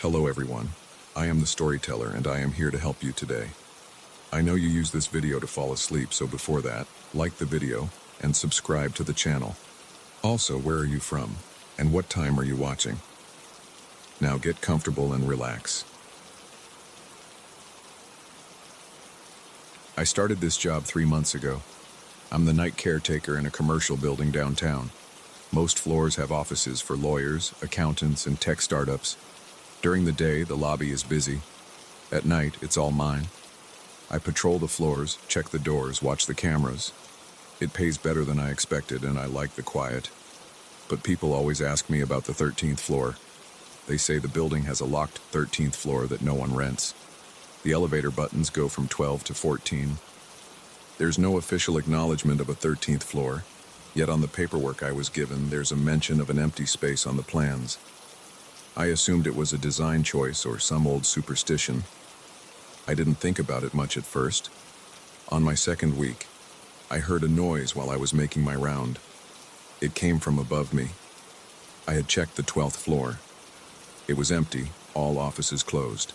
Hello everyone, I am the storyteller and I am here to help you today. I know you use this video to fall asleep, so before that, like the video and subscribe to the channel. Also, where are you from and what time are you watching? Now get comfortable and relax. I started this job 3 months ago. I'm the night caretaker in a commercial building downtown. Most floors have offices for lawyers, accountants, and tech startups. During the day, the lobby is busy. At night, it's all mine. I patrol the floors, check the doors, watch the cameras. It pays better than I expected, and I like the quiet. But people always ask me about the 13th floor. They say the building has a locked 13th floor that no one rents. The elevator buttons go from 12 to 14. There's no official acknowledgement of a 13th floor, yet on the paperwork I was given, there's a mention of an empty space on the plans. I assumed it was a design choice or some old superstition. I didn't think about it much at first. On my second week, I heard a noise while I was making my round. It came from above me. I had checked the 12th floor. It was empty, all offices closed.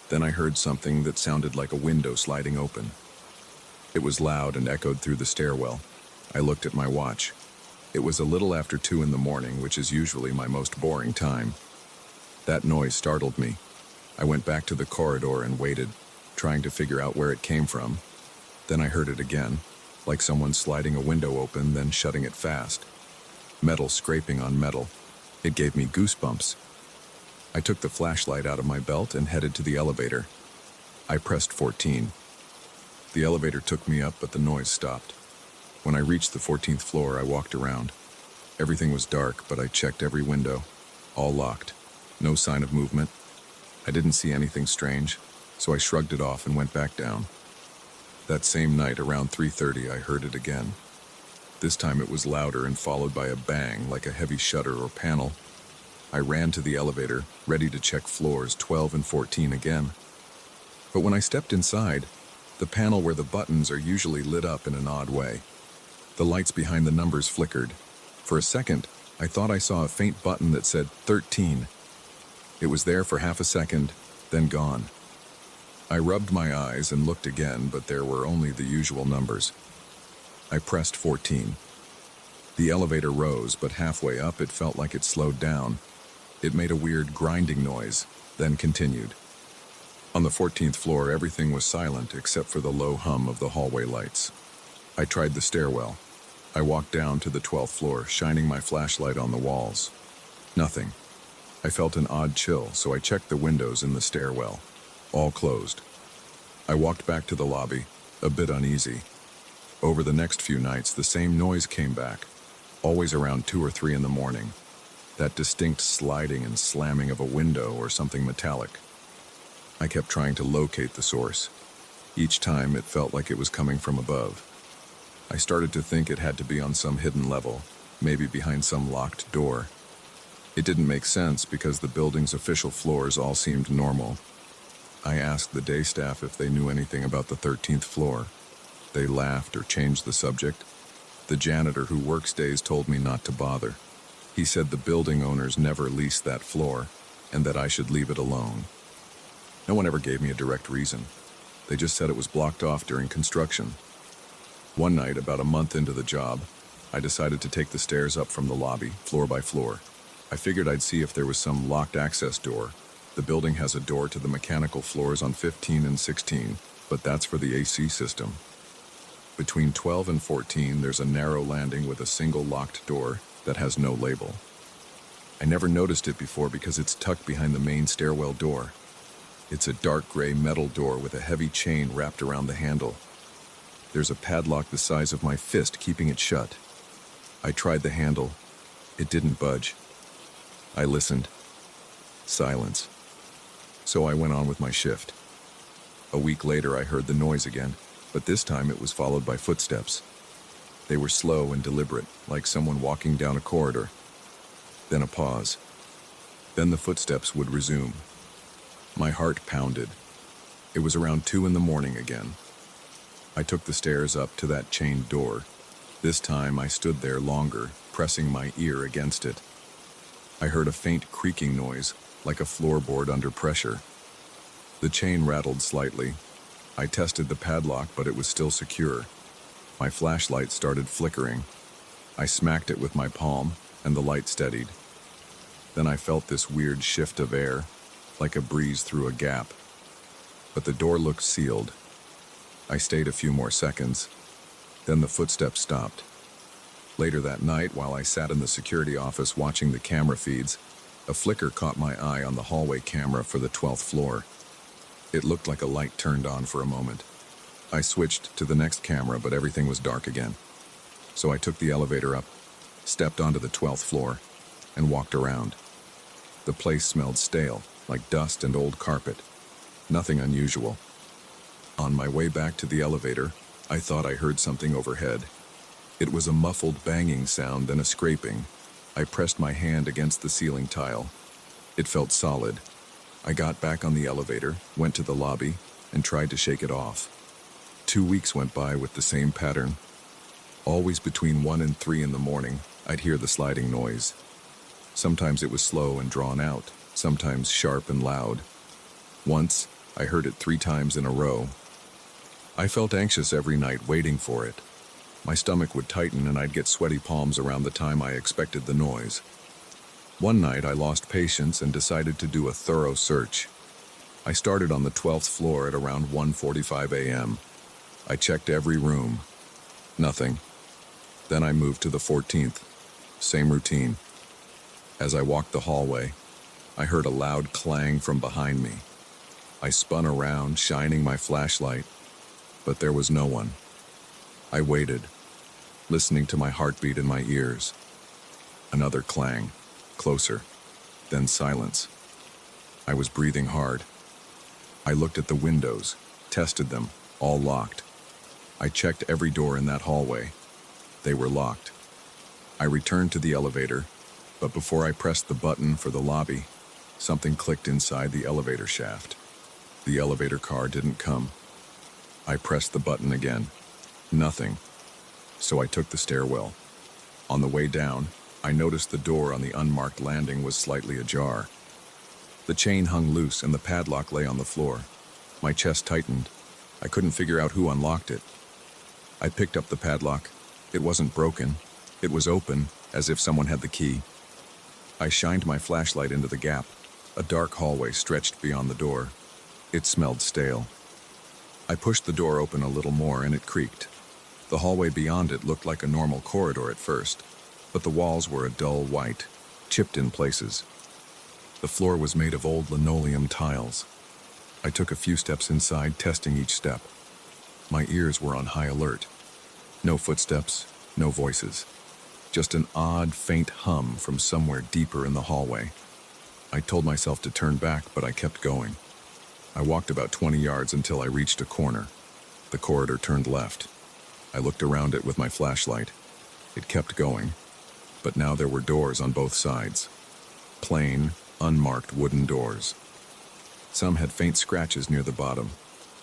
Then I heard something that sounded like a window sliding open. It was loud and echoed through the stairwell. I looked at my watch. It was a little after 2 in the morning, which is usually my most boring time. That noise startled me. I went back to the corridor and waited, trying to figure out where it came from. Then I heard it again, like someone sliding a window open, then shutting it fast. Metal scraping on metal. It gave me goosebumps. I took the flashlight out of my belt and headed to the elevator. I pressed 14. The elevator took me up, but the noise stopped. When I reached the 14th floor, I walked around. Everything was dark, but I checked every window. All locked. No sign of movement. I didn't see anything strange, so I shrugged it off and went back down. That same night, around 3:30, I heard it again. This time it was louder and followed by a bang, like a heavy shutter or panel. I ran to the elevator, ready to check floors 12 and 14 again. But when I stepped inside, the panel where the buttons are usually lit up in an odd way. The lights behind the numbers flickered. For a second, I thought I saw a faint button that said 13. It was there for half a second, then gone. I rubbed my eyes and looked again, but there were only the usual numbers. I pressed 14. The elevator rose, but halfway up it felt like it slowed down. It made a weird grinding noise, then continued. On the 14th floor, everything was silent except for the low hum of the hallway lights. I tried the stairwell. I walked down to the 12th floor, shining my flashlight on the walls. Nothing. I felt an odd chill, so I checked the windows in the stairwell. All closed. I walked back to the lobby, a bit uneasy. Over the next few nights, the same noise came back, always around 2 or 3 in the morning. That distinct sliding and slamming of a window or something metallic. I kept trying to locate the source. Each time it felt like it was coming from above. I started to think it had to be on some hidden level, maybe behind some locked door. It didn't make sense because the building's official floors all seemed normal. I asked the day staff if they knew anything about the 13th floor. They laughed or changed the subject. The janitor who works days told me not to bother. He said the building owners never leased that floor and that I should leave it alone. No one ever gave me a direct reason. They just said it was blocked off during construction. One night, about a month into the job, I decided to take the stairs up from the lobby, floor by floor. I figured I'd see if there was some locked access door. The building has a door to the mechanical floors on 15 and 16, but that's for the AC system. Between 12 and 14, there's a narrow landing with a single locked door that has no label. I never noticed it before because it's tucked behind the main stairwell door. It's a dark gray metal door with a heavy chain wrapped around the handle. There's a padlock the size of my fist keeping it shut. I tried the handle. It didn't budge. I listened. Silence. So I went on with my shift. A week later, I heard the noise again, but this time it was followed by footsteps. They were slow and deliberate, like someone walking down a corridor. Then a pause. Then the footsteps would resume. My heart pounded. It was around 2 in the morning again. I took the stairs up to that chained door. This time I stood there longer, pressing my ear against it. I heard a faint creaking noise, like a floorboard under pressure. The chain rattled slightly. I tested the padlock, but it was still secure. My flashlight started flickering. I smacked it with my palm, and the light steadied. Then I felt this weird shift of air, like a breeze through a gap. But the door looked sealed. I stayed a few more seconds. Then the footsteps stopped. Later that night, while I sat in the security office watching the camera feeds, a flicker caught my eye on the hallway camera for the 12th floor. It looked like a light turned on for a moment. I switched to the next camera, but everything was dark again. So I took the elevator up, stepped onto the 12th floor, and walked around. The place smelled stale, like dust and old carpet. Nothing unusual. On my way back to the elevator, I thought I heard something overhead. It was a muffled banging sound, then a scraping. I pressed my hand against the ceiling tile. It felt solid. I got back on the elevator, went to the lobby, and tried to shake it off. 2 weeks went by with the same pattern. Always between 1 and 3 in the morning, I'd hear the sliding noise. Sometimes it was slow and drawn out, sometimes sharp and loud. Once, I heard it 3 times in a row. I felt anxious every night waiting for it. My stomach would tighten and I'd get sweaty palms around the time I expected the noise. One night I lost patience and decided to do a thorough search. I started on the 12th floor at around 1:45 a.m. I checked every room. Nothing. Then I moved to the 14th. Same routine. As I walked the hallway, I heard a loud clang from behind me. I spun around, shining my flashlight, but there was no one. I waited, listening to my heartbeat in my ears. Another clang, closer, then silence. I was breathing hard. I looked at the windows, tested them, all locked. I checked every door in that hallway. They were locked. I returned to the elevator, but before I pressed the button for the lobby, something clicked inside the elevator shaft. The elevator car didn't come. I pressed the button again. Nothing. So I took the stairwell. On the way down, I noticed the door on the unmarked landing was slightly ajar. The chain hung loose and the padlock lay on the floor. My chest tightened. I couldn't figure out who unlocked it. I picked up the padlock. It wasn't broken. It was open, as if someone had the key. I shined my flashlight into the gap. A dark hallway stretched beyond the door. It smelled stale. I pushed the door open a little more and it creaked. The hallway beyond it looked like a normal corridor at first, but the walls were a dull white, chipped in places. The floor was made of old linoleum tiles. I took a few steps inside, testing each step. My ears were on high alert. No footsteps, no voices. Just an odd, faint hum from somewhere deeper in the hallway. I told myself to turn back, but I kept going. I walked about 20 yards until I reached a corner. The corridor turned left. I looked around it with my flashlight. It kept going, but now there were doors on both sides. Plain, unmarked wooden doors. Some had faint scratches near the bottom,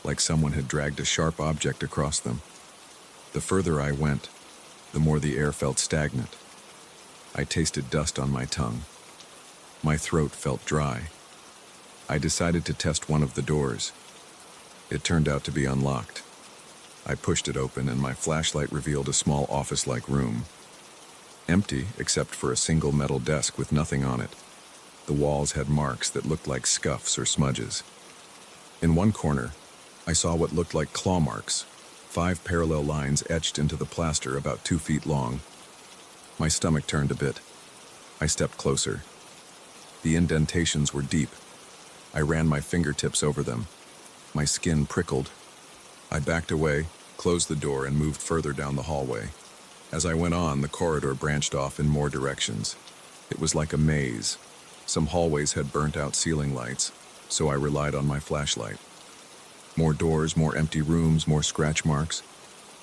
like someone had dragged a sharp object across them. The further I went, the more the air felt stagnant. I tasted dust on my tongue. My throat felt dry. I decided to test one of the doors. It turned out to be unlocked. I pushed it open and my flashlight revealed a small office-like room. Empty except for a single metal desk with nothing on it. The walls had marks that looked like scuffs or smudges. In one corner, I saw what looked like claw marks, 5 parallel lines etched into the plaster about 2 feet long. My stomach turned a bit. I stepped closer. The indentations were deep. I ran my fingertips over them. My skin prickled. I backed away, closed the door, and moved further down the hallway. As I went on, the corridor branched off in more directions. It was like a maze. Some hallways had burnt out ceiling lights, so I relied on my flashlight. More doors, more empty rooms, more scratch marks.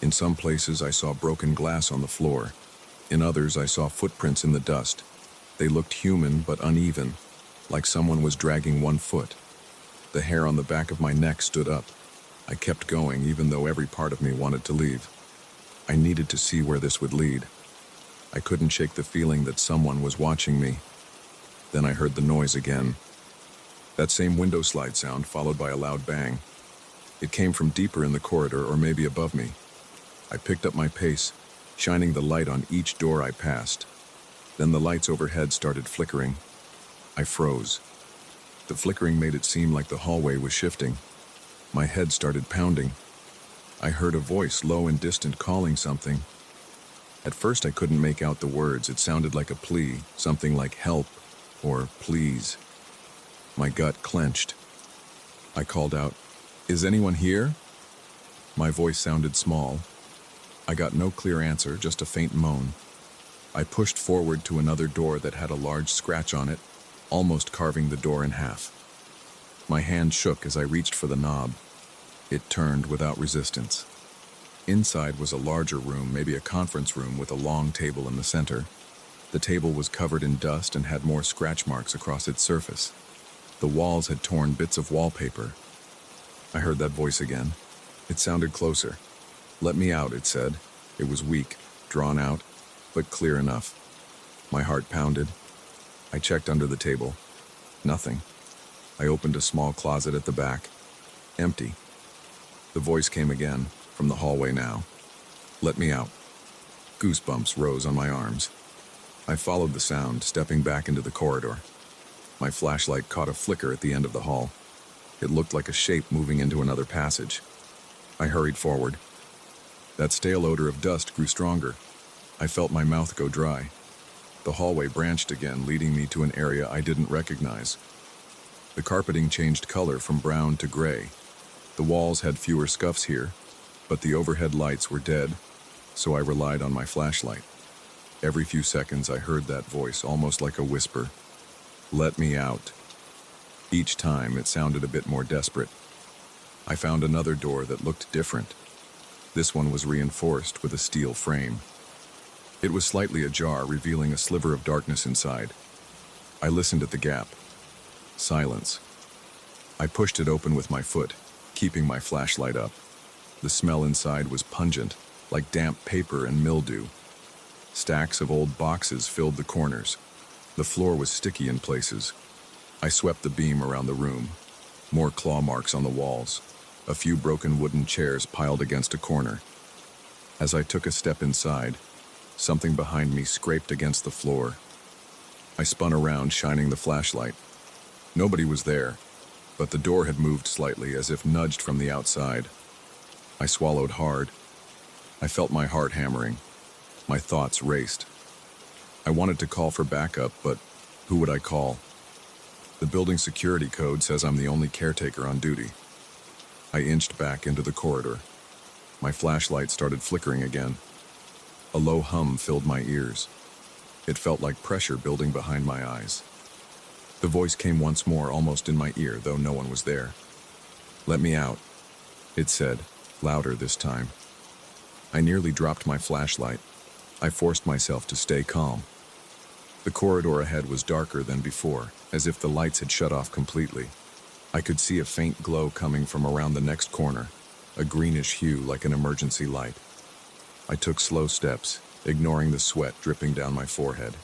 In some places, I saw broken glass on the floor. In others, I saw footprints in the dust. They looked human but uneven, like someone was dragging one foot. The hair on the back of my neck stood up. I kept going, even though every part of me wanted to leave. I needed to see where this would lead. I couldn't shake the feeling that someone was watching me. Then I heard the noise again. That same window slide sound followed by a loud bang. It came from deeper in the corridor or maybe above me. I picked up my pace, shining the light on each door I passed. Then the lights overhead started flickering. I froze. The flickering made it seem like the hallway was shifting. My head started pounding. I heard a voice, low and distant, calling something. At first I couldn't make out the words. It sounded like a plea, something like help or please. My gut clenched. I called out, "Is anyone here?" My voice sounded small. I got no clear answer, just a faint moan. I pushed forward to another door that had a large scratch on it, almost carving the door in half. My hand shook as I reached for the knob. It turned without resistance. Inside was a larger room, maybe a conference room with a long table in the center. The table was covered in dust and had more scratch marks across its surface. The walls had torn bits of wallpaper. I heard that voice again. It sounded closer. "Let me out," it said. It was weak, drawn out, but clear enough. My heart pounded. I checked under the table. Nothing. I opened a small closet at the back. Empty. The voice came again, from the hallway now. "Let me out." Goosebumps rose on my arms. I followed the sound, stepping back into the corridor. My flashlight caught a flicker at the end of the hall. It looked like a shape moving into another passage. I hurried forward. That stale odor of dust grew stronger. I felt my mouth go dry. The hallway branched again, leading me to an area I didn't recognize. The carpeting changed color from brown to gray. The walls had fewer scuffs here, but the overhead lights were dead, so I relied on my flashlight. Every few seconds I heard that voice, almost like a whisper. "Let me out." Each time it sounded a bit more desperate. I found another door that looked different. This one was reinforced with a steel frame. It was slightly ajar, revealing a sliver of darkness inside. I listened at the gap. Silence. I pushed it open with my foot, keeping my flashlight up. The smell inside was pungent, like damp paper and mildew. Stacks of old boxes filled the corners. The floor was sticky in places. I swept the beam around the room. More claw marks on the walls. A few broken wooden chairs piled against a corner. As I took a step inside, something behind me scraped against the floor. I spun around, shining the flashlight. Nobody was there, but the door had moved slightly, as if nudged from the outside. I swallowed hard. I felt my heart hammering. My thoughts raced. I wanted to call for backup, but who would I call? The building security code says I'm the only caretaker on duty. I inched back into the corridor. My flashlight started flickering again. A low hum filled my ears. It felt like pressure building behind my eyes. The voice came once more, almost in my ear, though no one was there. "Let me out," it said, louder this time. I nearly dropped my flashlight. I forced myself to stay calm. The corridor ahead was darker than before, as if the lights had shut off completely. I could see a faint glow coming from around the next corner, a greenish hue like an emergency light. I took slow steps, ignoring the sweat dripping down my forehead.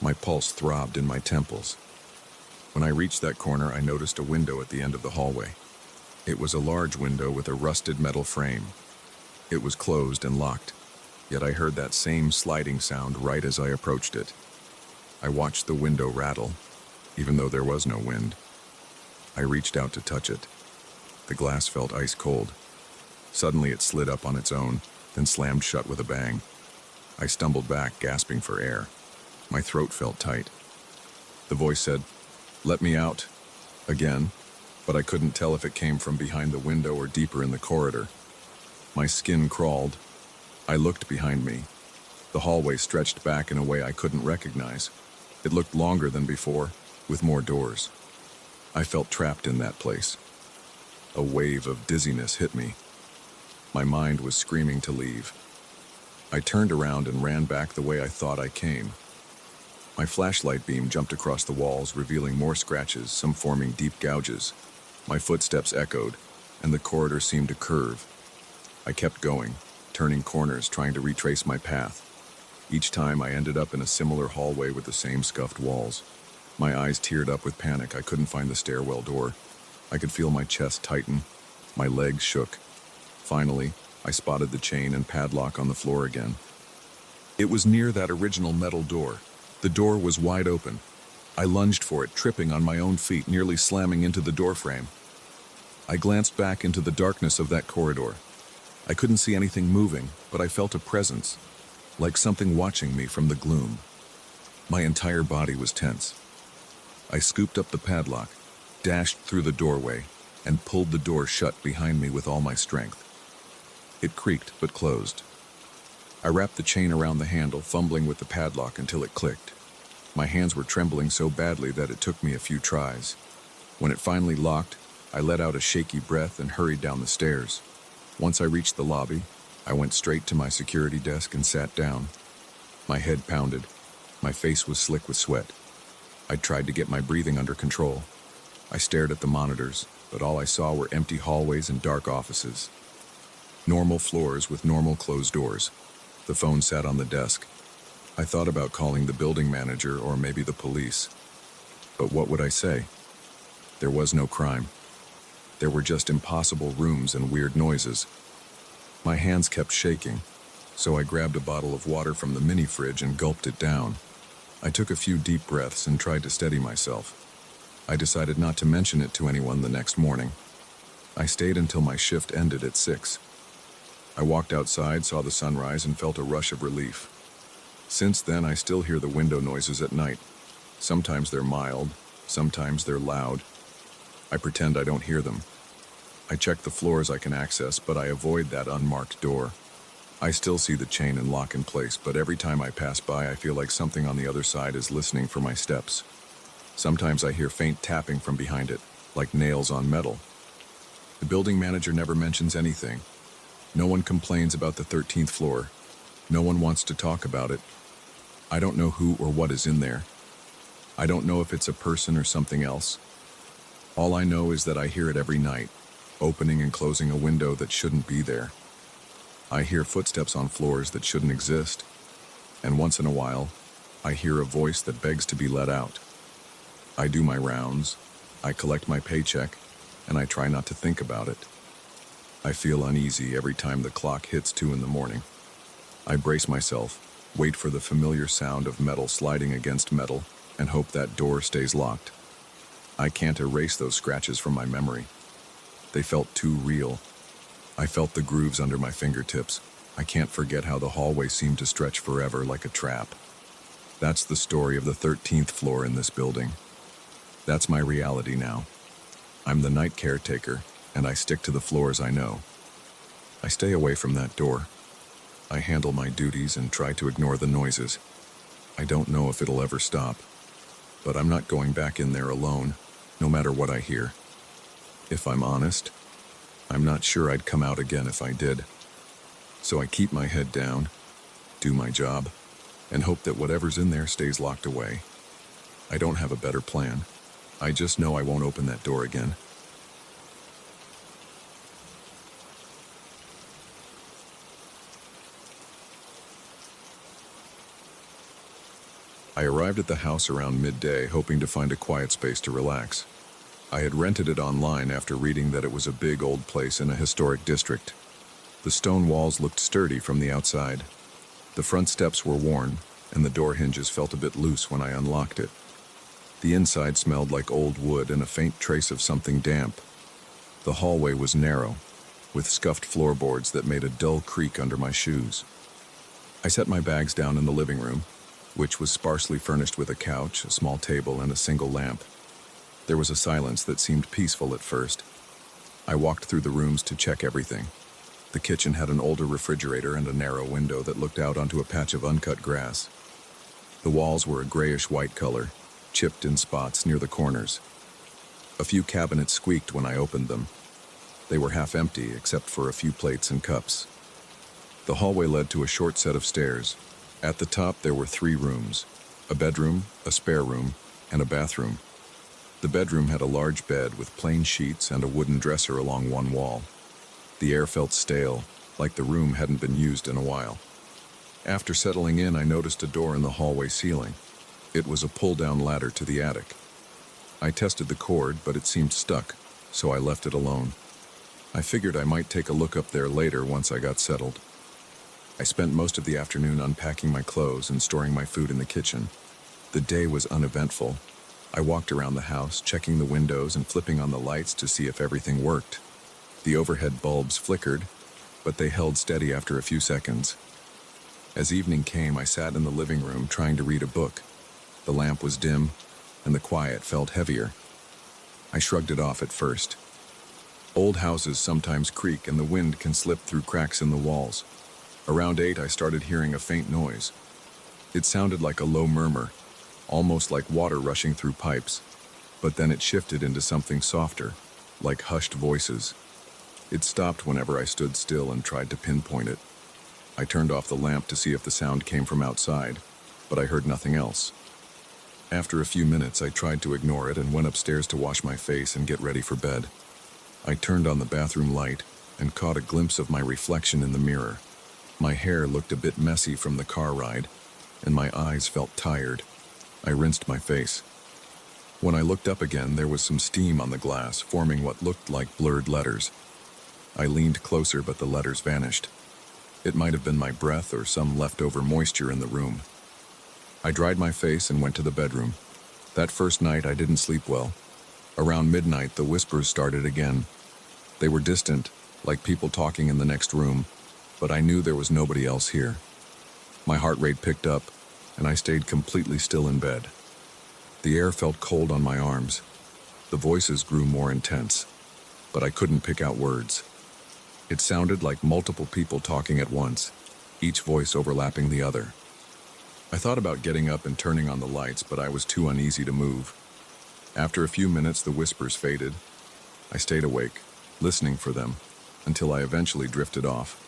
My pulse throbbed in my temples. When I reached that corner, I noticed a window at the end of the hallway. It was a large window with a rusted metal frame. It was closed and locked, yet I heard that same sliding sound right as I approached it. I watched the window rattle, even though there was no wind. I reached out to touch it. The glass felt ice cold. Suddenly it slid up on its own, then slammed shut with a bang. I stumbled back, gasping for air. My throat felt tight. The voice said, "Let me out," again, but I couldn't tell if it came from behind the window or deeper in the corridor. My skin crawled. I looked behind me. The hallway stretched back in a way I couldn't recognize. It looked longer than before, with more doors. I felt trapped in that place. A wave of dizziness hit me. My mind was screaming to leave. I turned around and ran back the way I thought I came. My flashlight beam jumped across the walls, revealing more scratches, some forming deep gouges. My footsteps echoed, and the corridor seemed to curve. I kept going, turning corners, trying to retrace my path. Each time I ended up in a similar hallway with the same scuffed walls. My eyes teared up with panic. I couldn't find the stairwell door. I could feel my chest tighten. My legs shook. Finally, I spotted the chain and padlock on the floor again. It was near that original metal door. The door was wide open. I lunged for it, tripping on my own feet, nearly slamming into the doorframe. I glanced back into the darkness of that corridor. I couldn't see anything moving, but I felt a presence, like something watching me from the gloom. My entire body was tense. I scooped up the padlock, dashed through the doorway, and pulled the door shut behind me with all my strength. It creaked but closed. I wrapped the chain around the handle, fumbling with the padlock until it clicked. My hands were trembling so badly that it took me a few tries. When it finally locked, I let out a shaky breath and hurried down the stairs. Once I reached the lobby, I went straight to my security desk and sat down. My head pounded. My face was slick with sweat. I tried to get my breathing under control. I stared at the monitors, but all I saw were empty hallways and dark offices. Normal floors with normal closed doors. The phone sat on the desk. I thought about calling the building manager or maybe the police. But what would I say? There was no crime. There were just impossible rooms and weird noises. My hands kept shaking, so I grabbed a bottle of water from the mini fridge and gulped it down. I took a few deep breaths and tried to steady myself. I decided not to mention it to anyone the next morning. I stayed until my shift ended at 6. I walked outside, saw the sunrise, and felt a rush of relief. Since then, I still hear the window noises at night. Sometimes they're mild, sometimes they're loud. I pretend I don't hear them. I check the floors I can access, but I avoid that unmarked door. I still see the chain and lock in place, but every time I pass by, I feel like something on the other side is listening for my steps. Sometimes I hear faint tapping from behind it, like nails on metal. The building manager never mentions anything. No one complains about the 13th floor. No one wants to talk about it. I don't know who or what is in there. I don't know if it's a person or something else. All I know is that I hear it every night, opening and closing a window that shouldn't be there. I hear footsteps on floors that shouldn't exist. And once in a while, I hear a voice that begs to be let out. I do my rounds, I collect my paycheck, and I try not to think about it. I feel uneasy every time the clock hits 2 in the morning. I brace myself, wait for the familiar sound of metal sliding against metal, and hope that door stays locked. I can't erase those scratches from my memory. They felt too real. I felt the grooves under my fingertips. I can't forget how the hallway seemed to stretch forever like a trap. That's the story of the 13th floor in this building. That's my reality now. I'm the night caretaker, and I stick to the floors I know. I stay away from that door. I handle my duties and try to ignore the noises. I don't know if it'll ever stop, but I'm not going back in there alone, no matter what I hear. If I'm honest, I'm not sure I'd come out again if I did. So I keep my head down, do my job, and hope that whatever's in there stays locked away. I don't have a better plan. I just know I won't open that door again. I arrived at the house around midday, hoping to find a quiet space to relax. I had rented it online after reading that it was a big old place in a historic district. The stone walls looked sturdy from the outside. The front steps were worn, and the door hinges felt a bit loose when I unlocked it. The inside smelled like old wood and a faint trace of something damp. The hallway was narrow, with scuffed floorboards that made a dull creak under my shoes. I set my bags down in the living room, which was sparsely furnished with a couch, a small table, and a single lamp. There was a silence that seemed peaceful at first. I walked through the rooms to check everything. The kitchen had an older refrigerator and a narrow window that looked out onto a patch of uncut grass. The walls were a grayish-white color, chipped in spots near the corners. A few cabinets squeaked when I opened them. They were half empty, except for a few plates and cups. The hallway led to a short set of stairs. At the top, there were 3 rooms: a bedroom, a spare room, and a bathroom. The bedroom had a large bed with plain sheets and a wooden dresser along one wall. The air felt stale, like the room hadn't been used in a while. After settling in, I noticed a door in the hallway ceiling. It was a pull-down ladder to the attic. I tested the cord, but it seemed stuck, so I left it alone. I figured I might take a look up there later once I got settled. I spent most of the afternoon unpacking my clothes and storing my food in the kitchen. The day was uneventful. I walked around the house, checking the windows and flipping on the lights to see if everything worked. The overhead bulbs flickered, but they held steady after a few seconds. As evening came, I sat in the living room trying to read a book. The lamp was dim, and the quiet felt heavier. I shrugged it off at first. Old houses sometimes creak and the wind can slip through cracks in the walls. Around 8, I started hearing a faint noise. It sounded like a low murmur, almost like water rushing through pipes, but then it shifted into something softer, like hushed voices. It stopped whenever I stood still and tried to pinpoint it. I turned off the lamp to see if the sound came from outside, but I heard nothing else. After a few minutes, I tried to ignore it and went upstairs to wash my face and get ready for bed. I turned on the bathroom light and caught a glimpse of my reflection in the mirror. My hair looked a bit messy from the car ride, and my eyes felt tired. I rinsed my face. When I looked up again, there was some steam on the glass, forming what looked like blurred letters. I leaned closer, but the letters vanished. It might have been my breath or some leftover moisture in the room. I dried my face and went to the bedroom. That first night, I didn't sleep well. Around midnight, the whispers started again. They were distant, like people talking in the next room, but I knew there was nobody else here. My heart rate picked up, and I stayed completely still in bed. The air felt cold on my arms. The voices grew more intense, but I couldn't pick out words. It sounded like multiple people talking at once, each voice overlapping the other. I thought about getting up and turning on the lights, but I was too uneasy to move. After a few minutes, the whispers faded. I stayed awake, listening for them, until I eventually drifted off.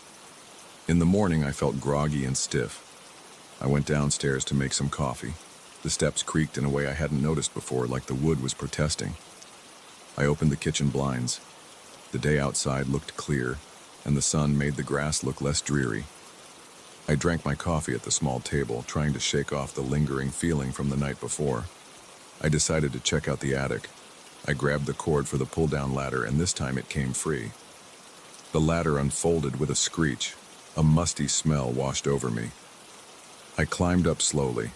In the morning, I felt groggy and stiff. I went downstairs to make some coffee. The steps creaked in a way I hadn't noticed before, like the wood was protesting. I opened the kitchen blinds. The day outside looked clear, and the sun made the grass look less dreary. I drank my coffee at the small table, trying to shake off the lingering feeling from the night before. I decided to check out the attic. I grabbed the cord for the pull-down ladder, and this time it came free. The ladder unfolded with a screech. A musty smell washed over me. I climbed up slowly.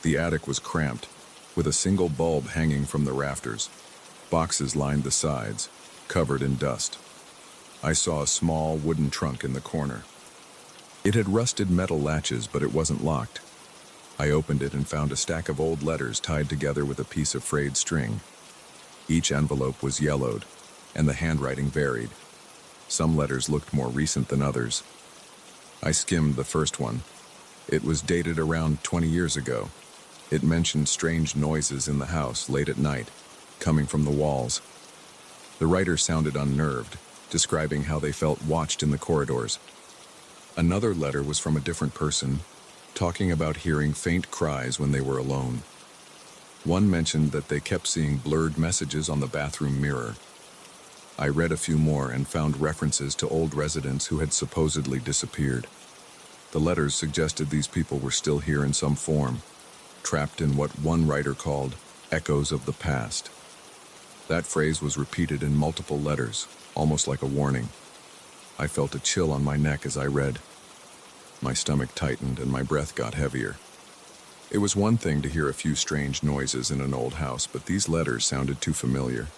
The attic was cramped, with a single bulb hanging from the rafters. Boxes lined the sides, covered in dust. I saw a small wooden trunk in the corner. It had rusted metal latches, but it wasn't locked. I opened it and found a stack of old letters tied together with a piece of frayed string. Each envelope was yellowed, and the handwriting varied. Some letters looked more recent than others. I skimmed the first one. It was dated around 20 years ago. It mentioned strange noises in the house late at night, coming from the walls. The writer sounded unnerved, describing how they felt watched in the corridors. Another letter was from a different person, talking about hearing faint cries when they were alone. One mentioned that they kept seeing blurred messages on the bathroom mirror. I read a few more and found references to old residents who had supposedly disappeared. The letters suggested these people were still here in some form, trapped in what one writer called echoes of the past. That phrase was repeated in multiple letters, almost like a warning. I felt a chill on my neck as I read. My stomach tightened and my breath got heavier. It was one thing to hear a few strange noises in an old house, but these letters sounded too familiar.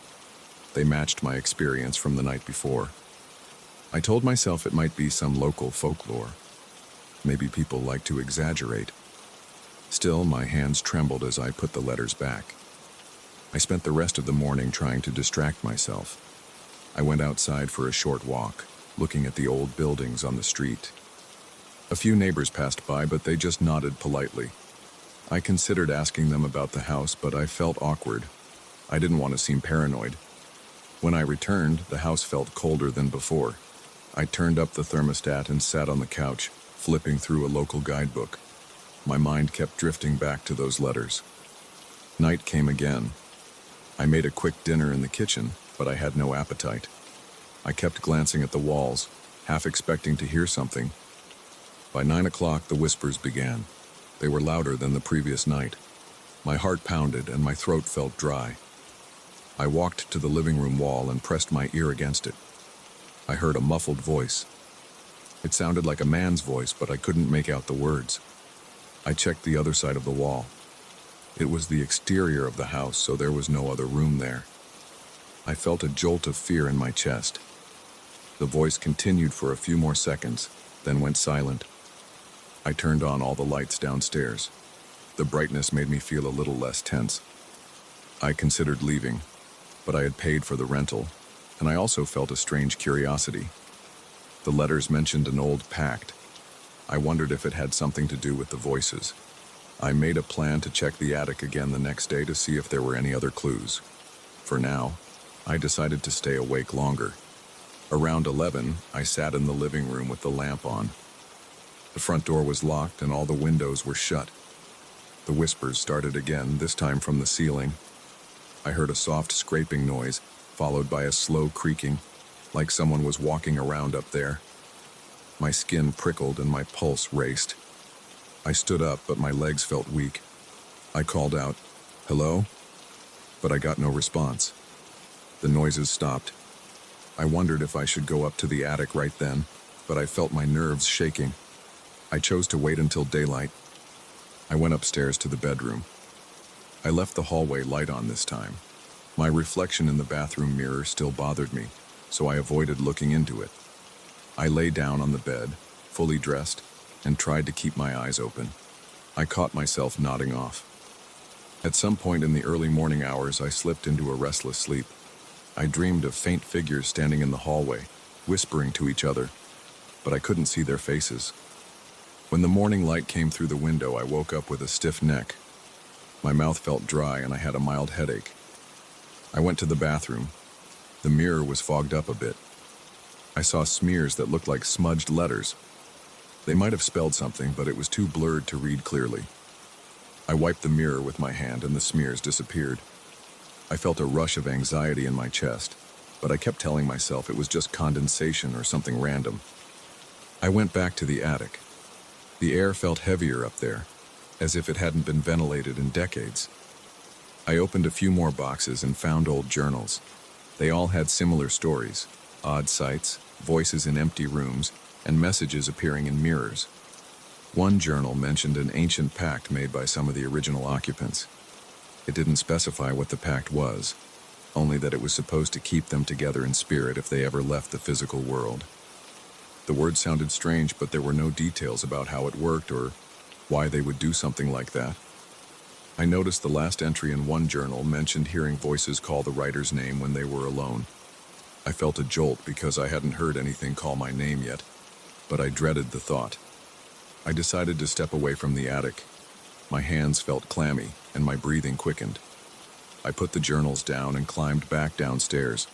They matched my experience from the night before. I told myself it might be some local folklore. Maybe people like to exaggerate. Still, my hands trembled as I put the letters back. I spent the rest of the morning trying to distract myself. I went outside for a short walk, looking at the old buildings on the street. A few neighbors passed by, but they just nodded politely. I considered asking them about the house, but I felt awkward. I didn't want to seem paranoid. When I returned, the house felt colder than before. I turned up the thermostat and sat on the couch, flipping through a local guidebook. My mind kept drifting back to those letters. Night came again. I made a quick dinner in the kitchen, but I had no appetite. I kept glancing at the walls, half expecting to hear something. By 9 o'clock, the whispers began. They were louder than the previous night. My heart pounded and my throat felt dry. I walked to the living room wall and pressed my ear against it. I heard a muffled voice. It sounded like a man's voice, but I couldn't make out the words. I checked the other side of the wall. It was the exterior of the house, so there was no other room there. I felt a jolt of fear in my chest. The voice continued for a few more seconds, then went silent. I turned on all the lights downstairs. The brightness made me feel a little less tense. I considered leaving, but I had paid for the rental, and I also felt a strange curiosity. The letters mentioned an old pact. I wondered if it had something to do with the voices. I made a plan to check the attic again the next day to see if there were any other clues. For now, I decided to stay awake longer. Around 11, I sat in the living room with the lamp on. The front door was locked and all the windows were shut. The whispers started again, this time from the ceiling. I heard a soft scraping noise, followed by a slow creaking, like someone was walking around up there. My skin prickled and my pulse raced. I stood up, but my legs felt weak. I called out, "Hello?" But I got no response. The noises stopped. I wondered if I should go up to the attic right then, but I felt my nerves shaking. I chose to wait until daylight. I went upstairs to the bedroom. I left the hallway light on this time. My reflection in the bathroom mirror still bothered me, so I avoided looking into it. I lay down on the bed, fully dressed, and tried to keep my eyes open. I caught myself nodding off. At some point in the early morning hours, I slipped into a restless sleep. I dreamed of faint figures standing in the hallway, whispering to each other, but I couldn't see their faces. When the morning light came through the window, I woke up with a stiff neck. My mouth felt dry and I had a mild headache. I went to the bathroom. The mirror was fogged up a bit. I saw smears that looked like smudged letters. They might have spelled something, but it was too blurred to read clearly. I wiped the mirror with my hand and the smears disappeared. I felt a rush of anxiety in my chest, but I kept telling myself it was just condensation or something random. I went back to the attic. The air felt heavier up there, as if it hadn't been ventilated in decades. I opened a few more boxes and found old journals. They all had similar stories, odd sights, voices in empty rooms, and messages appearing in mirrors. One journal mentioned an ancient pact made by some of the original occupants. It didn't specify what the pact was, only that it was supposed to keep them together in spirit if they ever left the physical world. The words sounded strange, but there were no details about how it worked or why they would do something like that. I noticed the last entry in one journal mentioned hearing voices call the writer's name when they were alone. I felt a jolt because I hadn't heard anything call my name yet, but I dreaded the thought. I decided to step away from the attic. My hands felt clammy and my breathing quickened. I put the journals down and climbed back downstairs.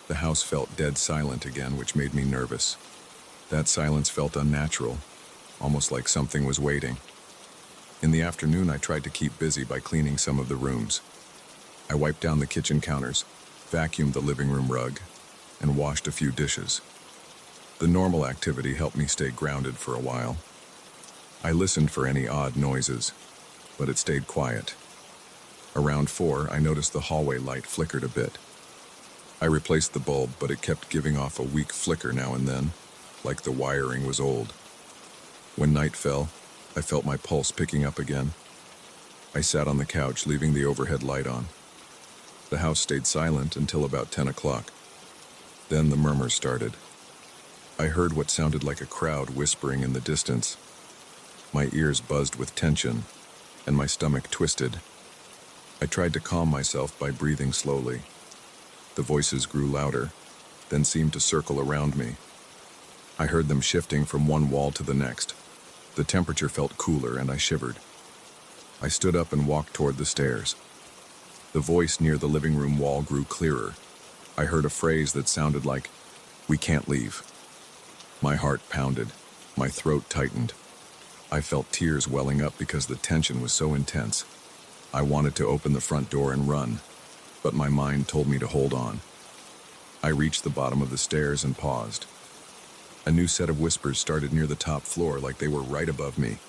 The house felt dead silent again, which made me nervous. That silence felt unnatural, almost like something was waiting. In the afternoon, I tried to keep busy by cleaning some of the rooms. I wiped down the kitchen counters, vacuumed the living room rug, and washed a few dishes. The normal activity helped me stay grounded for a while. I listened for any odd noises, but it stayed quiet. Around 4, I noticed the hallway light flickered a bit. I replaced the bulb, but it kept giving off a weak flicker now and then, like the wiring was old. When night fell, I felt my pulse picking up again. I sat on the couch, leaving the overhead light on. The house stayed silent until about 10 o'clock. Then the murmurs started. I heard what sounded like a crowd whispering in the distance. My ears buzzed with tension, and my stomach twisted. I tried to calm myself by breathing slowly. The voices grew louder, then seemed to circle around me. I heard them shifting from one wall to the next. The temperature felt cooler and I shivered. I stood up and walked toward the stairs. The voice near the living room wall grew clearer. I heard a phrase that sounded like, "We can't leave." My heart pounded. My throat tightened. I felt tears welling up because the tension was so intense. I wanted to open the front door and run, but my mind told me to hold on. I reached the bottom of the stairs and paused. A new set of whispers started near the top floor, like they were right above me.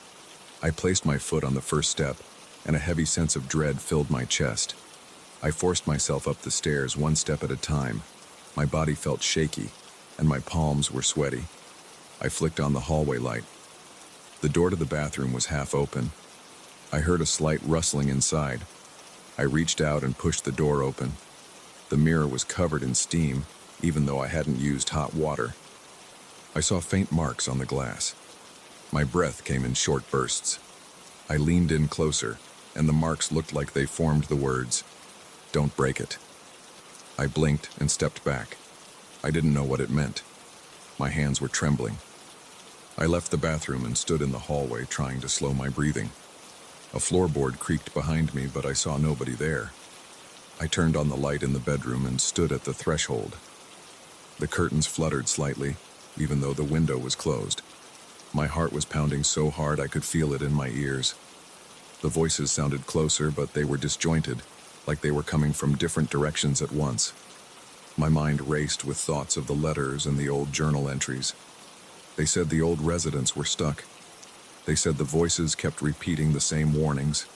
I placed my foot on the first step, and a heavy sense of dread filled my chest. I forced myself up the stairs one step at a time. My body felt shaky, and my palms were sweaty. I flicked on the hallway light. The door to the bathroom was half open. I heard a slight rustling inside. I reached out and pushed the door open. The mirror was covered in steam, even though I hadn't used hot water. I saw faint marks on the glass. My breath came in short bursts. I leaned in closer, and the marks looked like they formed the words, "Don't break it." I blinked and stepped back. I didn't know what it meant. My hands were trembling. I left the bathroom and stood in the hallway trying to slow my breathing. A floorboard creaked behind me, but I saw nobody there. I turned on the light in the bedroom and stood at the threshold. The curtains fluttered slightly, even though the window was closed. My heart was pounding so hard I could feel it in my ears. The voices sounded closer, but they were disjointed, like they were coming from different directions at once. My mind raced with thoughts of the letters and the old journal entries. They said the old residents were stuck. They said the voices kept repeating the same warnings.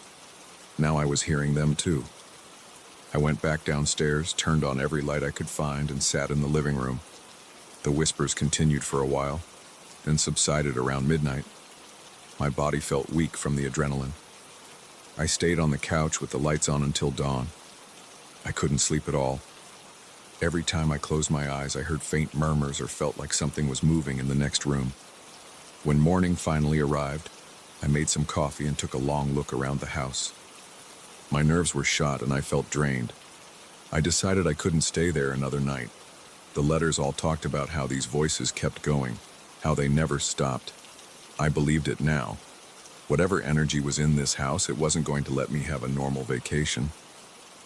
Now I was hearing them too. I went back downstairs, turned on every light I could find, and sat in the living room. The whispers continued for a while, then subsided around midnight. My body felt weak from the adrenaline. I stayed on the couch with the lights on until dawn. I couldn't sleep at all. Every time I closed my eyes, I heard faint murmurs or felt like something was moving in the next room. When morning finally arrived, I made some coffee and took a long look around the house. My nerves were shot and I felt drained. I decided I couldn't stay there another night. The letters all talked about how these voices kept going, how they never stopped. I believed it now. Whatever energy was in this house, it wasn't going to let me have a normal vacation.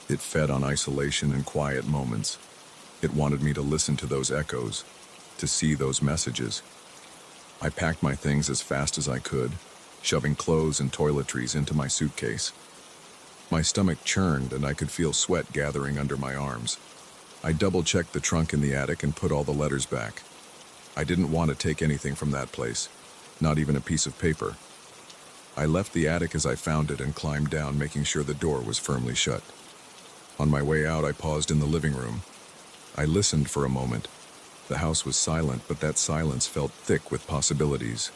It fed on isolation and quiet moments. It wanted me to listen to those echoes, to see those messages. I packed my things as fast as I could, shoving clothes and toiletries into my suitcase. My stomach churned and I could feel sweat gathering under my arms. I double-checked the trunk in the attic and put all the letters back. I didn't want to take anything from that place, not even a piece of paper. I left the attic as I found it and climbed down, making sure the door was firmly shut. On my way out, I paused in the living room. I listened for a moment. The house was silent, but that silence felt thick with possibilities.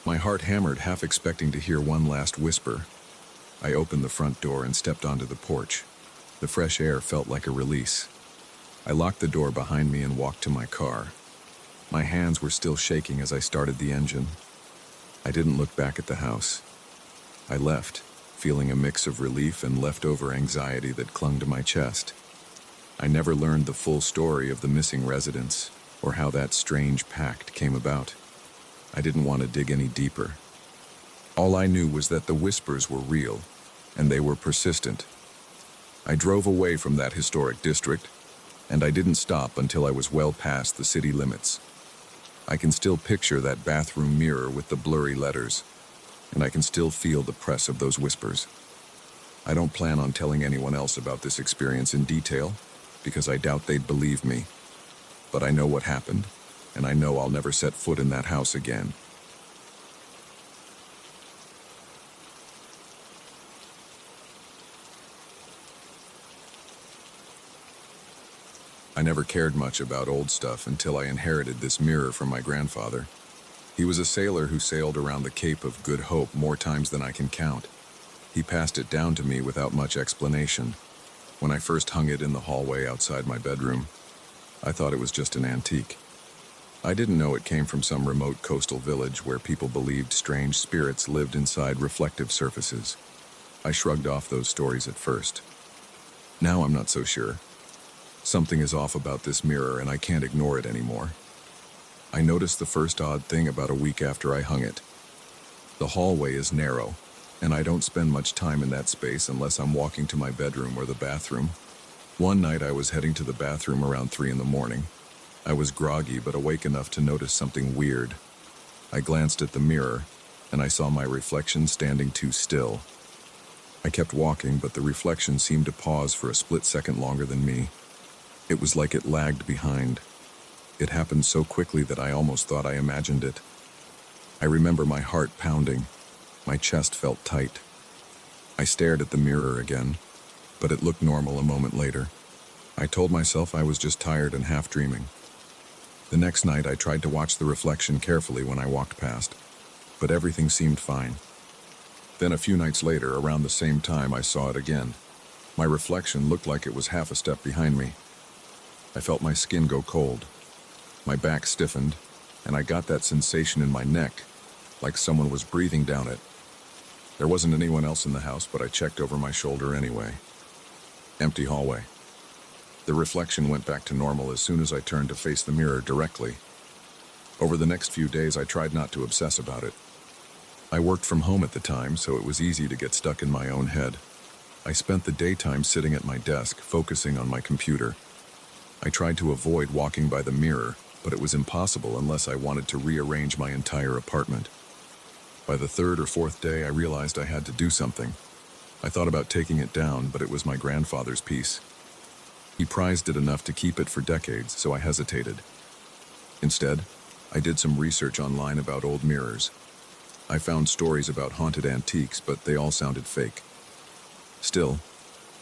My heart hammered, half expecting to hear one last whisper. I opened the front door and stepped onto the porch. The fresh air felt like a release. I locked the door behind me and walked to my car. My hands were still shaking as I started the engine. I didn't look back at the house. I left, feeling a mix of relief and leftover anxiety that clung to my chest. I never learned the full story of the missing residents or how that strange pact came about. I didn't want to dig any deeper. All I knew was that the whispers were real, and they were persistent. I drove away from that historic district, and I didn't stop until I was well past the city limits. I can still picture that bathroom mirror with the blurry letters, and I can still feel the press of those whispers. I don't plan on telling anyone else about this experience in detail, because I doubt they'd believe me. But I know what happened, and I know I'll never set foot in that house again. I never cared much about old stuff until I inherited this mirror from my grandfather. He was a sailor who sailed around the Cape of Good Hope more times than I can count. He passed it down to me without much explanation. When I first hung it in the hallway outside my bedroom, I thought it was just an antique. I didn't know it came from some remote coastal village where people believed strange spirits lived inside reflective surfaces. I shrugged off those stories at first. Now I'm not so sure. Something is off about this mirror and I can't ignore it anymore. I noticed the first odd thing about a week after I hung it. The hallway is narrow, and I don't spend much time in that space unless I'm walking to my bedroom or the bathroom. One night I was heading to the bathroom around 3 a.m. I was groggy but awake enough to notice something weird. I glanced at the mirror, and I saw my reflection standing too still. I kept walking, but the reflection seemed to pause for a split second longer than me. It was like it lagged behind. It happened so quickly that I almost thought I imagined it. I remember my heart pounding. My chest felt tight. I stared at the mirror again, but it looked normal a moment later. I told myself I was just tired and half dreaming. The next night, I tried to watch the reflection carefully when I walked past, but everything seemed fine. Then a few nights later, around the same time, I saw it again. My reflection looked like it was half a step behind me. I felt my skin go cold. My back stiffened, and I got that sensation in my neck, like someone was breathing down it. There wasn't anyone else in the house, but I checked over my shoulder anyway. Empty hallway. The reflection went back to normal as soon as I turned to face the mirror directly. Over the next few days, I tried not to obsess about it. I worked from home at the time, so it was easy to get stuck in my own head. I spent the daytime sitting at my desk, focusing on my computer. I tried to avoid walking by the mirror, but it was impossible unless I wanted to rearrange my entire apartment. By the third or fourth day, I realized I had to do something. I thought about taking it down, but it was my grandfather's piece. He prized it enough to keep it for decades, so I hesitated. Instead, I did some research online about old mirrors. I found stories about haunted antiques, but they all sounded fake. Still,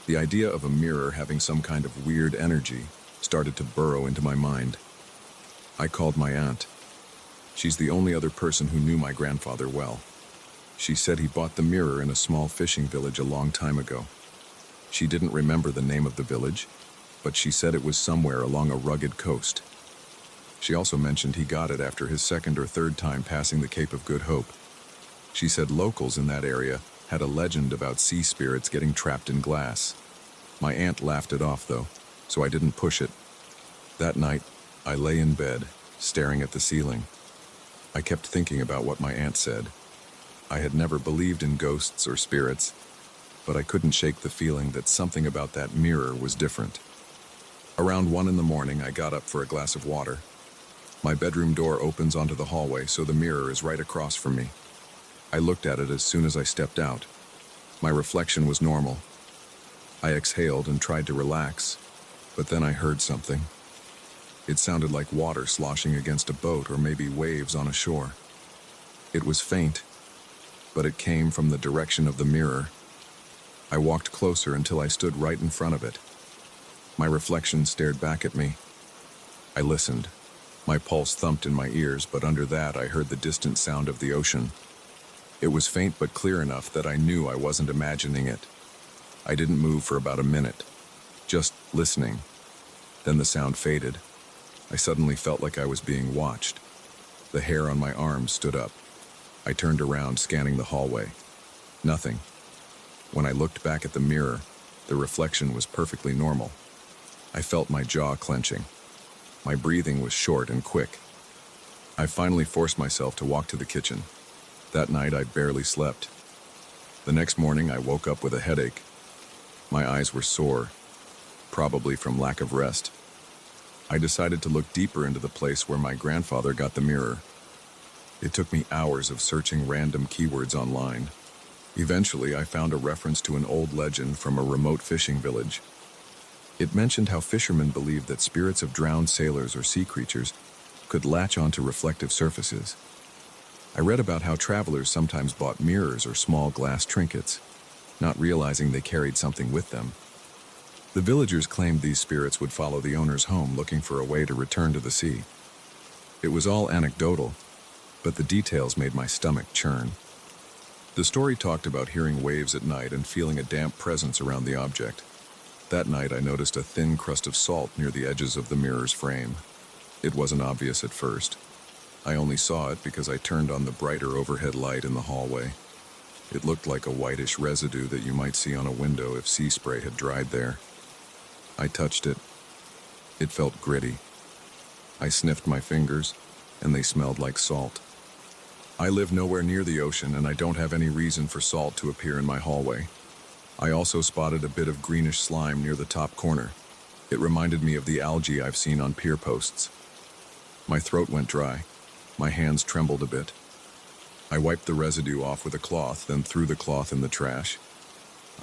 the idea of a mirror having some kind of weird energy started to burrow into my mind. I called my aunt. She's the only other person who knew my grandfather well. She said he bought the mirror in a small fishing village a long time ago. She didn't remember the name of the village, but she said it was somewhere along a rugged coast. She also mentioned he got it after his second or third time passing the Cape of Good Hope. She said locals in that area had a legend about sea spirits getting trapped in glass. My aunt laughed it off, though, so I didn't push it. That night, I lay in bed, staring at the ceiling. I kept thinking about what my aunt said. I had never believed in ghosts or spirits, but I couldn't shake the feeling that something about that mirror was different. Around 1 a.m, I got up for a glass of water. My bedroom door opens onto the hallway, so the mirror is right across from me. I looked at it as soon as I stepped out. My reflection was normal. I exhaled and tried to relax, but then I heard something. It sounded like water sloshing against a boat or maybe waves on a shore. It was faint, but it came from the direction of the mirror. I walked closer until I stood right in front of it. My reflection stared back at me. I listened. My pulse thumped in my ears, but under that I heard the distant sound of the ocean. It was faint but clear enough that I knew I wasn't imagining it. I didn't move for about a minute, just listening. Then the sound faded. I suddenly felt like I was being watched. The hair on my arms stood up. I turned around, scanning the hallway. Nothing. When I looked back at the mirror, the reflection was perfectly normal. I felt my jaw clenching. My breathing was short and quick. I finally forced myself to walk to the kitchen. That night, I barely slept. The next morning, I woke up with a headache. My eyes were sore, probably from lack of rest. I decided to look deeper into the place where my grandfather got the mirror. It took me hours of searching random keywords online. Eventually, I found a reference to an old legend from a remote fishing village. It mentioned how fishermen believed that spirits of drowned sailors or sea creatures could latch onto reflective surfaces. I read about how travelers sometimes bought mirrors or small glass trinkets, not realizing they carried something with them. The villagers claimed these spirits would follow the owners home looking for a way to return to the sea. It was all anecdotal, but the details made my stomach churn. The story talked about hearing waves at night and feeling a damp presence around the object. That night, I noticed a thin crust of salt near the edges of the mirror's frame. It wasn't obvious at first. I only saw it because I turned on the brighter overhead light in the hallway. It looked like a whitish residue that you might see on a window if sea spray had dried there. I touched it. It felt gritty. I sniffed my fingers, and they smelled like salt. I live nowhere near the ocean, and I don't have any reason for salt to appear in my hallway. I also spotted a bit of greenish slime near the top corner. It reminded me of the algae I've seen on pier posts. My throat went dry. My hands trembled a bit. I wiped the residue off with a cloth, then threw the cloth in the trash.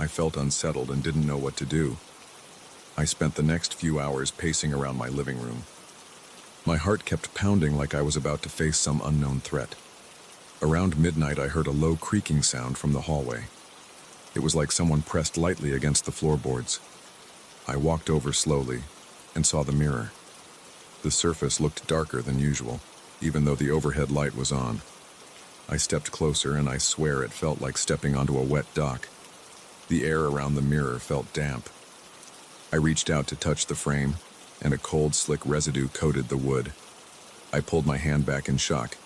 I felt unsettled and didn't know what to do. I spent the next few hours pacing around my living room. My heart kept pounding like I was about to face some unknown threat. Around midnight, I heard a low creaking sound from the hallway. It was like someone pressed lightly against the floorboards. I walked over slowly and saw the mirror. The surface looked darker than usual, even though the overhead light was on. I stepped closer and I swear it felt like stepping onto a wet dock. The air around the mirror felt damp. I reached out to touch the frame, and a cold, slick residue coated the wood. I pulled my hand back in shock.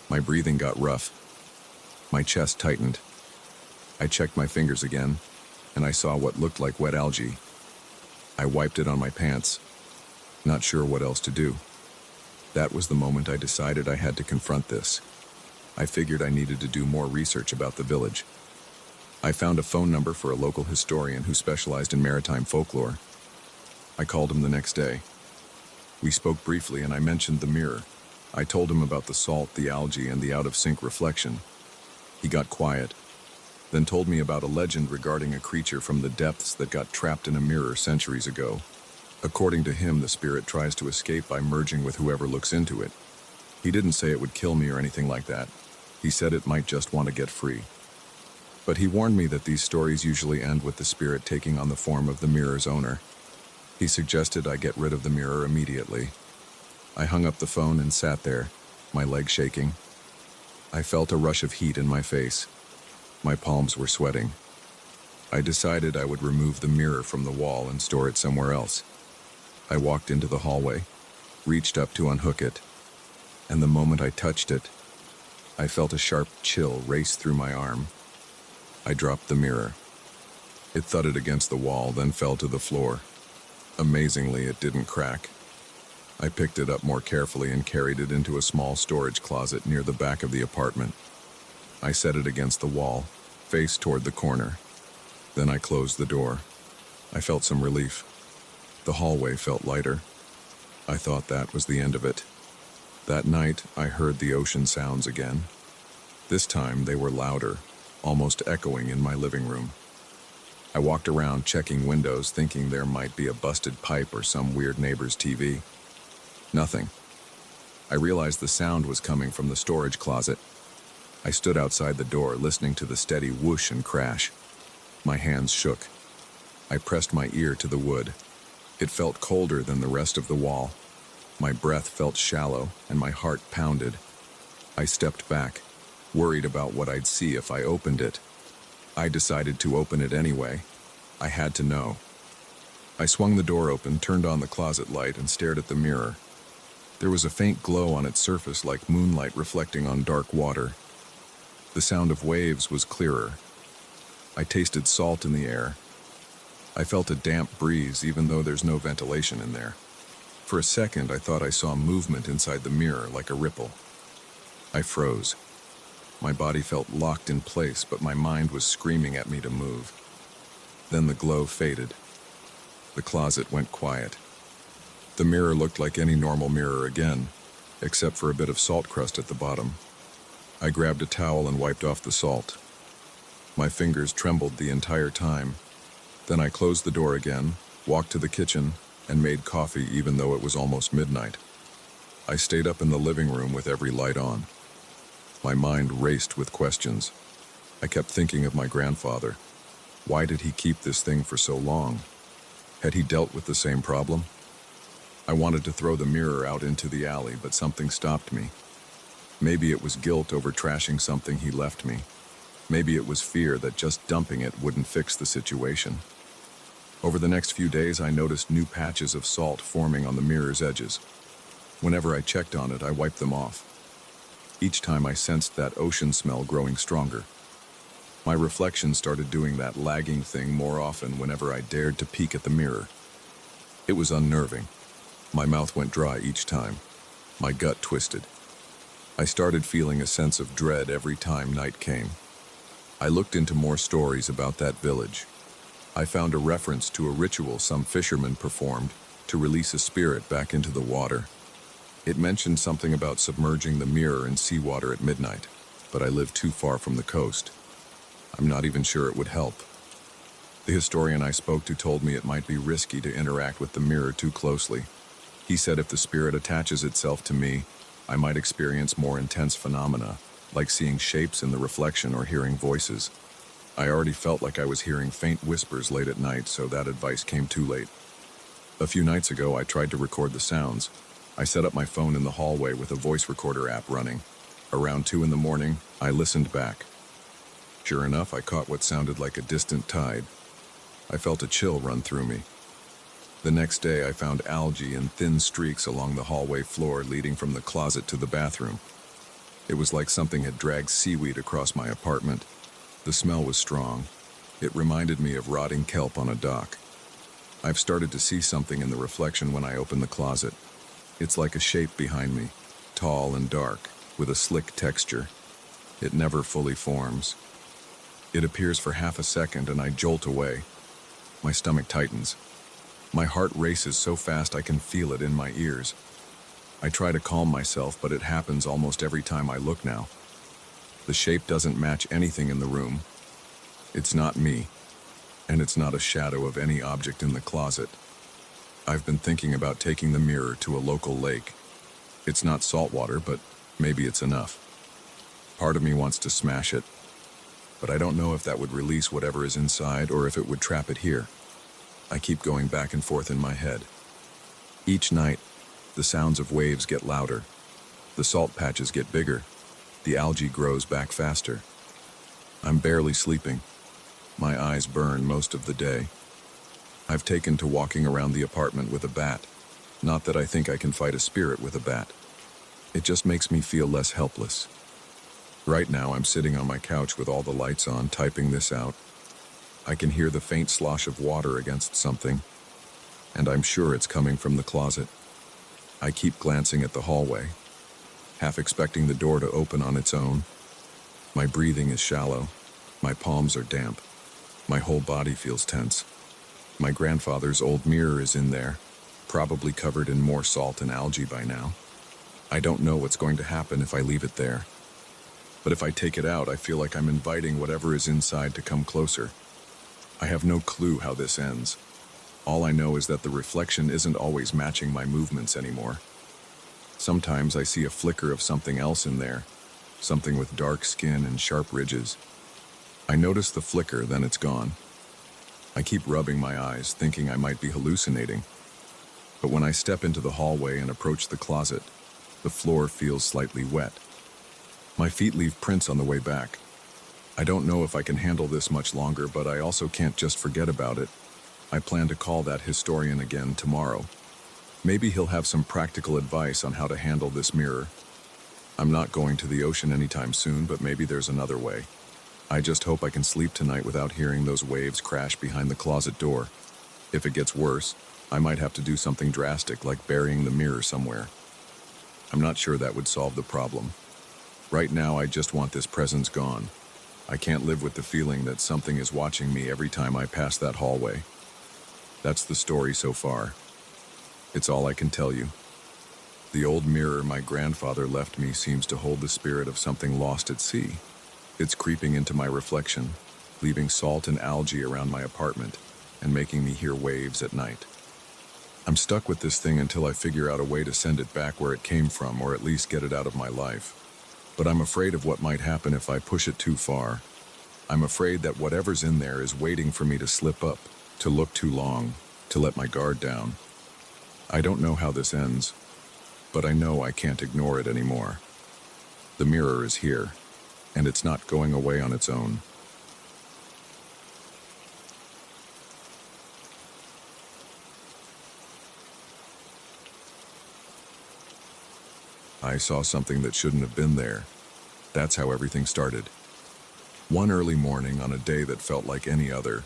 My breathing got rough. My chest tightened. I checked my fingers again, and I saw what looked like wet algae. I wiped it on my pants, not sure what else to do. That was the moment I decided I had to confront this. I figured I needed to do more research about the village. I found a phone number for a local historian who specialized in maritime folklore. I called him the next day. We spoke briefly and I mentioned the mirror. I told him about the salt, the algae, and the out-of-sync reflection. He got quiet, then told me about a legend regarding a creature from the depths that got trapped in a mirror centuries ago. According to him, the spirit tries to escape by merging with whoever looks into it. He didn't say it would kill me or anything like that. He said it might just want to get free. But he warned me that these stories usually end with the spirit taking on the form of the mirror's owner. He suggested I get rid of the mirror immediately. I hung up the phone and sat there, my legs shaking. I felt a rush of heat in my face. My palms were sweating. I decided I would remove the mirror from the wall and store it somewhere else. I walked into the hallway, reached up to unhook it, and the moment I touched it, I felt a sharp chill race through my arm. I dropped the mirror. It thudded against the wall, then fell to the floor. Amazingly, it didn't crack. I picked it up more carefully and carried it into a small storage closet near the back of the apartment. I set it against the wall, face toward the corner. Then I closed the door. I felt some relief. The hallway felt lighter. I thought that was the end of it. That night, I heard the ocean sounds again. This time, they were louder, almost echoing in my living room. I walked around checking windows, thinking there might be a busted pipe or some weird neighbor's TV. Nothing. I realized the sound was coming from the storage closet. I stood outside the door, listening to the steady whoosh and crash. My hands shook. I pressed my ear to the wood. It felt colder than the rest of the wall. My breath felt shallow, and my heart pounded. I stepped back, worried about what I'd see if I opened it. I decided to open it anyway. I had to know. I swung the door open, turned on the closet light, and stared at the mirror. There was a faint glow on its surface, like moonlight reflecting on dark water. The sound of waves was clearer. I tasted salt in the air. I felt a damp breeze, even though there's no ventilation in there. For a second, I thought I saw movement inside the mirror, like a ripple. I froze. My body felt locked in place, but my mind was screaming at me to move. Then the glow faded. The closet went quiet. The mirror looked like any normal mirror again, except for a bit of salt crust at the bottom. I grabbed a towel and wiped off the salt. My fingers trembled the entire time. Then I closed the door again, walked to the kitchen, and made coffee even though it was almost midnight. I stayed up in the living room with every light on. My mind raced with questions. I kept thinking of my grandfather. Why did he keep this thing for so long? Had he dealt with the same problem? I wanted to throw the mirror out into the alley, but something stopped me. Maybe it was guilt over trashing something he left me. Maybe it was fear that just dumping it wouldn't fix the situation. Over the next few days, I noticed new patches of salt forming on the mirror's edges. Whenever I checked on it, I wiped them off. Each time I sensed that ocean smell growing stronger. My reflection started doing that lagging thing more often whenever I dared to peek at the mirror. It was unnerving. My mouth went dry each time. My gut twisted. I started feeling a sense of dread every time night came. I looked into more stories about that village. I found a reference to a ritual some fishermen performed to release a spirit back into the water. It mentioned something about submerging the mirror in seawater at midnight, but I live too far from the coast. I'm not even sure it would help. The historian I spoke to told me it might be risky to interact with the mirror too closely. He said if the spirit attaches itself to me, I might experience more intense phenomena, like seeing shapes in the reflection or hearing voices. I already felt like I was hearing faint whispers late at night, so that advice came too late. A few nights ago, I tried to record the sounds. I set up my phone in the hallway with a voice recorder app running. Around 2 in the morning, I listened back. Sure enough, I caught what sounded like a distant tide. I felt a chill run through me. The next day, I found algae in thin streaks along the hallway floor leading from the closet to the bathroom. It was like something had dragged seaweed across my apartment. The smell was strong. It reminded me of rotting kelp on a dock. I've started to see something in the reflection when I open the closet. It's like a shape behind me, tall and dark, with a slick texture. It never fully forms. It appears for half a second and I jolt away. My stomach tightens. My heart races so fast I can feel it in my ears. I try to calm myself, but it happens almost every time I look now. The shape doesn't match anything in the room. It's not me, and it's not a shadow of any object in the closet. I've been thinking about taking the mirror to a local lake. It's not saltwater, but maybe it's enough. Part of me wants to smash it, but I don't know if that would release whatever is inside or if it would trap it here. I keep going back and forth in my head. Each night, the sounds of waves get louder. The salt patches get bigger. The algae grows back faster. I'm barely sleeping. My eyes burn most of the day. I've taken to walking around the apartment with a bat. Not that I think I can fight a spirit with a bat. It just makes me feel less helpless. Right now, I'm sitting on my couch with all the lights on, typing this out. I can hear the faint slosh of water against something, and I'm sure it's coming from the closet. I keep glancing at the hallway, half expecting the door to open on its own. My breathing is shallow. My palms are damp. My whole body feels tense. My grandfather's old mirror is in there, probably covered in more salt and algae by now. I don't know what's going to happen if I leave it there. But if I take it out, I feel like I'm inviting whatever is inside to come closer. I have no clue how this ends. All I know is that the reflection isn't always matching my movements anymore. Sometimes I see a flicker of something else in there, something with dark skin and sharp ridges. I notice the flicker, then it's gone. I keep rubbing my eyes, thinking I might be hallucinating. But when I step into the hallway and approach the closet, the floor feels slightly wet. My feet leave prints on the way back. I don't know if I can handle this much longer, but I also can't just forget about it. I plan to call that historian again tomorrow. Maybe he'll have some practical advice on how to handle this mirror. I'm not going to the ocean anytime soon, but maybe there's another way. I just hope I can sleep tonight without hearing those waves crash behind the closet door. If it gets worse, I might have to do something drastic, like burying the mirror somewhere. I'm not sure that would solve the problem. Right now, I just want this presence gone. I can't live with the feeling that something is watching me every time I pass that hallway. That's the story so far. It's all I can tell you. The old mirror my grandfather left me seems to hold the spirit of something lost at sea. It's creeping into my reflection, leaving salt and algae around my apartment, and making me hear waves at night. I'm stuck with this thing until I figure out a way to send it back where it came from, or at least get it out of my life. But I'm afraid of what might happen if I push it too far. I'm afraid that whatever's in there is waiting for me to slip up, to look too long, to let my guard down. I don't know how this ends, but I know I can't ignore it anymore. The mirror is here, and it's not going away on its own. I saw something that shouldn't have been there. That's how everything started. One early morning, on a day that felt like any other,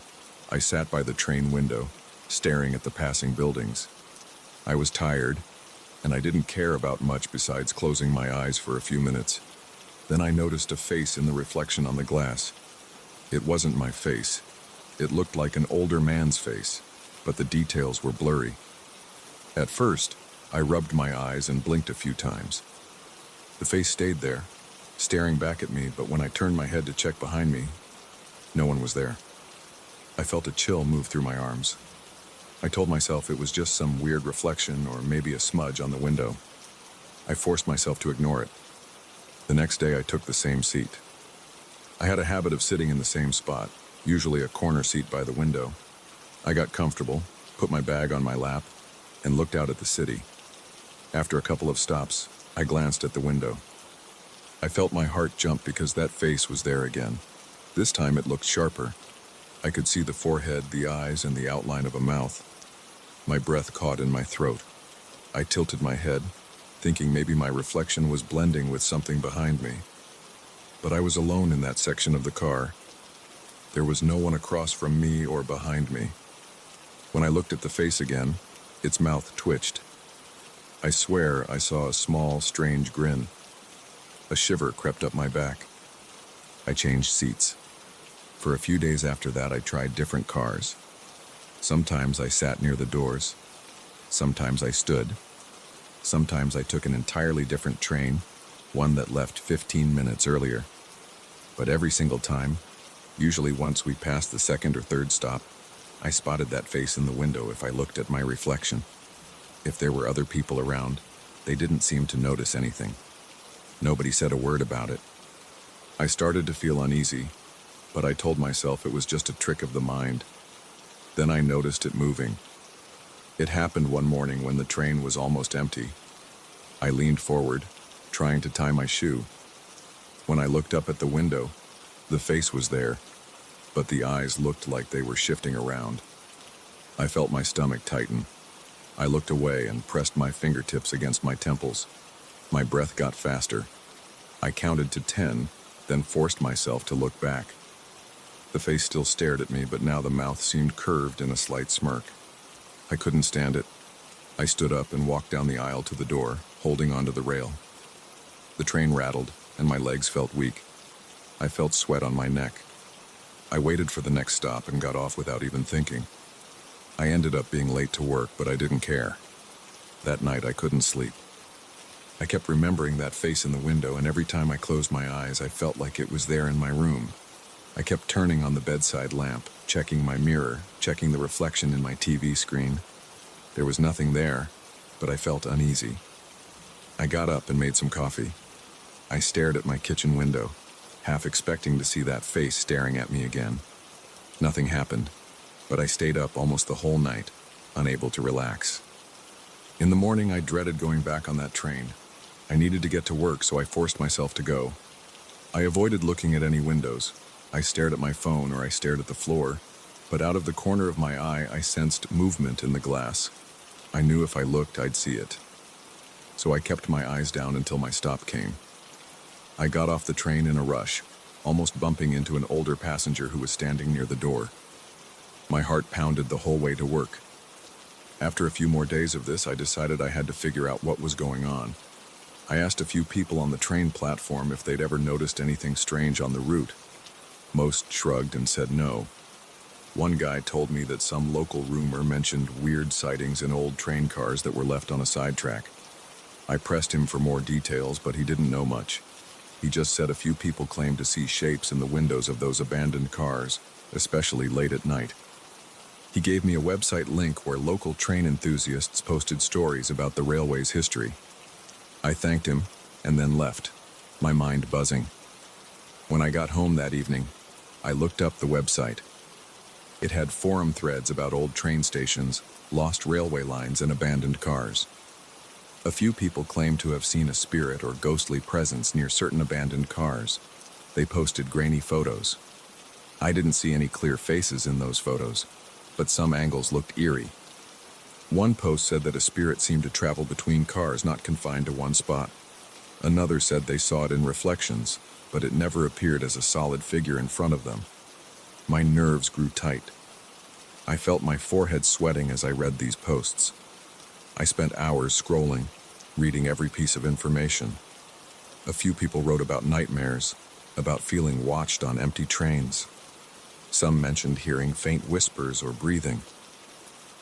I sat by the train window, staring at the passing buildings. I was tired, and I didn't care about much besides closing my eyes for a few minutes. Then I noticed a face in the reflection on the glass. It wasn't my face. It looked like an older man's face, but the details were blurry. At first, I rubbed my eyes and blinked a few times. The face stayed there, staring back at me, but when I turned my head to check behind me, no one was there. I felt a chill move through my arms. I told myself it was just some weird reflection or maybe a smudge on the window. I forced myself to ignore it. The next day I took the same seat. I had a habit of sitting in the same spot, usually a corner seat by the window. I got comfortable, put my bag on my lap, and looked out at the city. After a couple of stops, I glanced at the window. I felt my heart jump because that face was there again. This time it looked sharper. I could see the forehead, the eyes, and the outline of a mouth. My breath caught in my throat. I tilted my head, thinking maybe my reflection was blending with something behind me. But I was alone in that section of the car. There was no one across from me or behind me. When I looked at the face again, its mouth twitched. I swear I saw a small, strange grin. A shiver crept up my back. I changed seats. For a few days after that, I tried different cars. Sometimes I sat near the doors. Sometimes I stood. Sometimes I took an entirely different train, one that left 15 minutes earlier. But every single time, usually once we passed the second or third stop, I spotted that face in the window if I looked at my reflection. If there were other people around, they didn't seem to notice anything. Nobody said a word about it. I started to feel uneasy, but I told myself it was just a trick of the mind. Then I noticed it moving. It happened one morning when the train was almost empty. I leaned forward, trying to tie my shoe. When I looked up at the window, the face was there, but the eyes looked like they were shifting around. I felt my stomach tighten. I looked away and pressed my fingertips against my temples. My breath got faster. I counted to 10, then forced myself to look back. The face still stared at me, but now the mouth seemed curved in a slight smirk. I couldn't stand it. I stood up and walked down the aisle to the door, holding onto the rail. The train rattled, and my legs felt weak. I felt sweat on my neck. I waited for the next stop and got off without even thinking. I ended up being late to work, but I didn't care. That night I couldn't sleep. I kept remembering that face in the window, and every time I closed my eyes, I felt like it was there in my room. I kept turning on the bedside lamp, checking my mirror, checking the reflection in my TV screen. There was nothing there, but I felt uneasy. I got up and made some coffee. I stared at my kitchen window, half expecting to see that face staring at me again. Nothing happened, but I stayed up almost the whole night, unable to relax. In the morning, I dreaded going back on that train. I needed to get to work, so I forced myself to go. I avoided looking at any windows. I stared at my phone or I stared at the floor, but out of the corner of my eye, I sensed movement in the glass. I knew if I looked, I'd see it. So I kept my eyes down until my stop came. I got off the train in a rush, almost bumping into an older passenger who was standing near the door. My heart pounded the whole way to work. After a few more days of this, I decided I had to figure out what was going on. I asked a few people on the train platform if they'd ever noticed anything strange on the route. Most shrugged and said no. One guy told me that some local rumor mentioned weird sightings in old train cars that were left on a sidetrack. I pressed him for more details, but he didn't know much. He just said a few people claimed to see shapes in the windows of those abandoned cars, especially late at night. He gave me a website link where local train enthusiasts posted stories about the railway's history. I thanked him and then left, my mind buzzing. When I got home that evening, I looked up the website. It had forum threads about old train stations, lost railway lines, and abandoned cars. A few people claimed to have seen a spirit or ghostly presence near certain abandoned cars. They posted grainy photos. I didn't see any clear faces in those photos, but some angles looked eerie. One post said that a spirit seemed to travel between cars, not confined to one spot. Another said they saw it in reflections, but it never appeared as a solid figure in front of them. My nerves grew tight. I felt my forehead sweating as I read these posts. I spent hours scrolling, reading every piece of information. A few people wrote about nightmares, about feeling watched on empty trains. Some mentioned hearing faint whispers or breathing.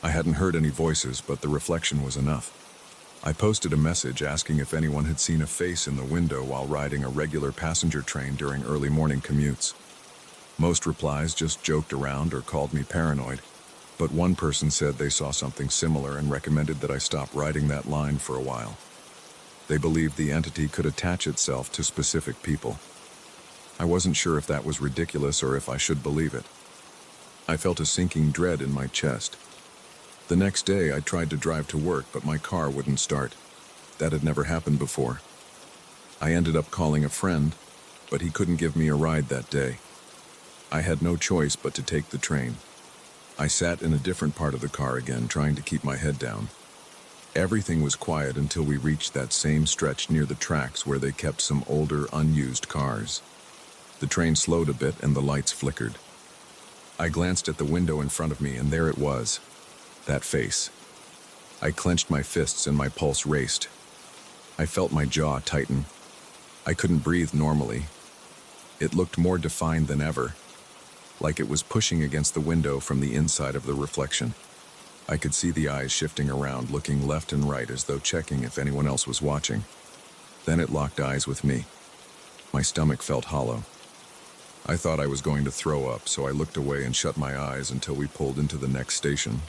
I hadn't heard any voices, but the reflection was enough. I posted a message asking if anyone had seen a face in the window while riding a regular passenger train during early morning commutes. Most replies just joked around or called me paranoid, but one person said they saw something similar and recommended that I stop riding that line for a while. They believed the entity could attach itself to specific people. I wasn't sure if that was ridiculous or if I should believe it. I felt a sinking dread in my chest. The next day, I tried to drive to work, but my car wouldn't start. That had never happened before. I ended up calling a friend, but he couldn't give me a ride that day. I had no choice but to take the train. I sat in a different part of the car again, trying to keep my head down. Everything was quiet until we reached that same stretch near the tracks where they kept some older, unused cars. The train slowed a bit and the lights flickered. I glanced at the window in front of me, and there it was, that face. I clenched my fists and my pulse raced. I felt my jaw tighten. I couldn't breathe normally. It looked more defined than ever, like it was pushing against the window from the inside of the reflection. I could see the eyes shifting around, looking left and right as though checking if anyone else was watching. Then it locked eyes with me. My stomach felt hollow. I thought I was going to throw up, so I looked away and shut my eyes until we pulled into the next station.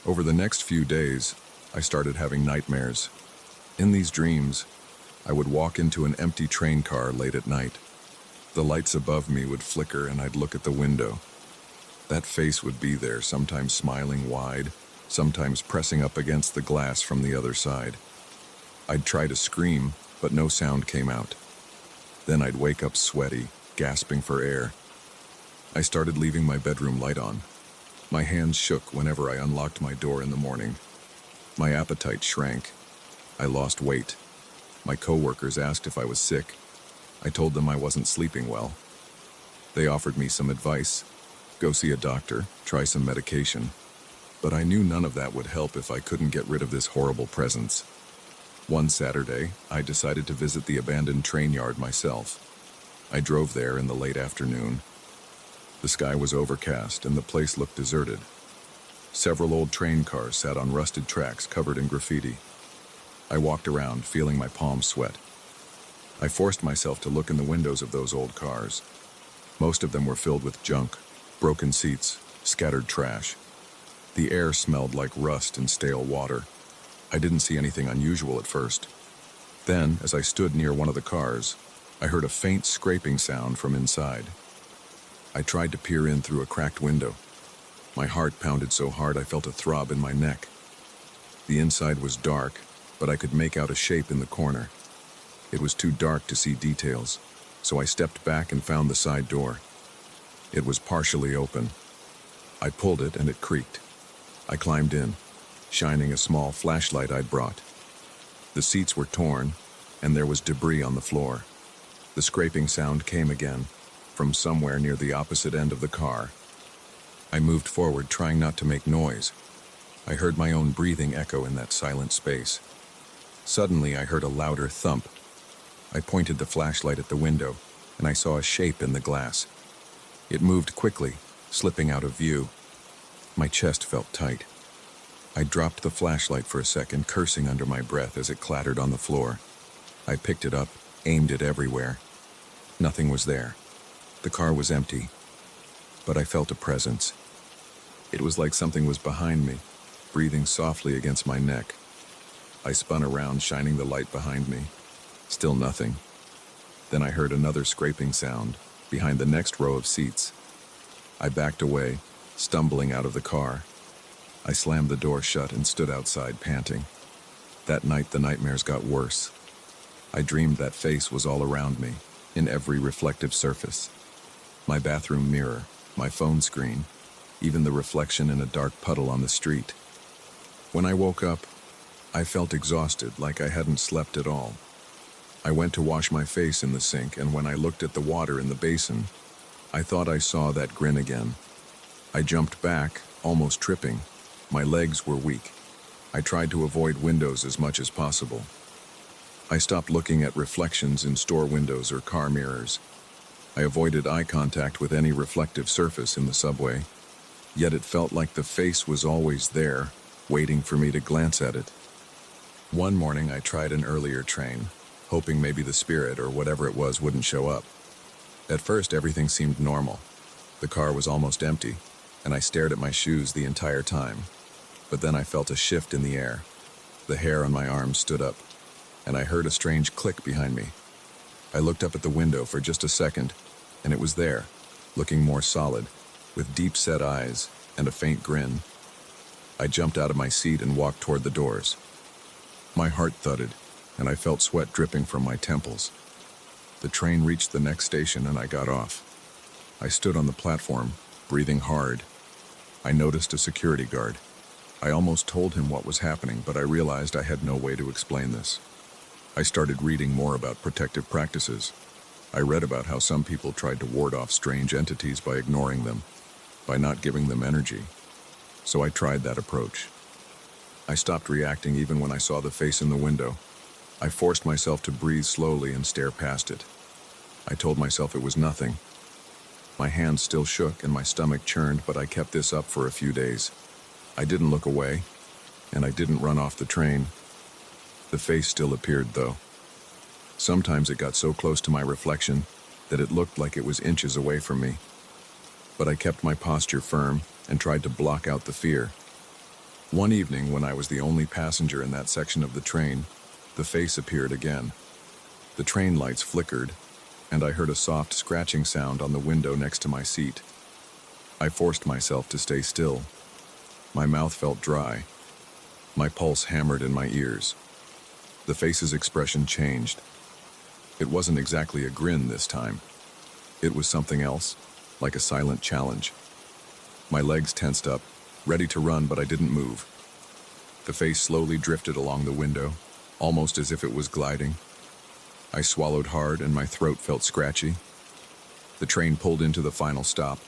Over the next few days, I started having nightmares. In these dreams, I would walk into an empty train car late at night. The lights above me would flicker and I'd look at the window. That face would be there, sometimes smiling wide, sometimes pressing up against the glass from the other side. I'd try to scream, but no sound came out. Then I'd wake up sweaty, gasping for air. I started leaving my bedroom light on. My hands shook whenever I unlocked my door in the morning. My appetite shrank. I lost weight. My coworkers asked if I was sick. I told them I wasn't sleeping well. They offered me some advice. Go see a doctor, try some medication. But I knew none of that would help if I couldn't get rid of this horrible presence. One Saturday, I decided to visit the abandoned train yard myself. I drove there in the late afternoon. The sky was overcast and the place looked deserted. Several old train cars sat on rusted tracks covered in graffiti. I walked around, feeling my palms sweat. I forced myself to look in the windows of those old cars. Most of them were filled with junk, broken seats, scattered trash. The air smelled like rust and stale water. I didn't see anything unusual at first. Then, as I stood near one of the cars, I heard a faint scraping sound from inside. I tried to peer in through a cracked window. My heart pounded so hard I felt a throb in my neck. The inside was dark, but I could make out a shape in the corner. It was too dark to see details, so I stepped back and found the side door. It was partially open. I pulled it and it creaked. I climbed in, shining a small flashlight I'd brought. The seats were torn, and there was debris on the floor. The scraping sound came again, from somewhere near the opposite end of the car. I moved forward, trying not to make noise. I heard my own breathing echo in that silent space. Suddenly, I heard a louder thump. I pointed the flashlight at the window, and I saw a shape in the glass. It moved quickly, slipping out of view. My chest felt tight. I dropped the flashlight for a second, cursing under my breath as it clattered on the floor. I picked it up, aimed it everywhere. Nothing was there. The car was empty, but I felt a presence. It was like something was behind me, breathing softly against my neck. I spun around, shining the light behind me. Still nothing. Then I heard another scraping sound behind the next row of seats. I backed away, stumbling out of the car. I slammed the door shut and stood outside, panting. That night, the nightmares got worse. I dreamed that face was all around me, in every reflective surface. My bathroom mirror, my phone screen, even the reflection in a dark puddle on the street. When I woke up, I felt exhausted, like I hadn't slept at all. I went to wash my face in the sink, and when I looked at the water in the basin, I thought I saw that grin again. I jumped back, almost tripping. My legs were weak. I tried to avoid windows as much as possible. I stopped looking at reflections in store windows or car mirrors. I avoided eye contact with any reflective surface in the subway. Yet it felt like the face was always there, waiting for me to glance at it. One morning I tried an earlier train, hoping maybe the spirit or whatever it was wouldn't show up. At first everything seemed normal. The car was almost empty, and I stared at my shoes the entire time. But then I felt a shift in the air. The hair on my arms stood up, and I heard a strange click behind me. I looked up at the window for just a second, and it was there, looking more solid. with deep-set eyes and a faint grin. I jumped out of my seat and walked toward the doors. My heart thudded, and I felt sweat dripping from my temples. The train reached the next station and I got off. I stood on the platform, breathing hard. I noticed a security guard. I almost told him what was happening, but I realized I had no way to explain this. I started reading more about protective practices. I read about how some people tried to ward off strange entities by ignoring them, by not giving them energy. So I tried that approach. I stopped reacting even when I saw the face in the window. I forced myself to breathe slowly and stare past it. I told myself it was nothing. My hands still shook and my stomach churned, but I kept this up for a few days. I didn't look away, and I didn't run off the train. The face still appeared, though. Sometimes it got so close to my reflection that it looked like it was inches away from me. But I kept my posture firm and tried to block out the fear. One evening, when I was the only passenger in that section of the train, the face appeared again. The train lights flickered, and I heard a soft scratching sound on the window next to my seat. I forced myself to stay still. My mouth felt dry. My pulse hammered in my ears. The face's expression changed. It wasn't exactly a grin this time. It was something else, like a silent challenge. My legs tensed up, ready to run, but I didn't move. The face slowly drifted along the window, almost as if it was gliding. I swallowed hard and my throat felt scratchy. The train pulled into the final stop,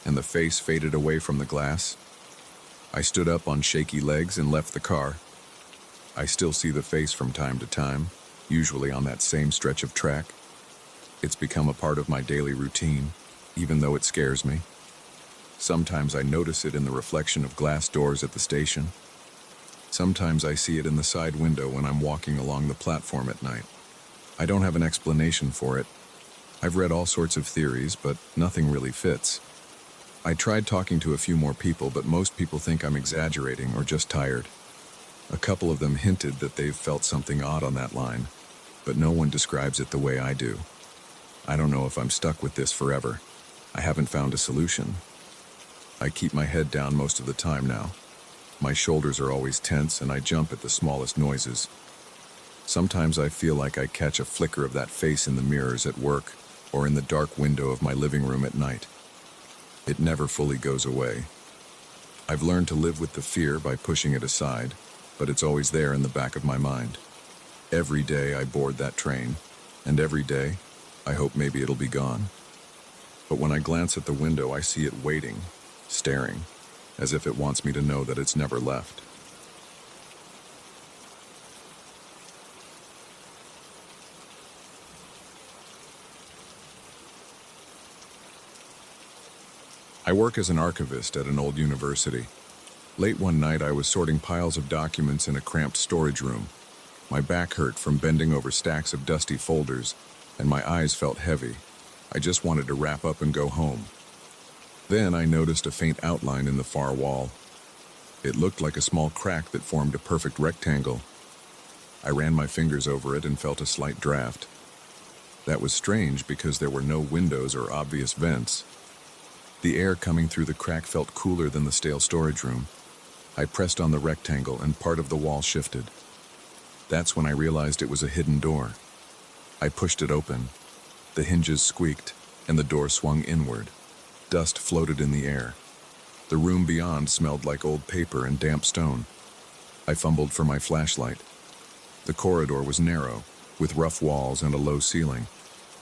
and the face faded away from the glass. I stood up on shaky legs and left the car. I still see the face from time to time, usually on that same stretch of track. It's become a part of my daily routine, even though it scares me. Sometimes I notice it in the reflection of glass doors at the station. Sometimes I see it in the side window when I'm walking along the platform at night. I don't have an explanation for it. I've read all sorts of theories, but nothing really fits. I tried talking to a few more people, but most people think I'm exaggerating or just tired. A couple of them hinted that they've felt something odd on that line, but no one describes it the way I do. I don't know if I'm stuck with this forever. I haven't found a solution. I keep my head down most of the time now. My shoulders are always tense and I jump at the smallest noises. Sometimes I feel like I catch a flicker of that face in the mirrors at work or in the dark window of my living room at night. It never fully goes away. I've learned to live with the fear by pushing it aside, but it's always there in the back of my mind. Every day I board that train, and every day I hope maybe it'll be gone. But when I glance at the window, I see it waiting, staring, as if it wants me to know that it's never left. I work as an archivist at an old university. Late one night, I was sorting piles of documents in a cramped storage room. My back hurt from bending over stacks of dusty folders, and my eyes felt heavy. I just wanted to wrap up and go home. Then I noticed a faint outline in the far wall. It looked like a small crack that formed a perfect rectangle. I ran my fingers over it and felt a slight draft. That was strange because there were no windows or obvious vents. The air coming through the crack felt cooler than the stale storage room. I pressed on the rectangle and part of the wall shifted. That's when I realized it was a hidden door. I pushed it open. The hinges squeaked, and the door swung inward. Dust floated in the air. The room beyond smelled like old paper and damp stone. I fumbled for my flashlight. The corridor was narrow, with rough walls and a low ceiling.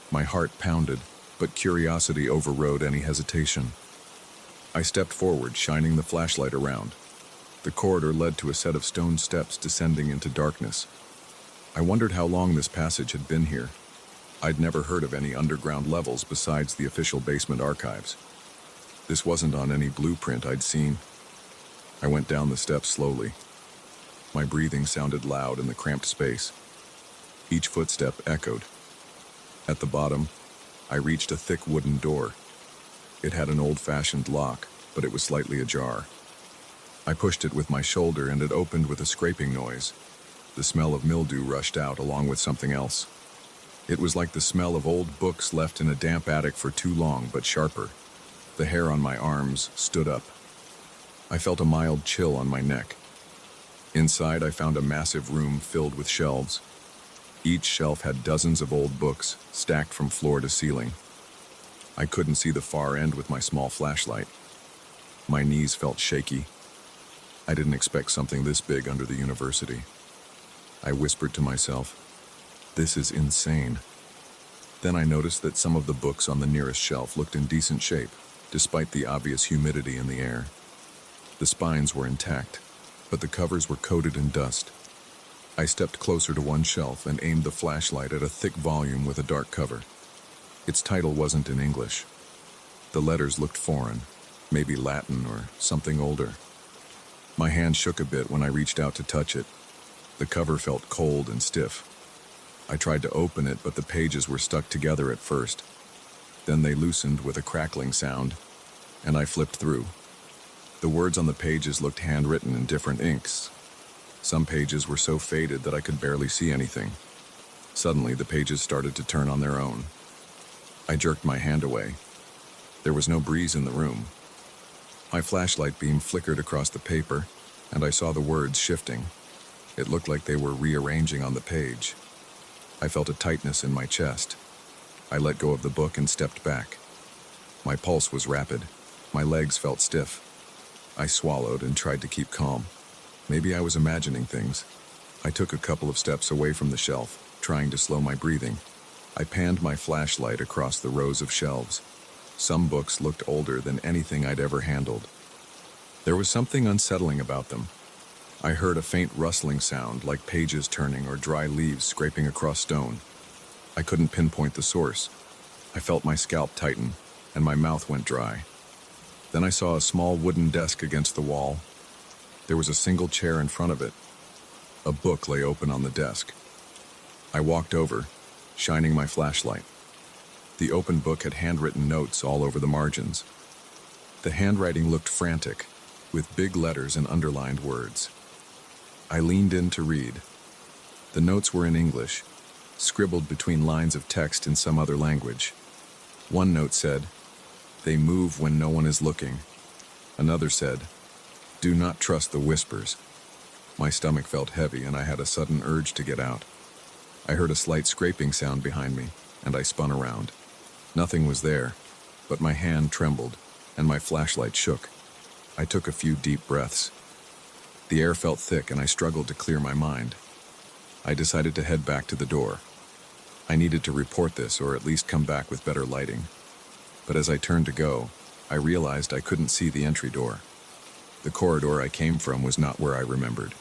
My heart pounded, but curiosity overrode any hesitation. I stepped forward, shining the flashlight around. The corridor led to a set of stone steps descending into darkness. I wondered how long this passage had been here. I'd never heard of any underground levels besides the official basement archives. This wasn't on any blueprint I'd seen. I went down the steps slowly. My breathing sounded loud in the cramped space. Each footstep echoed. At the bottom, I reached a thick wooden door. It had an old-fashioned lock, but it was slightly ajar. I pushed it with my shoulder and it opened with a scraping noise. The smell of mildew rushed out along with something else. It was like the smell of old books left in a damp attic for too long, but sharper. The hair on my arms stood up. I felt a mild chill on my neck. Inside, I found a massive room filled with shelves. Each shelf had dozens of old books, stacked from floor to ceiling. I couldn't see the far end with my small flashlight. My knees felt shaky. I didn't expect something this big under the university. I whispered to myself, "This is insane." Then I noticed that some of the books on the nearest shelf looked in decent shape, despite the obvious humidity in the air. The spines were intact, but the covers were coated in dust. I stepped closer to one shelf and aimed the flashlight at a thick volume with a dark cover. Its title wasn't in English. The letters looked foreign, maybe Latin or something older. My hand shook a bit when I reached out to touch it. The cover felt cold and stiff. I tried to open it, but the pages were stuck together at first. Then they loosened with a crackling sound, and I flipped through. The words on the pages looked handwritten in different inks. Some pages were so faded that I could barely see anything. Suddenly, the pages started to turn on their own. I jerked my hand away. There was no breeze in the room. My flashlight beam flickered across the paper, and I saw the words shifting. It looked like they were rearranging on the page. I felt a tightness in my chest. I let go of the book and stepped back. My pulse was rapid. My legs felt stiff. I swallowed and tried to keep calm. Maybe I was imagining things. I took a couple of steps away from the shelf, trying to slow my breathing. I panned my flashlight across the rows of shelves. Some books looked older than anything I'd ever handled. There was something unsettling about them. I heard a faint rustling sound, like pages turning or dry leaves scraping across stone. I couldn't pinpoint the source. I felt my scalp tighten, and my mouth went dry. Then I saw a small wooden desk against the wall. There was a single chair in front of it. A book lay open on the desk. I walked over, shining my flashlight. The open book had handwritten notes all over the margins. The handwriting looked frantic, with big letters and underlined words. I leaned in to read. The notes were in English, scribbled between lines of text in some other language. One note said, "They move when no one is looking." Another said, "Do not trust the whispers." My stomach felt heavy and I had a sudden urge to get out. I heard a slight scraping sound behind me, and I spun around. Nothing was there, but my hand trembled and my flashlight shook. I took a few deep breaths. The air felt thick and I struggled to clear my mind. I decided to head back to the door. I needed to report this or at least come back with better lighting. But as I turned to go, I realized I couldn't see the entry door. The corridor I came from was not where I remembered.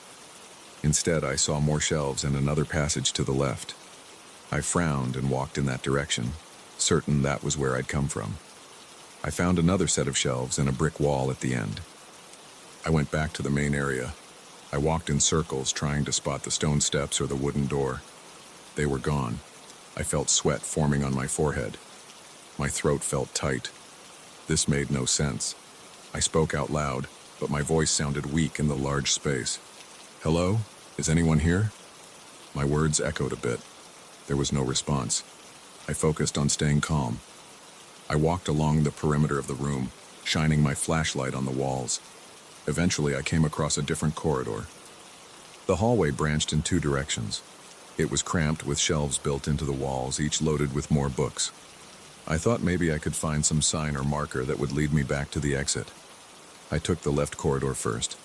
Instead, I saw more shelves and another passage to the left. I frowned and walked in that direction, certain that was where I'd come from. I found another set of shelves and a brick wall at the end. I went back to the main area. I walked in circles, trying to spot the stone steps or the wooden door. They were gone. I felt sweat forming on my forehead. My throat felt tight. This made no sense. I spoke out loud, but my voice sounded weak in the large space. "Hello? Is anyone here?" My words echoed a bit. There was no response. I focused on staying calm. I walked along the perimeter of the room, shining my flashlight on the walls. Eventually, I came across a different corridor. The hallway branched in two directions. It was cramped with shelves built into the walls, each loaded with more books. I thought maybe I could find some sign or marker that would lead me back to the exit. I took the left corridor first.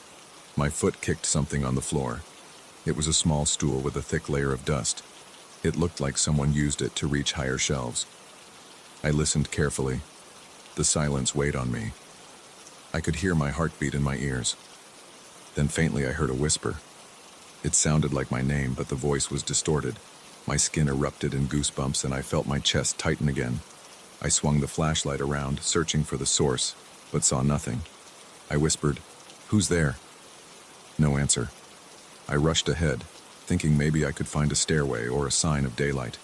My foot kicked something on the floor. It was a small stool with a thick layer of dust. It looked like someone used it to reach higher shelves. I listened carefully. The silence weighed on me. I could hear my heartbeat in my ears. Then faintly I heard a whisper. It sounded like my name, but the voice was distorted. My skin erupted in goosebumps and I felt my chest tighten again. I swung the flashlight around, searching for the source, but saw nothing. I whispered, "Who's there?" No answer. I rushed ahead, thinking maybe I could find a stairway or a sign of daylight.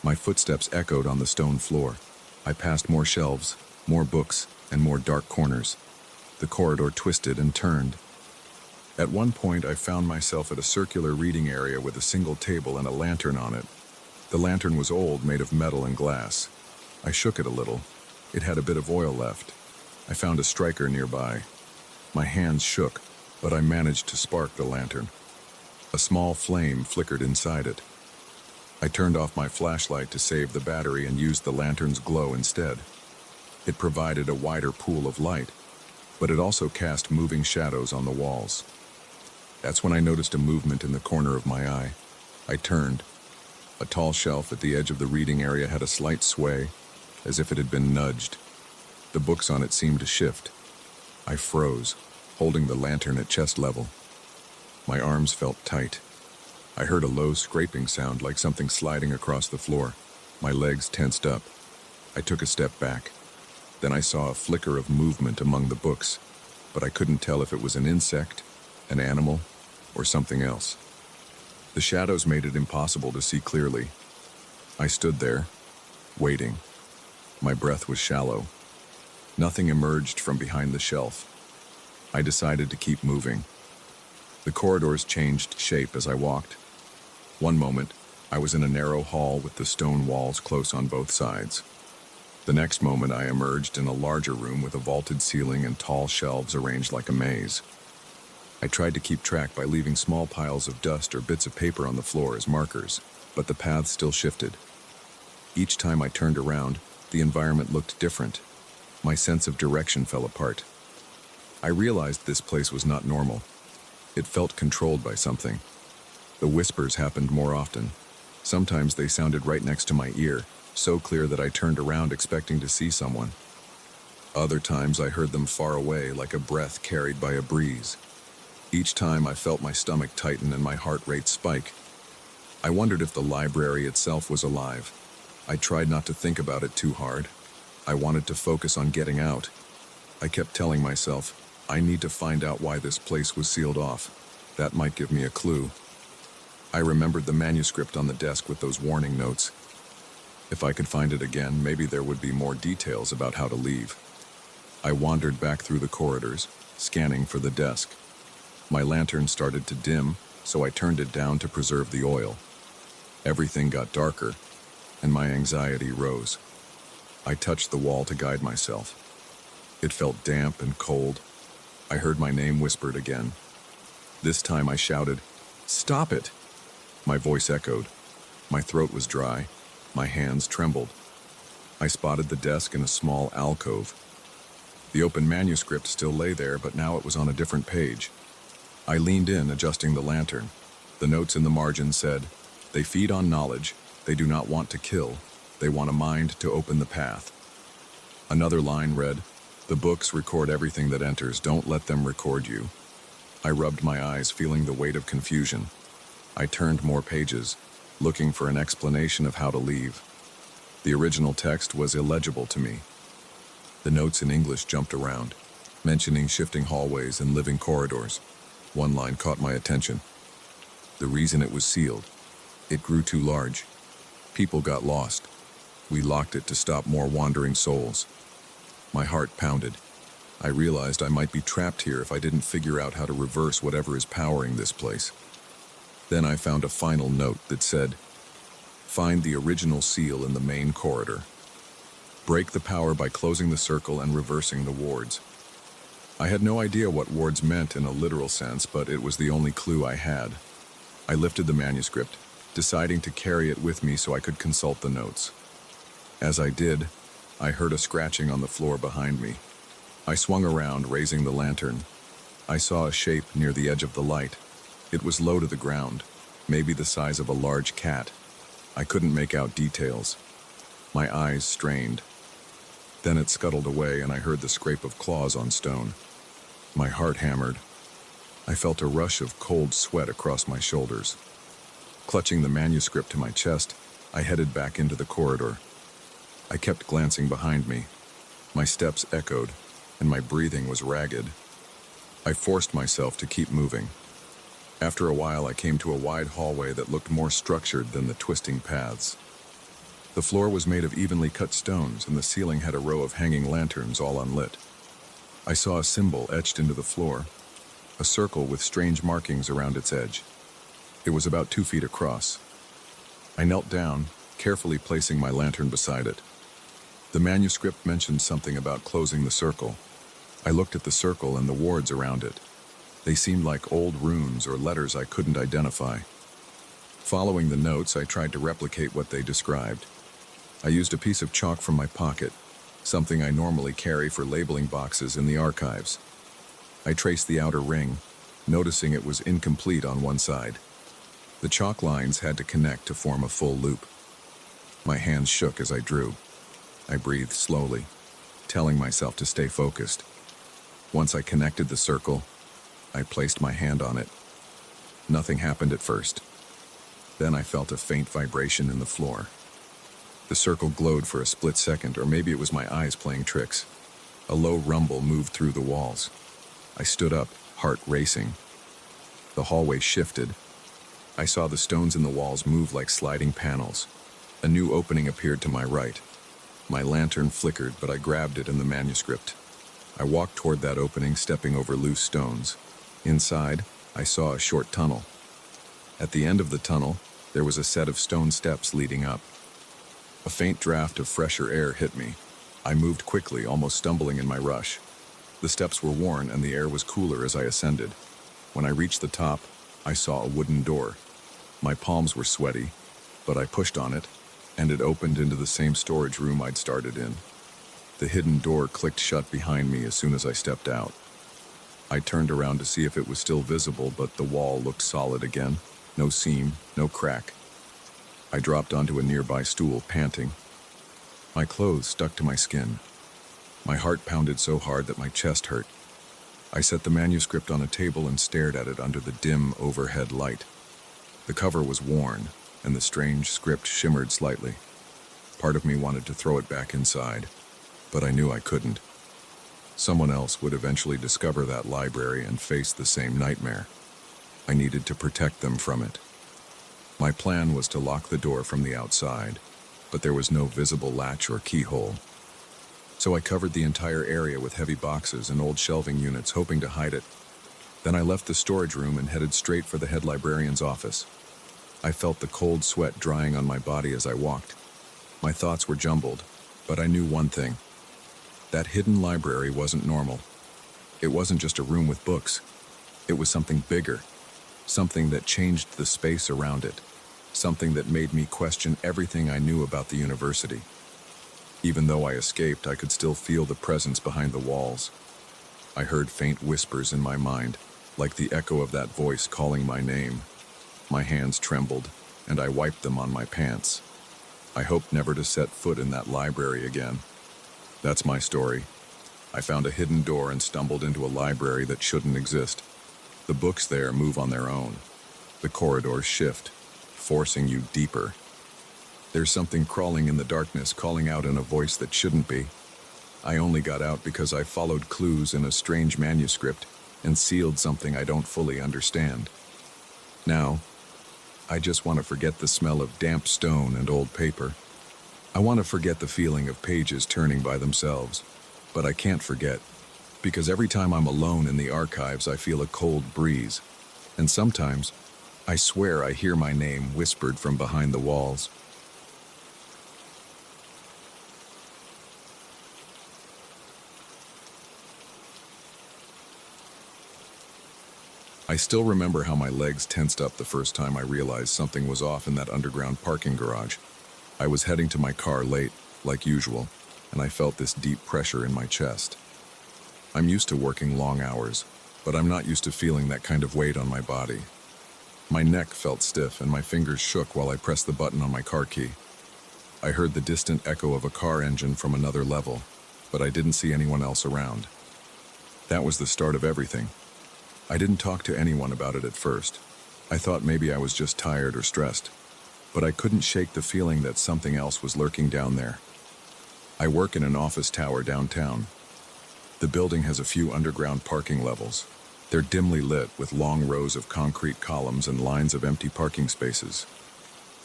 My footsteps echoed on the stone floor. I passed more shelves, more books, and more dark corners. The corridor twisted and turned. At one point, I found myself at a circular reading area with a single table and a lantern on it. The lantern was old, made of metal and glass. I shook it a little. It had a bit of oil left. I found a striker nearby. My hands shook, but I managed to spark the lantern. A small flame flickered inside it. I turned off my flashlight to save the battery and used the lantern's glow instead. It provided a wider pool of light, but it also cast moving shadows on the walls. That's when I noticed a movement in the corner of my eye. I turned. A tall shelf at the edge of the reading area had a slight sway, as if it had been nudged. The books on it seemed to shift. I froze, holding the lantern at chest level. My arms felt tight. I heard a low scraping sound like something sliding across the floor. My legs tensed up. I took a step back. Then I saw a flicker of movement among the books, but I couldn't tell if it was an insect, an animal, or something else. The shadows made it impossible to see clearly. I stood there, waiting. My breath was shallow. Nothing emerged from behind the shelf. I decided to keep moving. The corridors changed shape as I walked. One moment, I was in a narrow hall with the stone walls close on both sides. The next moment, I emerged in a larger room with a vaulted ceiling and tall shelves arranged like a maze. I tried to keep track by leaving small piles of dust or bits of paper on the floor as markers, but the paths still shifted. Each time I turned around, the environment looked different. My sense of direction fell apart. I realized this place was not normal. It felt controlled by something. The whispers happened more often. Sometimes they sounded right next to my ear, so clear that I turned around expecting to see someone. Other times I heard them far away, like a breath carried by a breeze. Each time I felt my stomach tighten and my heart rate spike. I wondered if the library itself was alive. I tried not to think about it too hard. I wanted to focus on getting out. I kept telling myself, I need to find out why this place was sealed off. That might give me a clue. I remembered the manuscript on the desk with those warning notes. If I could find it again, maybe there would be more details about how to leave. I wandered back through the corridors, scanning for the desk. My lantern started to dim, so I turned it down to preserve the oil. Everything got darker, and my anxiety rose. I touched the wall to guide myself. It felt damp and cold. I heard my name whispered again. This time I shouted, "Stop it!" My voice echoed. My throat was dry. My hands trembled. I spotted the desk in a small alcove. The open manuscript still lay there, but now it was on a different page. I leaned in, adjusting the lantern. The notes in the margin said, "They feed on knowledge. They do not want to kill. They want a mind to open the path." Another line read, "The books record everything that enters. Don't let them record you." I rubbed my eyes, feeling the weight of confusion. I turned more pages, looking for an explanation of how to leave. The original text was illegible to me. The notes in English jumped around, mentioning shifting hallways and living corridors. One line caught my attention. The reason it was sealed. It grew too large. People got lost. We locked it to stop more wandering souls. My heart pounded. I realized I might be trapped here if I didn't figure out how to reverse whatever is powering this place. Then I found a final note that said, "Find the original seal in the main corridor. Break the power by closing the circle and reversing the wards." I had no idea what wards meant in a literal sense, but it was the only clue I had. I lifted the manuscript, deciding to carry it with me so I could consult the notes. As I did, I heard a scratching on the floor behind me. I swung around, raising the lantern. I saw a shape near the edge of the light. It was low to the ground, maybe the size of a large cat. I couldn't make out details. My eyes strained. Then it scuttled away and I heard the scrape of claws on stone. My heart hammered. I felt a rush of cold sweat across my shoulders. Clutching the manuscript to my chest, I headed back into the corridor. I kept glancing behind me. My steps echoed, and my breathing was ragged. I forced myself to keep moving. After a while, I came to a wide hallway that looked more structured than the twisting paths. The floor was made of evenly cut stones, and the ceiling had a row of hanging lanterns all unlit. I saw a symbol etched into the floor, a circle with strange markings around its edge. It was about 2 feet across. I knelt down, carefully placing my lantern beside it. The manuscript mentioned something about closing the circle. I looked at the circle and the wards around it. They seemed like old runes or letters I couldn't identify. Following the notes, I tried to replicate what they described. I used a piece of chalk from my pocket, something I normally carry for labeling boxes in the archives. I traced the outer ring, noticing it was incomplete on one side. The chalk lines had to connect to form a full loop. My hands shook as I drew. I breathed slowly, telling myself to stay focused. Once I connected the circle, I placed my hand on it. Nothing happened at first. Then I felt a faint vibration in the floor. The circle glowed for a split second, or maybe it was my eyes playing tricks. A low rumble moved through the walls. I stood up, heart racing. The hallway shifted. I saw the stones in the walls move like sliding panels. A new opening appeared to my right. My lantern flickered, but I grabbed it in the manuscript. I walked toward that opening, stepping over loose stones. Inside, I saw a short tunnel. At the end of the tunnel, there was a set of stone steps leading up. A faint draft of fresher air hit me. I moved quickly, almost stumbling in my rush. The steps were worn and the air was cooler as I ascended. When I reached the top, I saw a wooden door. My palms were sweaty, but I pushed on it, and it opened into the same storage room I'd started in. The hidden door clicked shut behind me as soon as I stepped out. I turned around to see if it was still visible, but the wall looked solid again. No seam, no crack. I dropped onto a nearby stool, panting. My clothes stuck to my skin. My heart pounded so hard that my chest hurt. I set the manuscript on a table and stared at it under the dim overhead light. The cover was worn, and the strange script shimmered slightly. Part of me wanted to throw it back inside, but I knew I couldn't. Someone else would eventually discover that library and face the same nightmare. I needed to protect them from it. My plan was to lock the door from the outside, but there was no visible latch or keyhole. So I covered the entire area with heavy boxes and old shelving units, hoping to hide it. Then I left the storage room and headed straight for the head librarian's office. I felt the cold sweat drying on my body as I walked. My thoughts were jumbled, but I knew one thing. That hidden library wasn't normal. It wasn't just a room with books. It was something bigger, something that changed the space around it, something that made me question everything I knew about the university. Even though I escaped, I could still feel the presence behind the walls. I heard faint whispers in my mind, like the echo of that voice calling my name. My hands trembled, and I wiped them on my pants. I hoped never to set foot in that library again. That's my story. I found a hidden door and stumbled into a library that shouldn't exist. The books there move on their own. The corridors shift, forcing you deeper. There's something crawling in the darkness, calling out in a voice that shouldn't be. I only got out because I followed clues in a strange manuscript and sealed something I don't fully understand. Now, I just want to forget the smell of damp stone and old paper. I want to forget the feeling of pages turning by themselves, but I can't forget, because every time I'm alone in the archives, I feel a cold breeze, and sometimes, I swear I hear my name whispered from behind the walls. I still remember how my legs tensed up the first time I realized something was off in that underground parking garage. I was heading to my car late, like usual, and I felt this deep pressure in my chest. I'm used to working long hours, but I'm not used to feeling that kind of weight on my body. My neck felt stiff and my fingers shook while I pressed the button on my car key. I heard the distant echo of a car engine from another level, but I didn't see anyone else around. That was the start of everything. I didn't talk to anyone about it at first. I thought maybe I was just tired or stressed, but I couldn't shake the feeling that something else was lurking down there. I work in an office tower downtown. The building has a few underground parking levels. They're dimly lit with long rows of concrete columns and lines of empty parking spaces.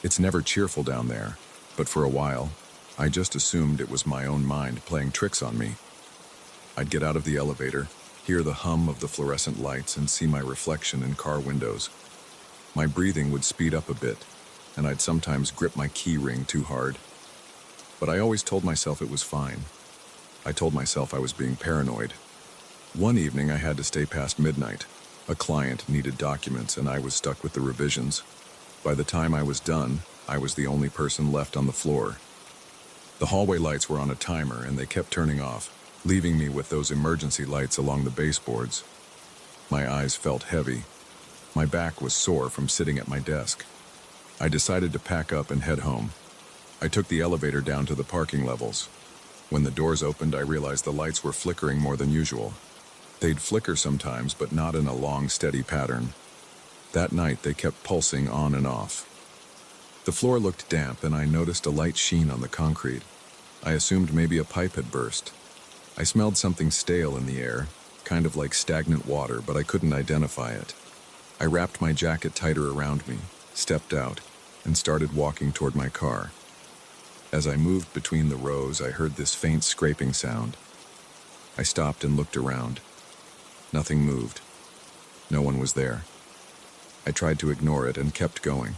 It's never cheerful down there, but for a while, I just assumed it was my own mind playing tricks on me. I'd get out of the elevator, hear the hum of the fluorescent lights, and see my reflection in car windows. My breathing would speed up a bit, and I'd sometimes grip my key ring too hard. But I always told myself it was fine. I told myself I was being paranoid. One evening I had to stay past midnight. A client needed documents and I was stuck with the revisions. By the time I was done, I was the only person left on the floor. The hallway lights were on a timer and they kept turning off, leaving me with those emergency lights along the baseboards. My eyes felt heavy. My back was sore from sitting at my desk. I decided to pack up and head home. I took the elevator down to the parking levels. When the doors opened, I realized the lights were flickering more than usual. They'd flicker sometimes, but not in a long, steady pattern. That night, they kept pulsing on and off. The floor looked damp, and I noticed a light sheen on the concrete. I assumed maybe a pipe had burst. I smelled something stale in the air, kind of like stagnant water, but I couldn't identify it. I wrapped my jacket tighter around me, stepped out, and started walking toward my car. As I moved between the rows, I heard this faint scraping sound. I stopped and looked around. Nothing moved. No one was there. I tried to ignore it and kept going.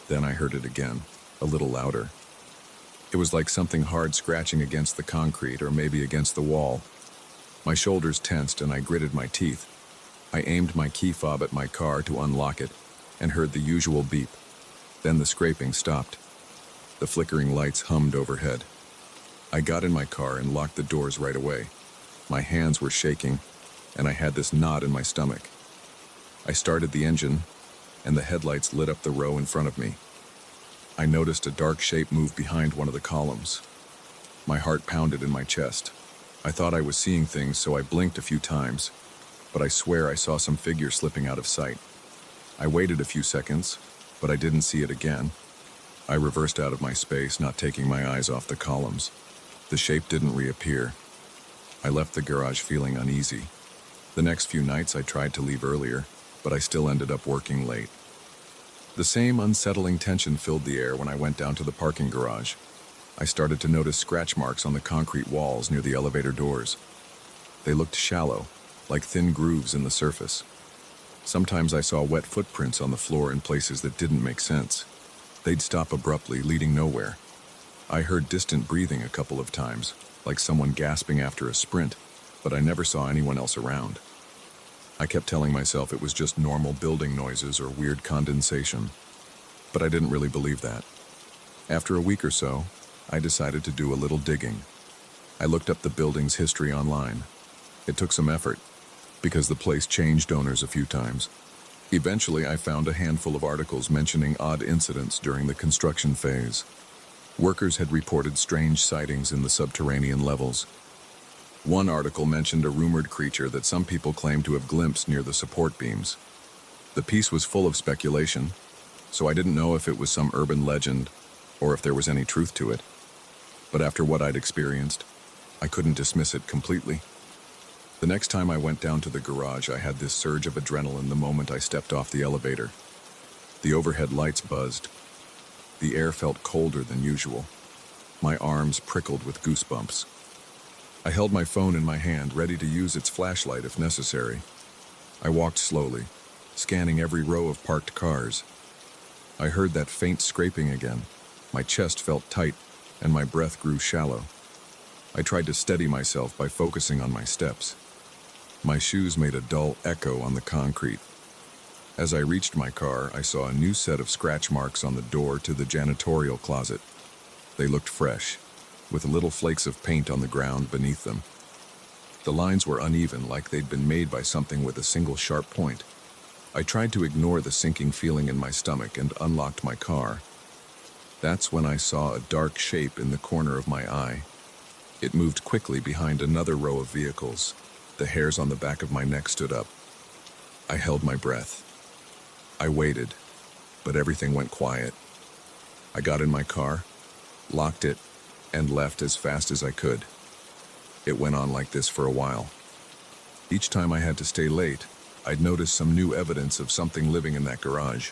Then I heard it again, a little louder. It was like something hard scratching against the concrete or maybe against the wall. My shoulders tensed and I gritted my teeth. I aimed my key fob at my car to unlock it and heard the usual beep. Then the scraping stopped. The flickering lights hummed overhead. I got in my car and locked the doors right away. My hands were shaking, and I had this knot in my stomach. I started the engine, and the headlights lit up the row in front of me. I noticed a dark shape move behind one of the columns. My heart pounded in my chest. I thought I was seeing things, so I blinked a few times, but I swear I saw some figure slipping out of sight. I waited a few seconds, but I didn't see it again. I reversed out of my space, not taking my eyes off the columns. The shape didn't reappear. I left the garage feeling uneasy. The next few nights I tried to leave earlier, but I still ended up working late. The same unsettling tension filled the air when I went down to the parking garage. I started to notice scratch marks on the concrete walls near the elevator doors. They looked shallow, like thin grooves in the surface. Sometimes I saw wet footprints on the floor in places that didn't make sense. They'd stop abruptly, leading nowhere. I heard distant breathing a couple of times, like someone gasping after a sprint, but I never saw anyone else around. I kept telling myself it was just normal building noises or weird condensation, but I didn't really believe that. After a week or so, I decided to do a little digging. I looked up the building's history online. It took some effort, because the place changed owners a few times. Eventually, I found a handful of articles mentioning odd incidents during the construction phase. Workers had reported strange sightings in the subterranean levels. One article mentioned a rumored creature that some people claimed to have glimpsed near the support beams. The piece was full of speculation, so I didn't know if it was some urban legend or if there was any truth to it. But after what I'd experienced, I couldn't dismiss it completely. The next time I went down to the garage, I had this surge of adrenaline the moment I stepped off the elevator. The overhead lights buzzed. The air felt colder than usual. My arms prickled with goosebumps. I held my phone in my hand, ready to use its flashlight if necessary. I walked slowly, scanning every row of parked cars. I heard that faint scraping again. My chest felt tight, and my breath grew shallow. I tried to steady myself by focusing on my steps. My shoes made a dull echo on the concrete. As I reached my car, I saw a new set of scratch marks on the door to the janitorial closet. They looked fresh, with little flakes of paint on the ground beneath them. The lines were uneven, like they'd been made by something with a single sharp point. I tried to ignore the sinking feeling in my stomach and unlocked my car. That's when I saw a dark shape in the corner of my eye. It moved quickly behind another row of vehicles. The hairs on the back of my neck stood up. I held my breath. I waited, but everything went quiet. I got in my car, locked it, and left as fast as I could. It went on like this for a while. Each time I had to stay late, I'd notice some new evidence of something living in that garage.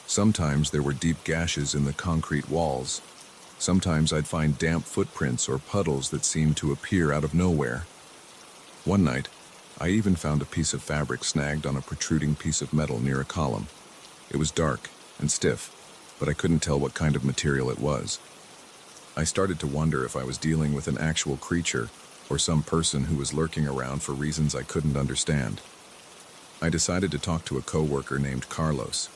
Sometimes there were deep gashes in the concrete walls. Sometimes I'd find damp footprints or puddles that seemed to appear out of nowhere. One night, I even found a piece of fabric snagged on a protruding piece of metal near a column. It was dark and stiff, but I couldn't tell what kind of material it was. I started to wonder if I was dealing with an actual creature or some person who was lurking around for reasons I couldn't understand. I decided to talk to a coworker named Carlos.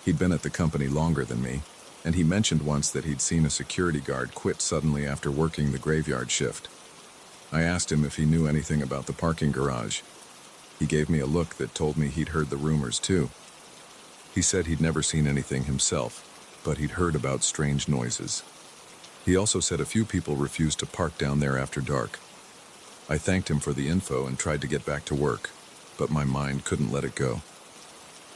He'd been at the company longer than me, and he mentioned once that he'd seen a security guard quit suddenly after working the graveyard shift. I asked him if he knew anything about the parking garage. He gave me a look that told me he'd heard the rumors too. He said he'd never seen anything himself, but he'd heard about strange noises. He also said a few people refused to park down there after dark. I thanked him for the info and tried to get back to work, but my mind couldn't let it go.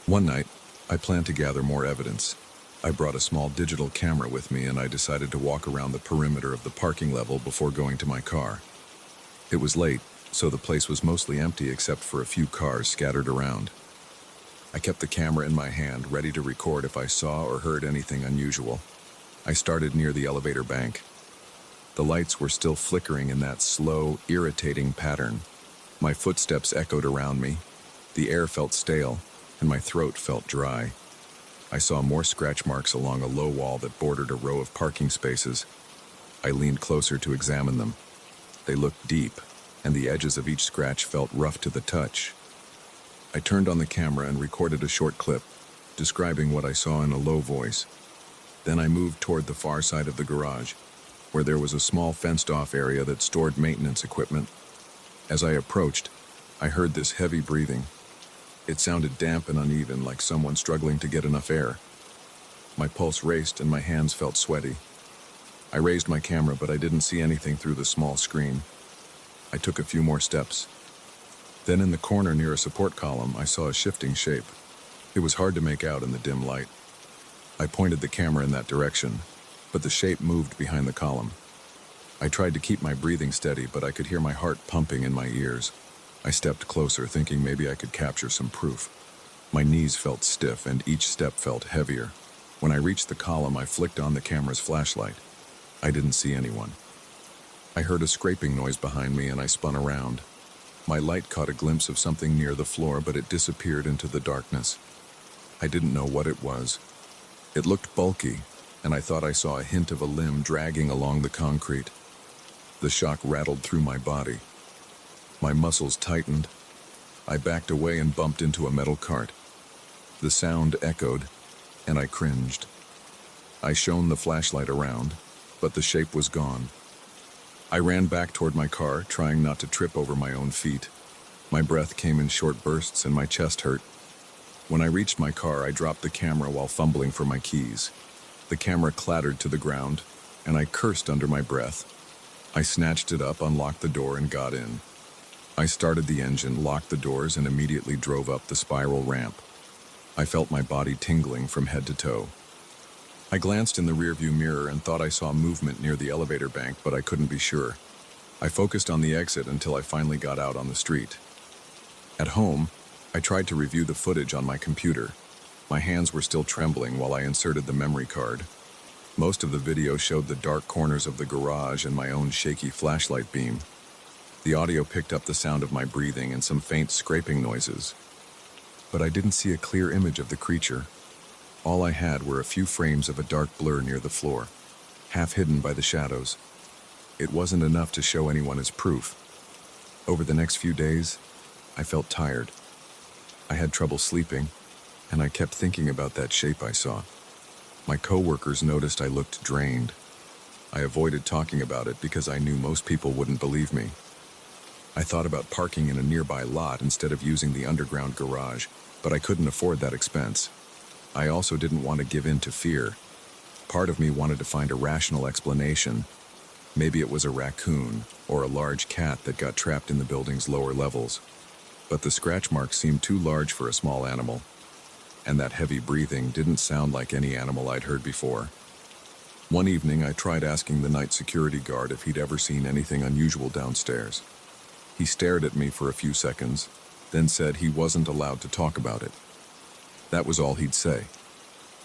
One night, I planned to gather more evidence. I brought a small digital camera with me and I decided to walk around the perimeter of the parking level before going to my car. It was late, so the place was mostly empty except for a few cars scattered around. I kept the camera in my hand, ready to record if I saw or heard anything unusual. I started near the elevator bank. The lights were still flickering in that slow, irritating pattern. My footsteps echoed around me. The air felt stale, and my throat felt dry. I saw more scratch marks along a low wall that bordered a row of parking spaces. I leaned closer to examine them. They looked deep, and the edges of each scratch felt rough to the touch. I turned on the camera and recorded a short clip, describing what I saw in a low voice. Then I moved toward the far side of the garage, where there was a small fenced-off area that stored maintenance equipment. As I approached, I heard this heavy breathing. It sounded damp and uneven, like someone struggling to get enough air. My pulse raced and my hands felt sweaty. I raised my camera, but I didn't see anything through the small screen. I took a few more steps. Then in the corner near a support column, I saw a shifting shape. It was hard to make out in the dim light. I pointed the camera in that direction, but the shape moved behind the column. I tried to keep my breathing steady, but I could hear my heart pumping in my ears. I stepped closer, thinking maybe I could capture some proof. My knees felt stiff, and each step felt heavier. When I reached the column, I flicked on the camera's flashlight. I didn't see anyone. I heard a scraping noise behind me, and I spun around. My light caught a glimpse of something near the floor, but it disappeared into the darkness. I didn't know what it was. It looked bulky, and I thought I saw a hint of a limb dragging along the concrete. The shock rattled through my body. My muscles tightened. I backed away and bumped into a metal cart. The sound echoed, and I cringed. I shone the flashlight around, but the shape was gone. I ran back toward my car, trying not to trip over my own feet. My breath came in short bursts and my chest hurt. When I reached my car, I dropped the camera while fumbling for my keys. The camera clattered to the ground, and I cursed under my breath. I snatched it up, unlocked the door, and got in. I started the engine, locked the doors, and immediately drove up the spiral ramp. I felt my body tingling from head to toe. I glanced in the rearview mirror and thought I saw movement near the elevator bank, but I couldn't be sure. I focused on the exit until I finally got out on the street. At home, I tried to review the footage on my computer. My hands were still trembling while I inserted the memory card. Most of the video showed the dark corners of the garage and my own shaky flashlight beam. The audio picked up the sound of my breathing and some faint scraping noises. But I didn't see a clear image of the creature. All I had were a few frames of a dark blur near the floor, half hidden by the shadows. It wasn't enough to show anyone as proof. Over the next few days, I felt tired. I had trouble sleeping, and I kept thinking about that shape I saw. My coworkers noticed I looked drained. I avoided talking about it because I knew most people wouldn't believe me. I thought about parking in a nearby lot instead of using the underground garage, but I couldn't afford that expense. I also didn't want to give in to fear. Part of me wanted to find a rational explanation. Maybe it was a raccoon or a large cat that got trapped in the building's lower levels. But the scratch marks seemed too large for a small animal, and that heavy breathing didn't sound like any animal I'd heard before. One evening, I tried asking the night security guard if he'd ever seen anything unusual downstairs. He stared at me for a few seconds, then said he wasn't allowed to talk about it. That was all he'd say.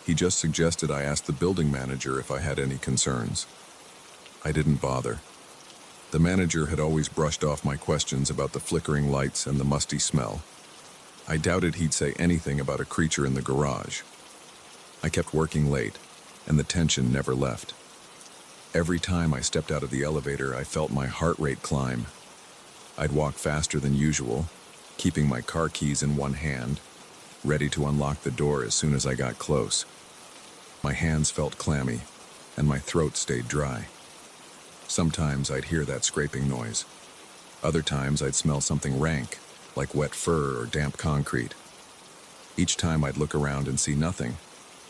He just suggested I ask the building manager if I had any concerns. I didn't bother. The manager had always brushed off my questions about the flickering lights and the musty smell. I doubted he'd say anything about a creature in the garage. I kept working late, and the tension never left. Every time I stepped out of the elevator, I felt my heart rate climb. I'd walk faster than usual, keeping my car keys in one hand, ready to unlock the door as soon as I got close. My hands felt clammy, and my throat stayed dry. Sometimes I'd hear that scraping noise. Other times I'd smell something rank, like wet fur or damp concrete. Each time I'd look around and see nothing,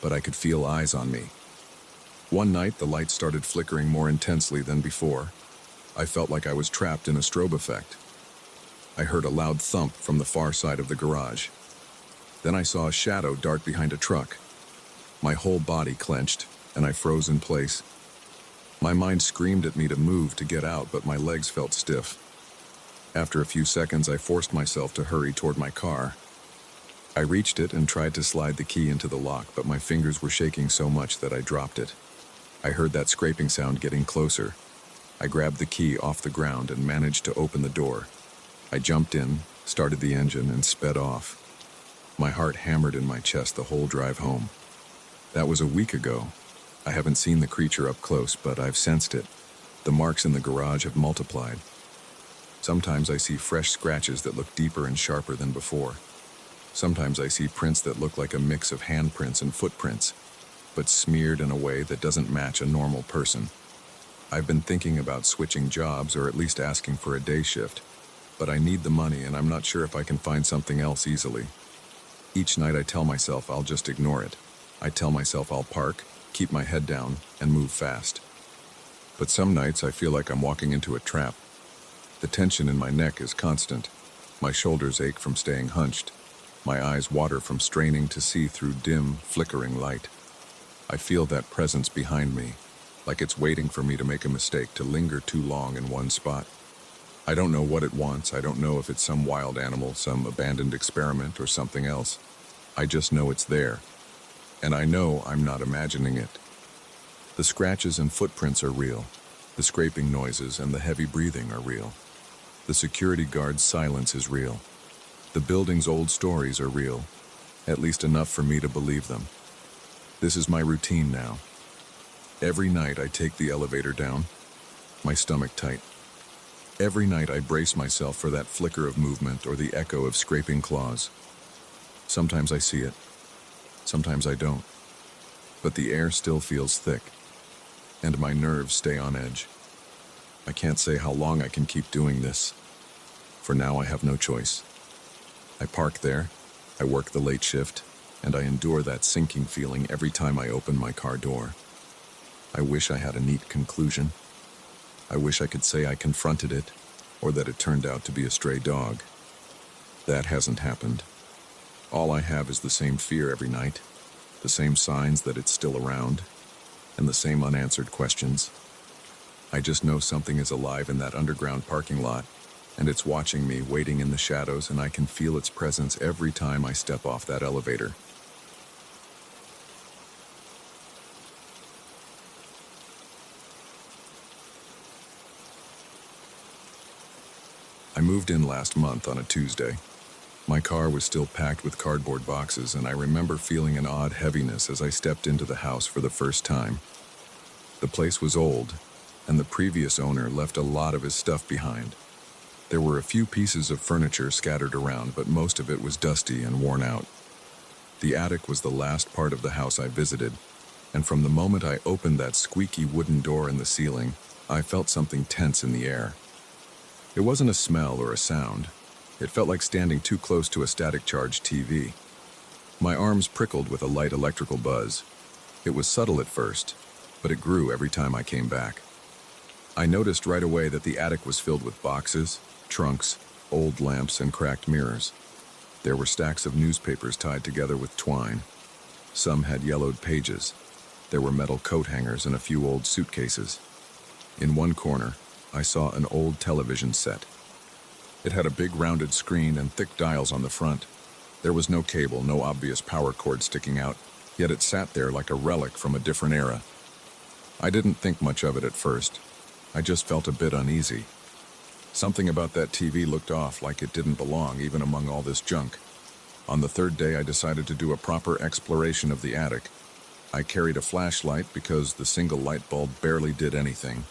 but I could feel eyes on me. One night, the lights started flickering more intensely than before. I felt like I was trapped in a strobe effect. I heard a loud thump from the far side of the garage. Then I saw a shadow dart behind a truck. My whole body clenched, and I froze in place. My mind screamed at me to move to get out, but my legs felt stiff. After a few seconds, I forced myself to hurry toward my car. I reached it and tried to slide the key into the lock, but my fingers were shaking so much that I dropped it. I heard that scraping sound getting closer. I grabbed the key off the ground and managed to open the door. I jumped in, started the engine, and sped off. My heart hammered in my chest the whole drive home. That was a week ago. I haven't seen the creature up close, but I've sensed it. The marks in the garage have multiplied. Sometimes I see fresh scratches that look deeper and sharper than before. Sometimes I see prints that look like a mix of handprints and footprints, but smeared in a way that doesn't match a normal person. I've been thinking about switching jobs or at least asking for a day shift, but I need the money and I'm not sure if I can find something else easily. Each night I tell myself I'll just ignore it. I tell myself I'll park, keep my head down, and move fast. But some nights I feel like I'm walking into a trap. The tension in my neck is constant. My shoulders ache from staying hunched. My eyes water from straining to see through dim, flickering light. I feel that presence behind me, like it's waiting for me to make a mistake, to linger too long in one spot. I don't know what it wants. I don't know if it's some wild animal, some abandoned experiment, or something else. I just know it's there. And I know I'm not imagining it. The scratches and footprints are real. The scraping noises and the heavy breathing are real. The security guard's silence is real. The building's old stories are real, at least enough for me to believe them. This is my routine now. Every night I take the elevator down, my stomach tight. Every night I brace myself for that flicker of movement or the echo of scraping claws. Sometimes I see it, sometimes I don't. But the air still feels thick, and my nerves stay on edge. I can't say how long I can keep doing this. For now, I have no choice. I park there, I work the late shift, and I endure that sinking feeling every time I open my car door. I wish I had a neat conclusion. I wish I could say I confronted it, or that it turned out to be a stray dog. That hasn't happened. All I have is the same fear every night, the same signs that it's still around, and the same unanswered questions. I just know something is alive in that underground parking lot, and it's watching me, waiting in the shadows, and I can feel its presence every time I step off that elevator. I moved in last month on a Tuesday. My car was still packed with cardboard boxes, and I remember feeling an odd heaviness as I stepped into the house for the first time. The place was old, and the previous owner left a lot of his stuff behind. There were a few pieces of furniture scattered around, but most of it was dusty and worn out. The attic was the last part of the house I visited, and from the moment I opened that squeaky wooden door in the ceiling, I felt something tense in the air. It wasn't a smell or a sound. It felt like standing too close to a static charge TV. My arms prickled with a light electrical buzz. It was subtle at first, but it grew every time I came back. I noticed right away that the attic was filled with boxes, trunks, old lamps, and cracked mirrors. There were stacks of newspapers tied together with twine. Some had yellowed pages. There were metal coat hangers and a few old suitcases. In one corner, I saw an old television set. It had a big rounded screen and thick dials on the front. There was no cable, no obvious power cord sticking out, yet it sat there like a relic from a different era. I didn't think much of it at first. I just felt a bit uneasy. Something about that TV looked off, like it didn't belong even among all this junk. On the third day, I decided to do a proper exploration of the attic. I carried a flashlight because the single light bulb barely did anything.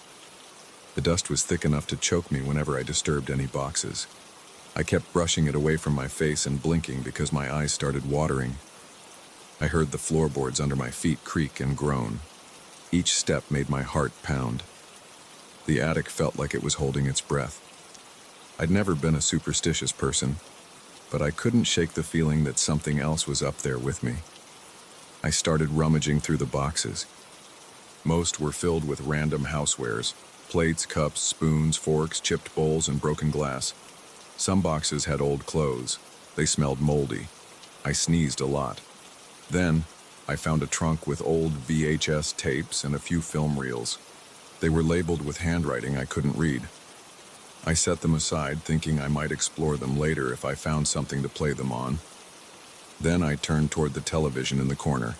The dust was thick enough to choke me whenever I disturbed any boxes. I kept brushing it away from my face and blinking because my eyes started watering. I heard the floorboards under my feet creak and groan. Each step made my heart pound. The attic felt like it was holding its breath. I'd never been a superstitious person, but I couldn't shake the feeling that something else was up there with me. I started rummaging through the boxes. Most were filled with random housewares: plates, cups, spoons, forks, chipped bowls, and broken glass. Some boxes had old clothes. They smelled moldy. I sneezed a lot. Then, I found a trunk with old VHS tapes and a few film reels. They were labeled with handwriting I couldn't read. I set them aside, thinking I might explore them later if I found something to play them on. Then I turned toward the television in the corner.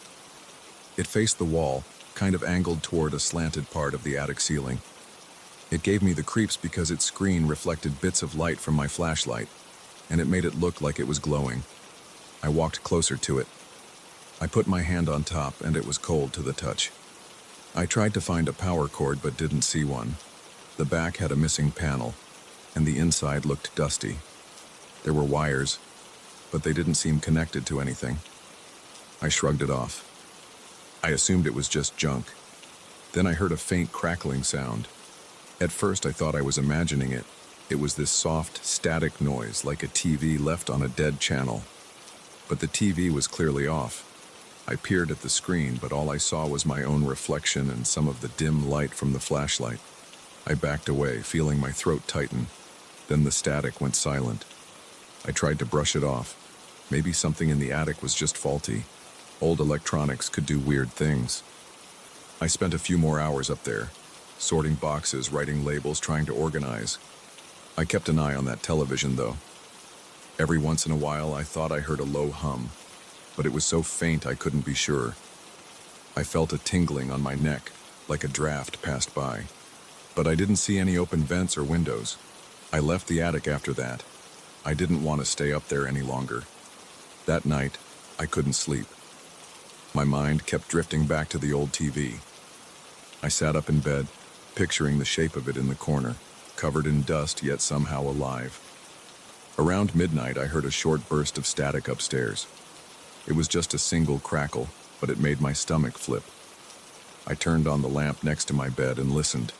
It faced the wall, kind of angled toward a slanted part of the attic ceiling. It gave me the creeps because its screen reflected bits of light from my flashlight, and it made it look like it was glowing. I walked closer to it. I put my hand on top, and it was cold to the touch. I tried to find a power cord but didn't see one. The back had a missing panel, and the inside looked dusty. There were wires, but they didn't seem connected to anything. I shrugged it off. I assumed it was just junk. Then I heard a faint crackling sound. At first I thought I was imagining it. It was this soft, static noise, like a TV left on a dead channel. But the TV was clearly off. I peered at the screen, but all I saw was my own reflection and some of the dim light from the flashlight. I backed away, feeling my throat tighten. Then the static went silent. I tried to brush it off. Maybe something in the attic was just faulty. Old electronics could do weird things. I spent a few more hours up there, sorting boxes, writing labels, trying to organize. I kept an eye on that television, though. Every once in a while, I thought I heard a low hum, but it was so faint I couldn't be sure. I felt a tingling on my neck, like a draft passed by. But I didn't see any open vents or windows. I left the attic after that. I didn't want to stay up there any longer. That night, I couldn't sleep. My mind kept drifting back to the old TV. I sat up in bed, picturing the shape of it in the corner, covered in dust yet somehow alive. Around midnight, I heard a short burst of static upstairs. It was just a single crackle, but it made my stomach flip. I turned on the lamp next to my bed and listened.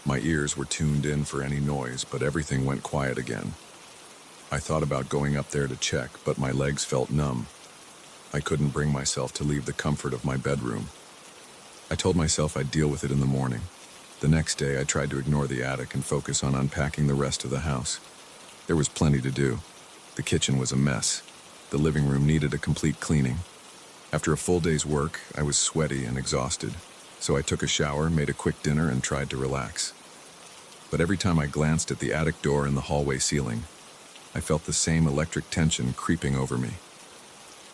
My ears were tuned in for any noise, but everything went quiet again. I thought about going up there to check, but my legs felt numb. I couldn't bring myself to leave the comfort of my bedroom. I told myself I'd deal with it in the morning. The next day, I tried to ignore the attic and focus on unpacking the rest of the house. There was plenty to do. The kitchen was a mess. The living room needed a complete cleaning. After a full day's work, I was sweaty and exhausted, so I took a shower, made a quick dinner, and tried to relax. But every time I glanced at the attic door and the hallway ceiling, I felt the same electric tension creeping over me.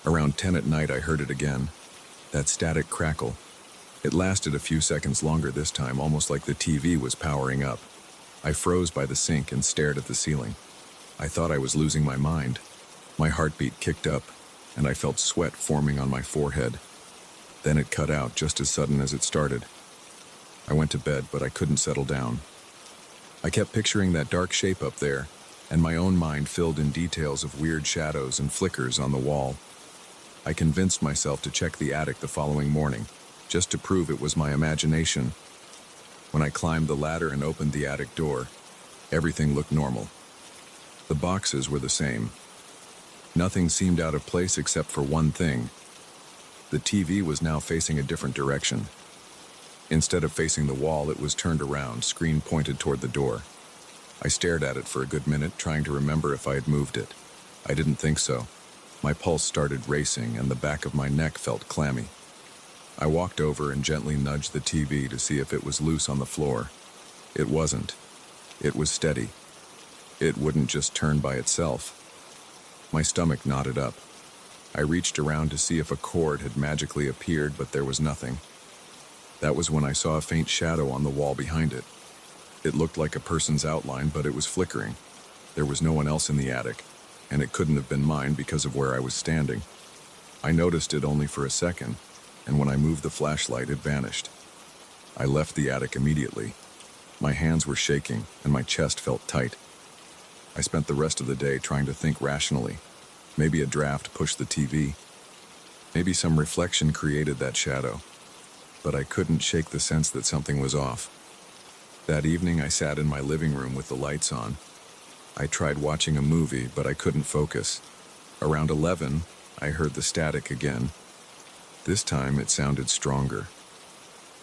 Around 10 at night, I heard it again, that static crackle. It lasted a few seconds longer this time, almost like the TV was powering up. I froze by the sink and stared at the ceiling. I thought I was losing my mind. My heartbeat kicked up, and I felt sweat forming on my forehead. Then it cut out just as sudden as it started. I went to bed, but I couldn't settle down. I kept picturing that dark shape up there, and my own mind filled in details of weird shadows and flickers on the wall. I convinced myself to check the attic the following morning, just to prove it was my imagination. When I climbed the ladder and opened the attic door, everything looked normal. The boxes were the same. Nothing seemed out of place except for one thing. The TV was now facing a different direction. Instead of facing the wall, it was turned around, screen pointed toward the door. I stared at it for a good minute, trying to remember if I had moved it. I didn't think so. My pulse started racing, and the back of my neck felt clammy. I walked over and gently nudged the TV to see if it was loose on the floor. It wasn't. It was steady. It wouldn't just turn by itself. My stomach knotted up. I reached around to see if a cord had magically appeared, but there was nothing. That was when I saw a faint shadow on the wall behind it. It looked like a person's outline, but it was flickering. There was no one else in the attic, and it couldn't have been mine because of where I was standing. I noticed it only for a second, and when I moved the flashlight, it vanished. I left the attic immediately. My hands were shaking, and my chest felt tight. I spent the rest of the day trying to think rationally. Maybe a draft pushed the TV. Maybe some reflection created that shadow. But I couldn't shake the sense that something was off. That evening, I sat in my living room with the lights on. I tried watching a movie, but I couldn't focus. Around 11, I heard the static again. This time, it sounded stronger.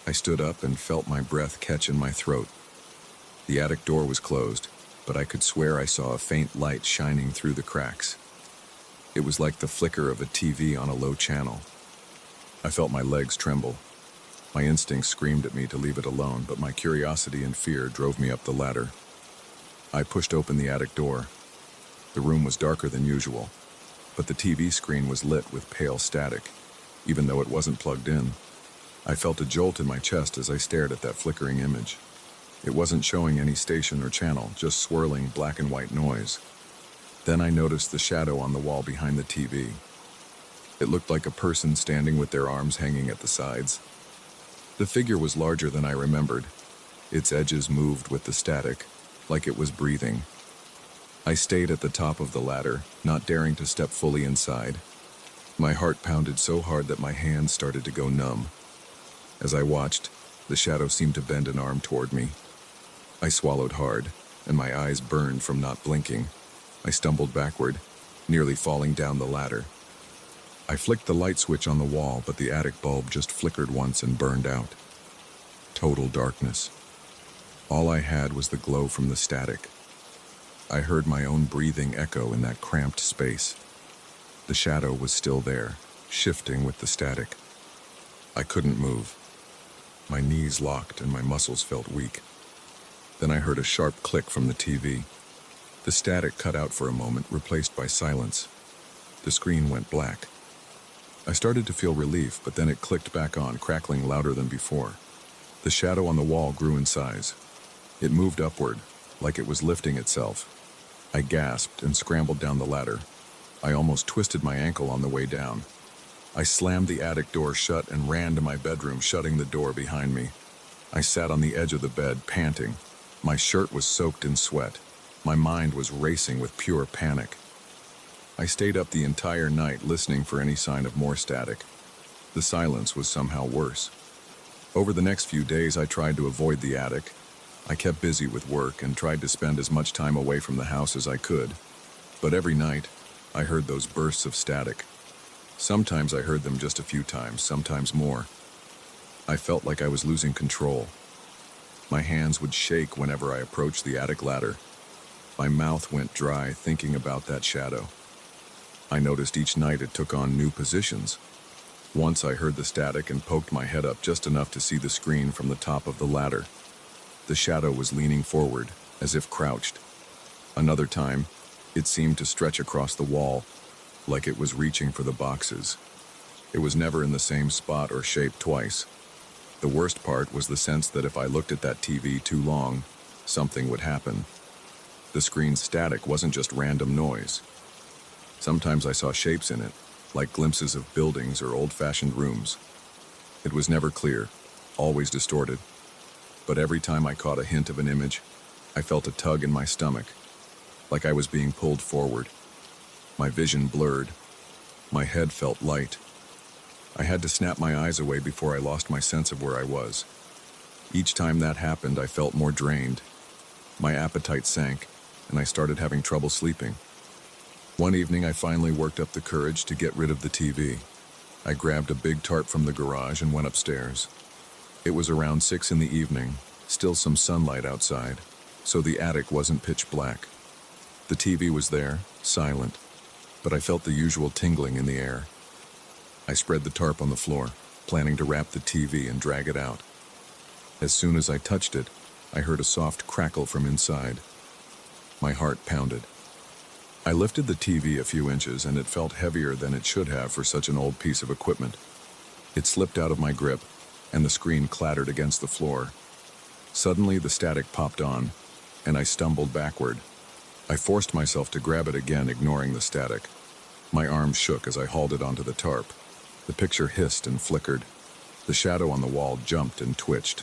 I stood up and felt my breath catch in my throat. The attic door was closed, but I could swear I saw a faint light shining through the cracks. It was like the flicker of a TV on a low channel. I felt my legs tremble. My instincts screamed at me to leave it alone, but my curiosity and fear drove me up the ladder. I pushed open the attic door. The room was darker than usual, but the TV screen was lit with pale static, even though it wasn't plugged in. I felt a jolt in my chest as I stared at that flickering image. It wasn't showing any station or channel, just swirling black and white noise. Then I noticed the shadow on the wall behind the TV. It looked like a person standing with their arms hanging at the sides. The figure was larger than I remembered. Its edges moved with the static, like it was breathing. I stayed at the top of the ladder, not daring to step fully inside. My heart pounded so hard that my hands started to go numb. As I watched, the shadow seemed to bend an arm toward me. I swallowed hard, and my eyes burned from not blinking. I stumbled backward, nearly falling down the ladder. I flicked the light switch on the wall, but the attic bulb just flickered once and burned out. Total darkness. All I had was the glow from the static. I heard my own breathing echo in that cramped space. The shadow was still there, shifting with the static. I couldn't move. My knees locked and my muscles felt weak. Then I heard a sharp click from the TV. The static cut out for a moment, replaced by silence. The screen went black. I started to feel relief, but then it clicked back on, crackling louder than before. The shadow on the wall grew in size. It moved upward, like it was lifting itself. I gasped and scrambled down the ladder. I almost twisted my ankle on the way down. I slammed the attic door shut and ran to my bedroom, shutting the door behind me. I sat on the edge of the bed, panting. My shirt was soaked in sweat. My mind was racing with pure panic. I stayed up the entire night listening for any sign of more static. The silence was somehow worse. Over the next few days, I tried to avoid the attic. I kept busy with work and tried to spend as much time away from the house as I could. But every night, I heard those bursts of static. Sometimes I heard them just a few times, sometimes more. I felt like I was losing control. My hands would shake whenever I approached the attic ladder. My mouth went dry thinking about that shadow. I noticed each night it took on new positions. Once I heard the static and poked my head up just enough to see the screen from the top of the ladder. The shadow was leaning forward, as if crouched. Another time, it seemed to stretch across the wall, like it was reaching for the boxes. It was never in the same spot or shape twice. The worst part was the sense that if I looked at that TV too long, something would happen. The screen's static wasn't just random noise. Sometimes I saw shapes in it, like glimpses of buildings or old-fashioned rooms. It was never clear, always distorted. But every time I caught a hint of an image, I felt a tug in my stomach, like I was being pulled forward. My vision blurred. My head felt light. I had to snap my eyes away before I lost my sense of where I was. Each time that happened, I felt more drained. My appetite sank, and I started having trouble sleeping. One evening, I finally worked up the courage to get rid of the TV. I grabbed a big tarp from the garage and went upstairs. It was around 6 in the evening, still some sunlight outside, so the attic wasn't pitch black. The TV was there, silent, but I felt the usual tingling in the air. I spread the tarp on the floor, planning to wrap the TV and drag it out. As soon as I touched it, I heard a soft crackle from inside. My heart pounded. I lifted the TV a few inches and it felt heavier than it should have for such an old piece of equipment. It slipped out of my grip and the screen clattered against the floor. Suddenly the static popped on and I stumbled backward. I forced myself to grab it again, ignoring the static. My arms shook as I hauled it onto the tarp. The picture hissed and flickered. The shadow on the wall jumped and twitched.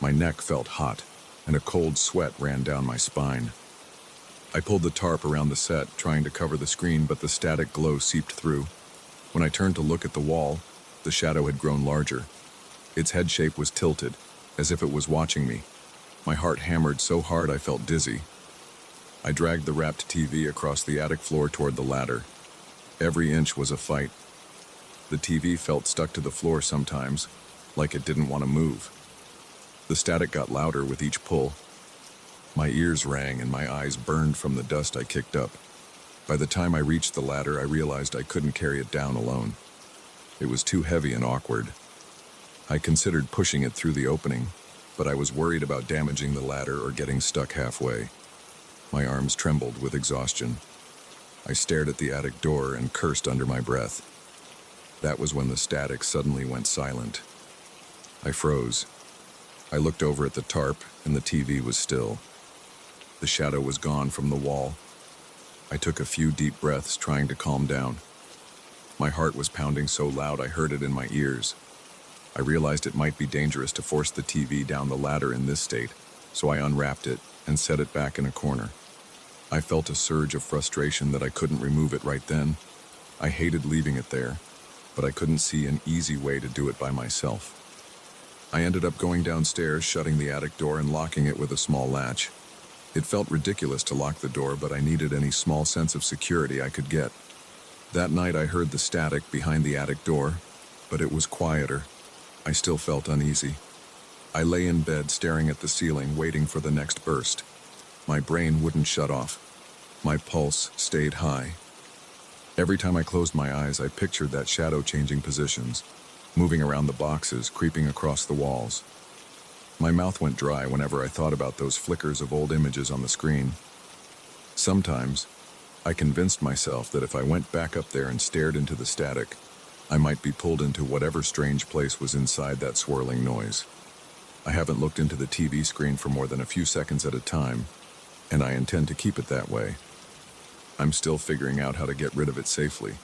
My neck felt hot, and a cold sweat ran down my spine. I pulled the tarp around the set, trying to cover the screen, but the static glow seeped through. When I turned to look at the wall, the shadow had grown larger. Its head shape was tilted, as if it was watching me. My heart hammered so hard I felt dizzy. I dragged the wrapped TV across the attic floor toward the ladder. Every inch was a fight. The TV felt stuck to the floor sometimes, like it didn't want to move. The static got louder with each pull. My ears rang and my eyes burned from the dust I kicked up. By the time I reached the ladder, I realized I couldn't carry it down alone. It was too heavy and awkward. I considered pushing it through the opening, but I was worried about damaging the ladder or getting stuck halfway. My arms trembled with exhaustion. I stared at the attic door and cursed under my breath. That was when the static suddenly went silent. I froze. I looked over at the tarp, and the TV was still. The shadow was gone from the wall. I took a few deep breaths, trying to calm down. My heart was pounding so loud I heard it in my ears. I realized it might be dangerous to force the TV down the ladder in this state, so I unwrapped it and set it back in a corner. I felt a surge of frustration that I couldn't remove it right then. I hated leaving it there, but I couldn't see an easy way to do it by myself. I ended up going downstairs, shutting the attic door and locking it with a small latch. It felt ridiculous to lock the door, but I needed any small sense of security I could get. That night I heard the static behind the attic door, but it was quieter. I still felt uneasy. I lay in bed staring at the ceiling, waiting for the next burst. My brain wouldn't shut off. My pulse stayed high. Every time I closed my eyes, I pictured that shadow changing positions, moving around the boxes, creeping across the walls. My mouth went dry whenever I thought about those flickers of old images on the screen. Sometimes, I convinced myself that if I went back up there and stared into the static, I might be pulled into whatever strange place was inside that swirling noise. I haven't looked into the TV screen for more than a few seconds at a time, and I intend to keep it that way. I'm still figuring out how to get rid of it safely.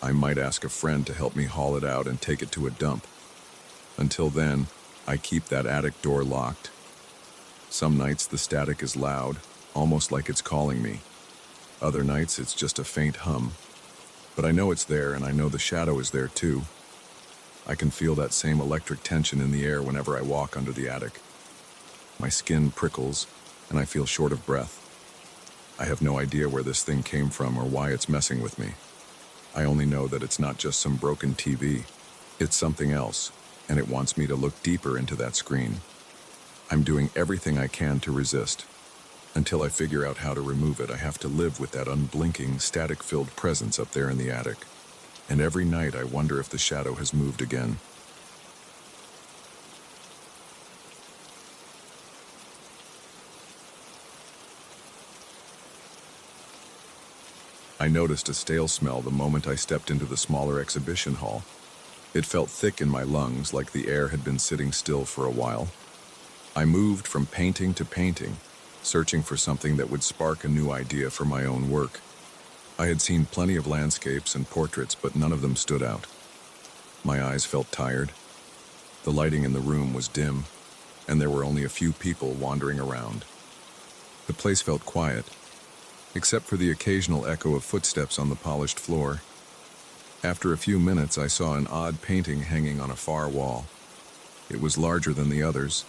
I might ask a friend to help me haul it out and take it to a dump. Until then, I keep that attic door locked. Some nights the static is loud, almost like it's calling me. Other nights it's just a faint hum. But I know it's there, and I know the shadow is there too. I can feel that same electric tension in the air whenever I walk under the attic. My skin prickles, and I feel short of breath. I have no idea where this thing came from or why it's messing with me. I only know that it's not just some broken TV. It's something else, and it wants me to look deeper into that screen. I'm doing everything I can to resist. Until I figure out how to remove it, I have to live with that unblinking, static-filled presence up there in the attic. And every night I wonder if the shadow has moved again. I noticed a stale smell the moment I stepped into the smaller exhibition hall. It felt thick in my lungs, like the air had been sitting still for a while. I moved from painting to painting, searching for something that would spark a new idea for my own work. I had seen plenty of landscapes and portraits, but none of them stood out. My eyes felt tired. The lighting in the room was dim, and there were only a few people wandering around. The place felt quiet, except for the occasional echo of footsteps on the polished floor. After a few minutes, I saw an odd painting hanging on a far wall. It was larger than the others,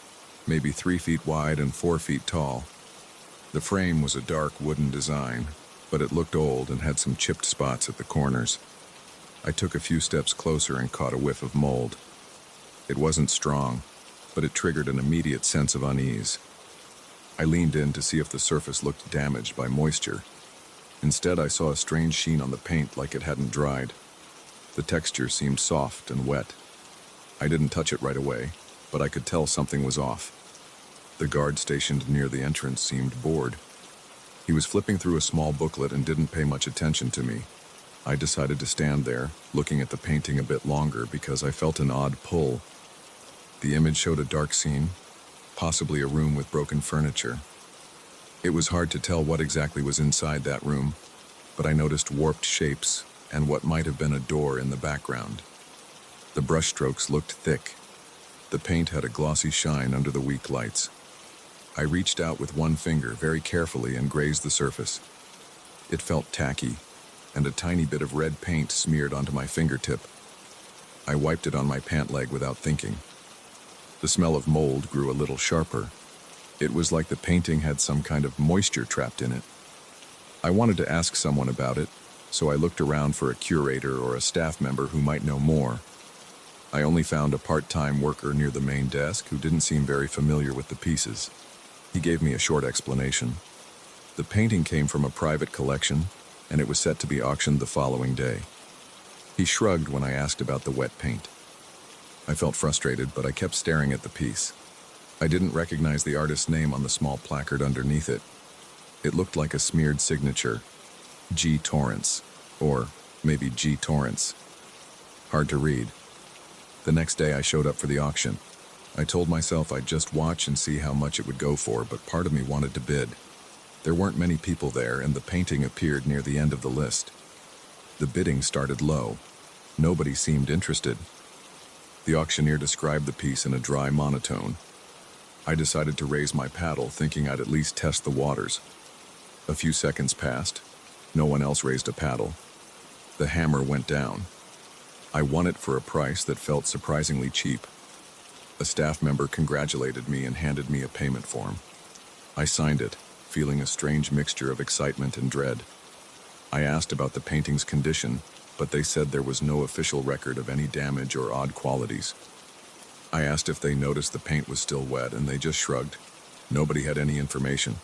maybe 3 feet wide and 4 feet tall. The frame was a dark wooden design, but it looked old and had some chipped spots at the corners. I took a few steps closer and caught a whiff of mold. It wasn't strong, but it triggered an immediate sense of unease. I leaned in to see if the surface looked damaged by moisture. Instead, I saw a strange sheen on the paint, like it hadn't dried. The texture seemed soft and wet. I didn't touch it right away, but I could tell something was off. The guard stationed near the entrance seemed bored. He was flipping through a small booklet and didn't pay much attention to me. I decided to stand there, looking at the painting a bit longer because I felt an odd pull. The image showed a dark scene, possibly a room with broken furniture. It was hard to tell what exactly was inside that room, but I noticed warped shapes and what might have been a door in the background. The brushstrokes looked thick. The paint had a glossy shine under the weak lights. I reached out with one finger very carefully and grazed the surface. It felt tacky, and a tiny bit of red paint smeared onto my fingertip. I wiped it on my pant leg without thinking. The smell of mold grew a little sharper. It was like the painting had some kind of moisture trapped in it. I wanted to ask someone about it, so I looked around for a curator or a staff member who might know more. I only found a part-time worker near the main desk who didn't seem very familiar with the pieces. He gave me a short explanation. The painting came from a private collection, and it was set to be auctioned the following day. He shrugged when I asked about the wet paint. I felt frustrated, but I kept staring at the piece. I didn't recognize the artist's name on the small placard underneath it. It looked like a smeared signature, G. Torrance, or maybe G. Torrance. Hard to read. The next day I showed up for the auction. I told myself I'd just watch and see how much it would go for, but part of me wanted to bid. There weren't many people there, and the painting appeared near the end of the list. The bidding started low. Nobody seemed interested. The auctioneer described the piece in a dry monotone. I decided to raise my paddle, thinking I'd at least test the waters. A few seconds passed. No one else raised a paddle. The hammer went down. I won it for a price that felt surprisingly cheap. A staff member congratulated me and handed me a payment form. I signed it, feeling a strange mixture of excitement and dread. I asked about the painting's condition, but they said there was no official record of any damage or odd qualities. I asked if they noticed the paint was still wet, and they just shrugged. Nobody had any information.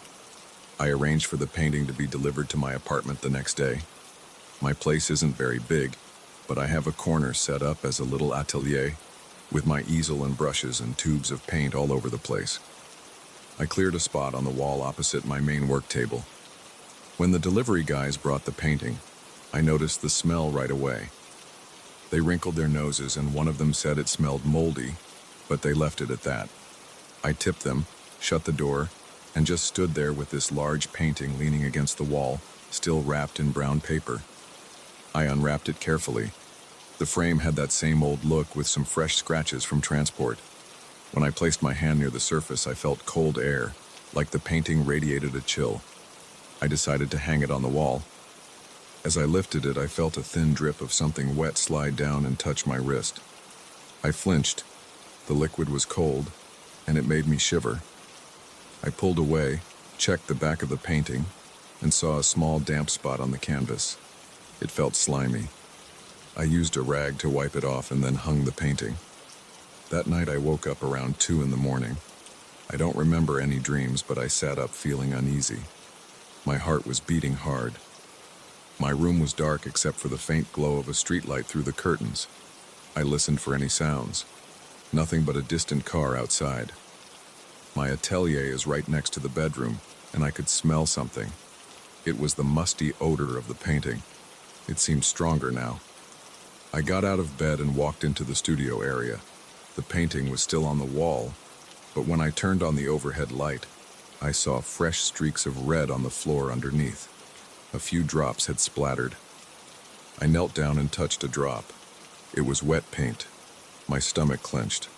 I arranged for the painting to be delivered to my apartment the next day. My place isn't very big, but I have a corner set up as a little atelier, with my easel and brushes and tubes of paint all over the place. I cleared a spot on the wall opposite my main work table. When the delivery guys brought the painting, I noticed the smell right away. They wrinkled their noses, and one of them said it smelled moldy, but they left it at that. I tipped them, shut the door, and just stood there with this large painting leaning against the wall, still wrapped in brown paper. I unwrapped it carefully. The frame had that same old look with some fresh scratches from transport. When I placed my hand near the surface, I felt cold air, like the painting radiated a chill. I decided to hang it on the wall. As I lifted it, I felt a thin drip of something wet slide down and touch my wrist. I flinched. The liquid was cold, and it made me shiver. I pulled away, checked the back of the painting, and saw a small damp spot on the canvas. It felt slimy. I used a rag to wipe it off and then hung the painting. That night I woke up around 2 in the morning. I don't remember any dreams, but I sat up feeling uneasy. My heart was beating hard. My room was dark except for the faint glow of a streetlight through the curtains. I listened for any sounds. Nothing but a distant car outside. My atelier is right next to the bedroom, and I could smell something. It was the musty odor of the painting. It seemed stronger now. I got out of bed and walked into the studio area. The painting was still on the wall, but when I turned on the overhead light, I saw fresh streaks of red on the floor underneath. A few drops had splattered. I knelt down and touched a drop. It was wet paint. My stomach clenched.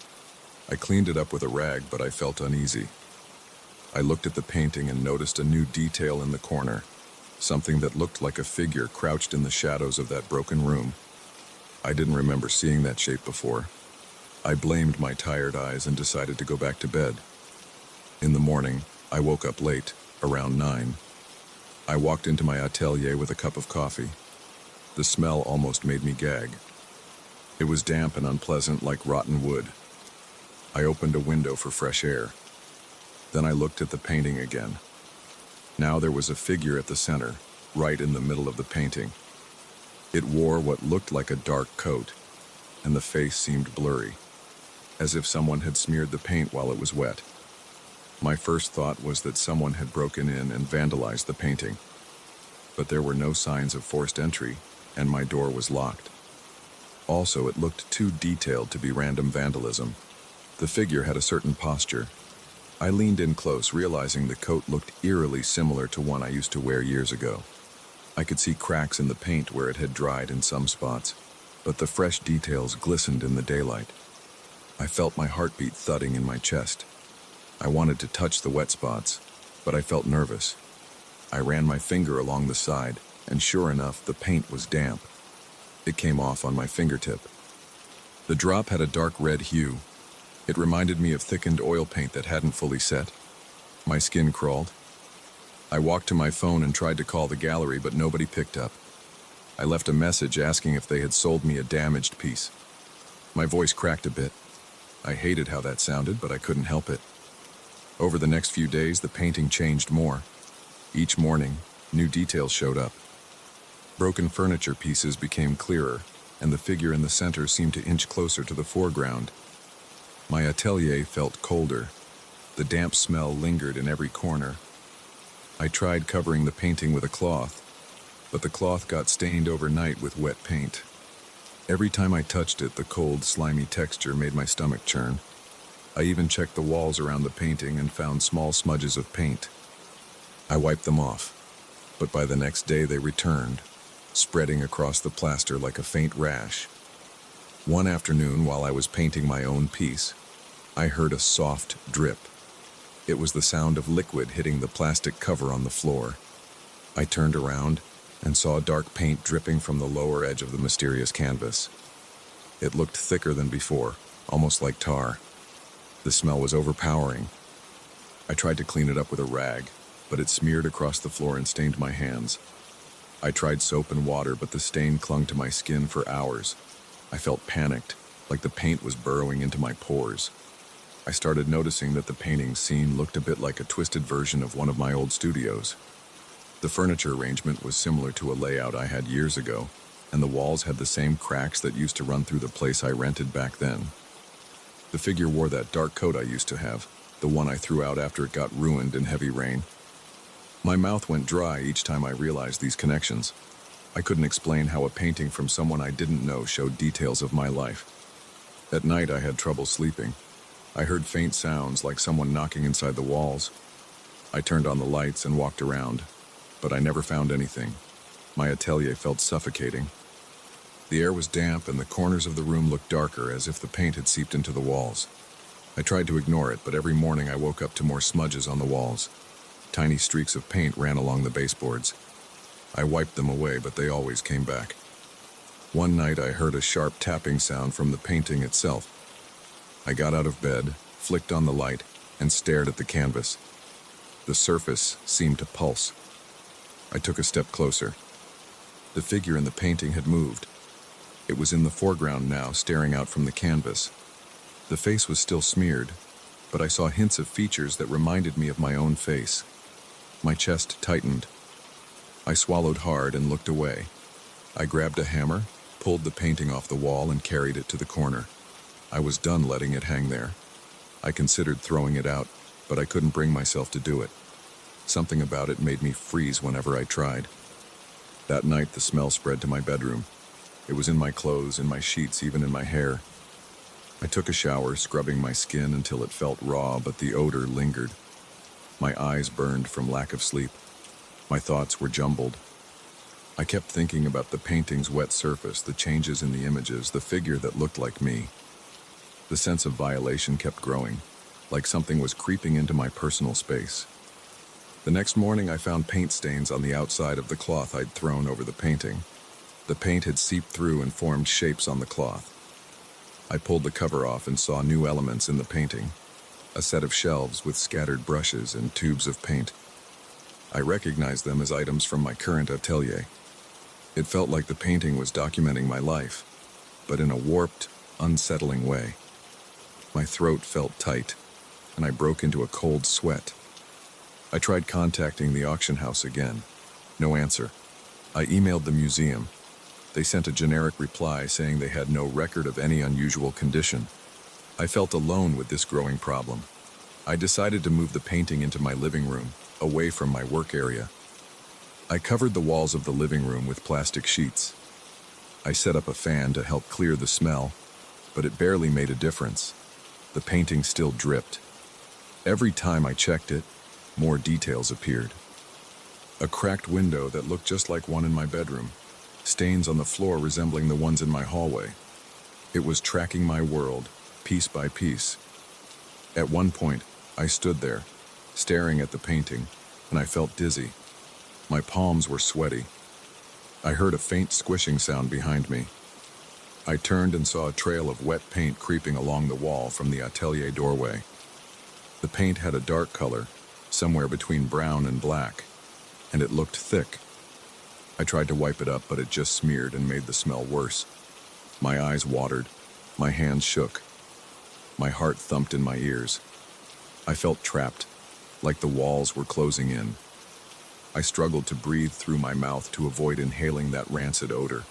I cleaned it up with a rag, but I felt uneasy. I looked at the painting and noticed a new detail in the corner, something that looked like a figure crouched in the shadows of that broken room. I didn't remember seeing that shape before. I blamed my tired eyes and decided to go back to bed. In the morning, I woke up late, around 9. I walked into my atelier with a cup of coffee. The smell almost made me gag. It was damp and unpleasant, like rotten wood. I opened a window for fresh air. Then I looked at the painting again. Now there was a figure at the center, right in the middle of the painting. It wore what looked like a dark coat, and the face seemed blurry, as if someone had smeared the paint while it was wet. My first thought was that someone had broken in and vandalized the painting, but there were no signs of forced entry, and my door was locked. Also, it looked too detailed to be random vandalism. The figure had a certain posture. I leaned in close, realizing the coat looked eerily similar to one I used to wear years ago. I could see cracks in the paint where it had dried in some spots, but the fresh details glistened in the daylight. I felt my heartbeat thudding in my chest. I wanted to touch the wet spots, but I felt nervous. I ran my finger along the side, and sure enough, the paint was damp. It came off on my fingertip. The drop had a dark red hue. It reminded me of thickened oil paint that hadn't fully set. My skin crawled. I walked to my phone and tried to call the gallery, but nobody picked up. I left a message asking if they had sold me a damaged piece. My voice cracked a bit. I hated how that sounded, but I couldn't help it. Over the next few days, the painting changed more. Each morning, new details showed up. Broken furniture pieces became clearer, and the figure in the center seemed to inch closer to the foreground. My atelier felt colder. The damp smell lingered in every corner. I tried covering the painting with a cloth, but the cloth got stained overnight with wet paint. Every time I touched it, the cold, slimy texture made my stomach churn. I even checked the walls around the painting and found small smudges of paint. I wiped them off, but by the next day they returned, spreading across the plaster like a faint rash. One afternoon, while I was painting my own piece, I heard a soft drip. It was the sound of liquid hitting the plastic cover on the floor. I turned around and saw dark paint dripping from the lower edge of the mysterious canvas. It looked thicker than before, almost like tar. The smell was overpowering. I tried to clean it up with a rag, but it smeared across the floor and stained my hands. I tried soap and water, but the stain clung to my skin for hours. I felt panicked, like the paint was burrowing into my pores. I started noticing that the painting scene looked a bit like a twisted version of one of my old studios. The furniture arrangement was similar to a layout I had years ago, and the walls had the same cracks that used to run through the place I rented back then. The figure wore that dark coat I used to have, the one I threw out after it got ruined in heavy rain. My mouth went dry each time I realized these connections. I couldn't explain how a painting from someone I didn't know showed details of my life. At night, I had trouble sleeping. I heard faint sounds like someone knocking inside the walls. I turned on the lights and walked around, but I never found anything. My atelier felt suffocating. The air was damp and the corners of the room looked darker, as if the paint had seeped into the walls. I tried to ignore it, but every morning I woke up to more smudges on the walls. Tiny streaks of paint ran along the baseboards. I wiped them away, but they always came back. One night I heard a sharp tapping sound from the painting itself. I got out of bed, flicked on the light, and stared at the canvas. The surface seemed to pulse. I took a step closer. The figure in the painting had moved. It was in the foreground now, staring out from the canvas. The face was still smeared, but I saw hints of features that reminded me of my own face. My chest tightened. I swallowed hard and looked away. I grabbed a hammer, pulled the painting off the wall, and carried it to the corner. I was done letting it hang there. I considered throwing it out, but I couldn't bring myself to do it. Something about it made me freeze whenever I tried. That night, the smell spread to my bedroom. It was in my clothes, in my sheets, even in my hair. I took a shower, scrubbing my skin until it felt raw, but the odor lingered. My eyes burned from lack of sleep. My thoughts were jumbled. I kept thinking about the painting's wet surface, the changes in the images, the figure that looked like me. The sense of violation kept growing, like something was creeping into my personal space. The next morning, I found paint stains on the outside of the cloth I'd thrown over the painting. The paint had seeped through and formed shapes on the cloth. I pulled the cover off and saw new elements in the painting. A set of shelves with scattered brushes and tubes of paint. I recognized them as items from my current atelier. It felt like the painting was documenting my life, but in a warped, unsettling way. My throat felt tight, and I broke into a cold sweat. I tried contacting the auction house again. No answer. I emailed the museum. They sent a generic reply saying they had no record of any unusual condition. I felt alone with this growing problem. I decided to move the painting into my living room, away from my work area. I covered the walls of the living room with plastic sheets. I set up a fan to help clear the smell, but it barely made a difference. The painting still dripped. Every time I checked it, more details appeared. A cracked window that looked just like one in my bedroom, stains on the floor resembling the ones in my hallway. It was tracking my world, piece by piece. At one point, I stood there, staring at the painting, and I felt dizzy. My palms were sweaty. I heard a faint squishing sound behind me. I turned and saw a trail of wet paint creeping along the wall from the atelier doorway. The paint had a dark color, somewhere between brown and black, and it looked thick. I tried to wipe it up, but it just smeared and made the smell worse. My eyes watered, my hands shook. My heart thumped in my ears. I felt trapped, like the walls were closing in. I struggled to breathe through my mouth to avoid inhaling that rancid odor.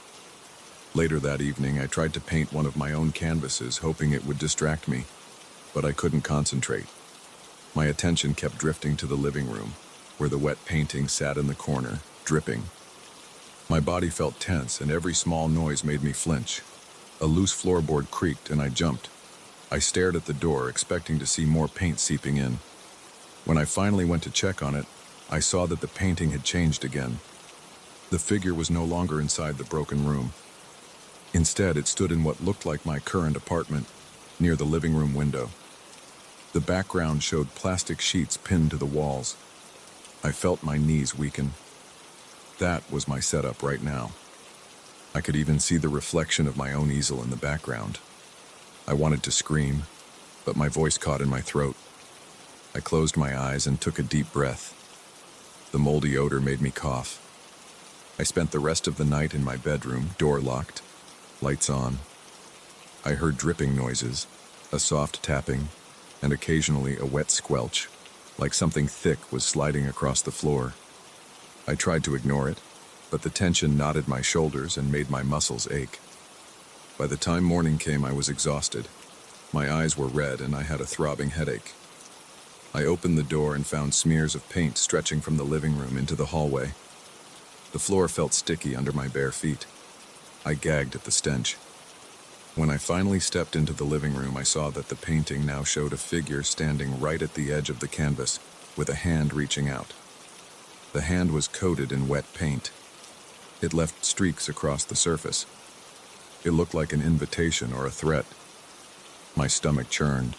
Later that evening, I tried to paint one of my own canvases, hoping it would distract me, but I couldn't concentrate. My attention kept drifting to the living room, where the wet painting sat in the corner, dripping. My body felt tense, and every small noise made me flinch. A loose floorboard creaked, and I jumped. I stared at the door, expecting to see more paint seeping in. When I finally went to check on it, I saw that the painting had changed again. The figure was no longer inside the broken room. Instead, it stood in what looked like my current apartment, near the living room window. The background showed plastic sheets pinned to the walls. I felt my knees weaken. That was my setup right now. I could even see the reflection of my own easel in the background. I wanted to scream, but my voice caught in my throat. I closed my eyes and took a deep breath. The moldy odor made me cough. I spent the rest of the night in my bedroom, door locked, lights on. I heard dripping noises, a soft tapping, and occasionally a wet squelch, like something thick was sliding across the floor. I tried to ignore it, but the tension knotted my shoulders and made my muscles ache. By the time morning came, I was exhausted. My eyes were red and I had a throbbing headache. I opened the door and found smears of paint stretching from the living room into the hallway. The floor felt sticky under my bare feet. I gagged at the stench. When I finally stepped into the living room, I saw that the painting now showed a figure standing right at the edge of the canvas, with a hand reaching out. The hand was coated in wet paint. It left streaks across the surface. It looked like an invitation or a threat. My stomach churned.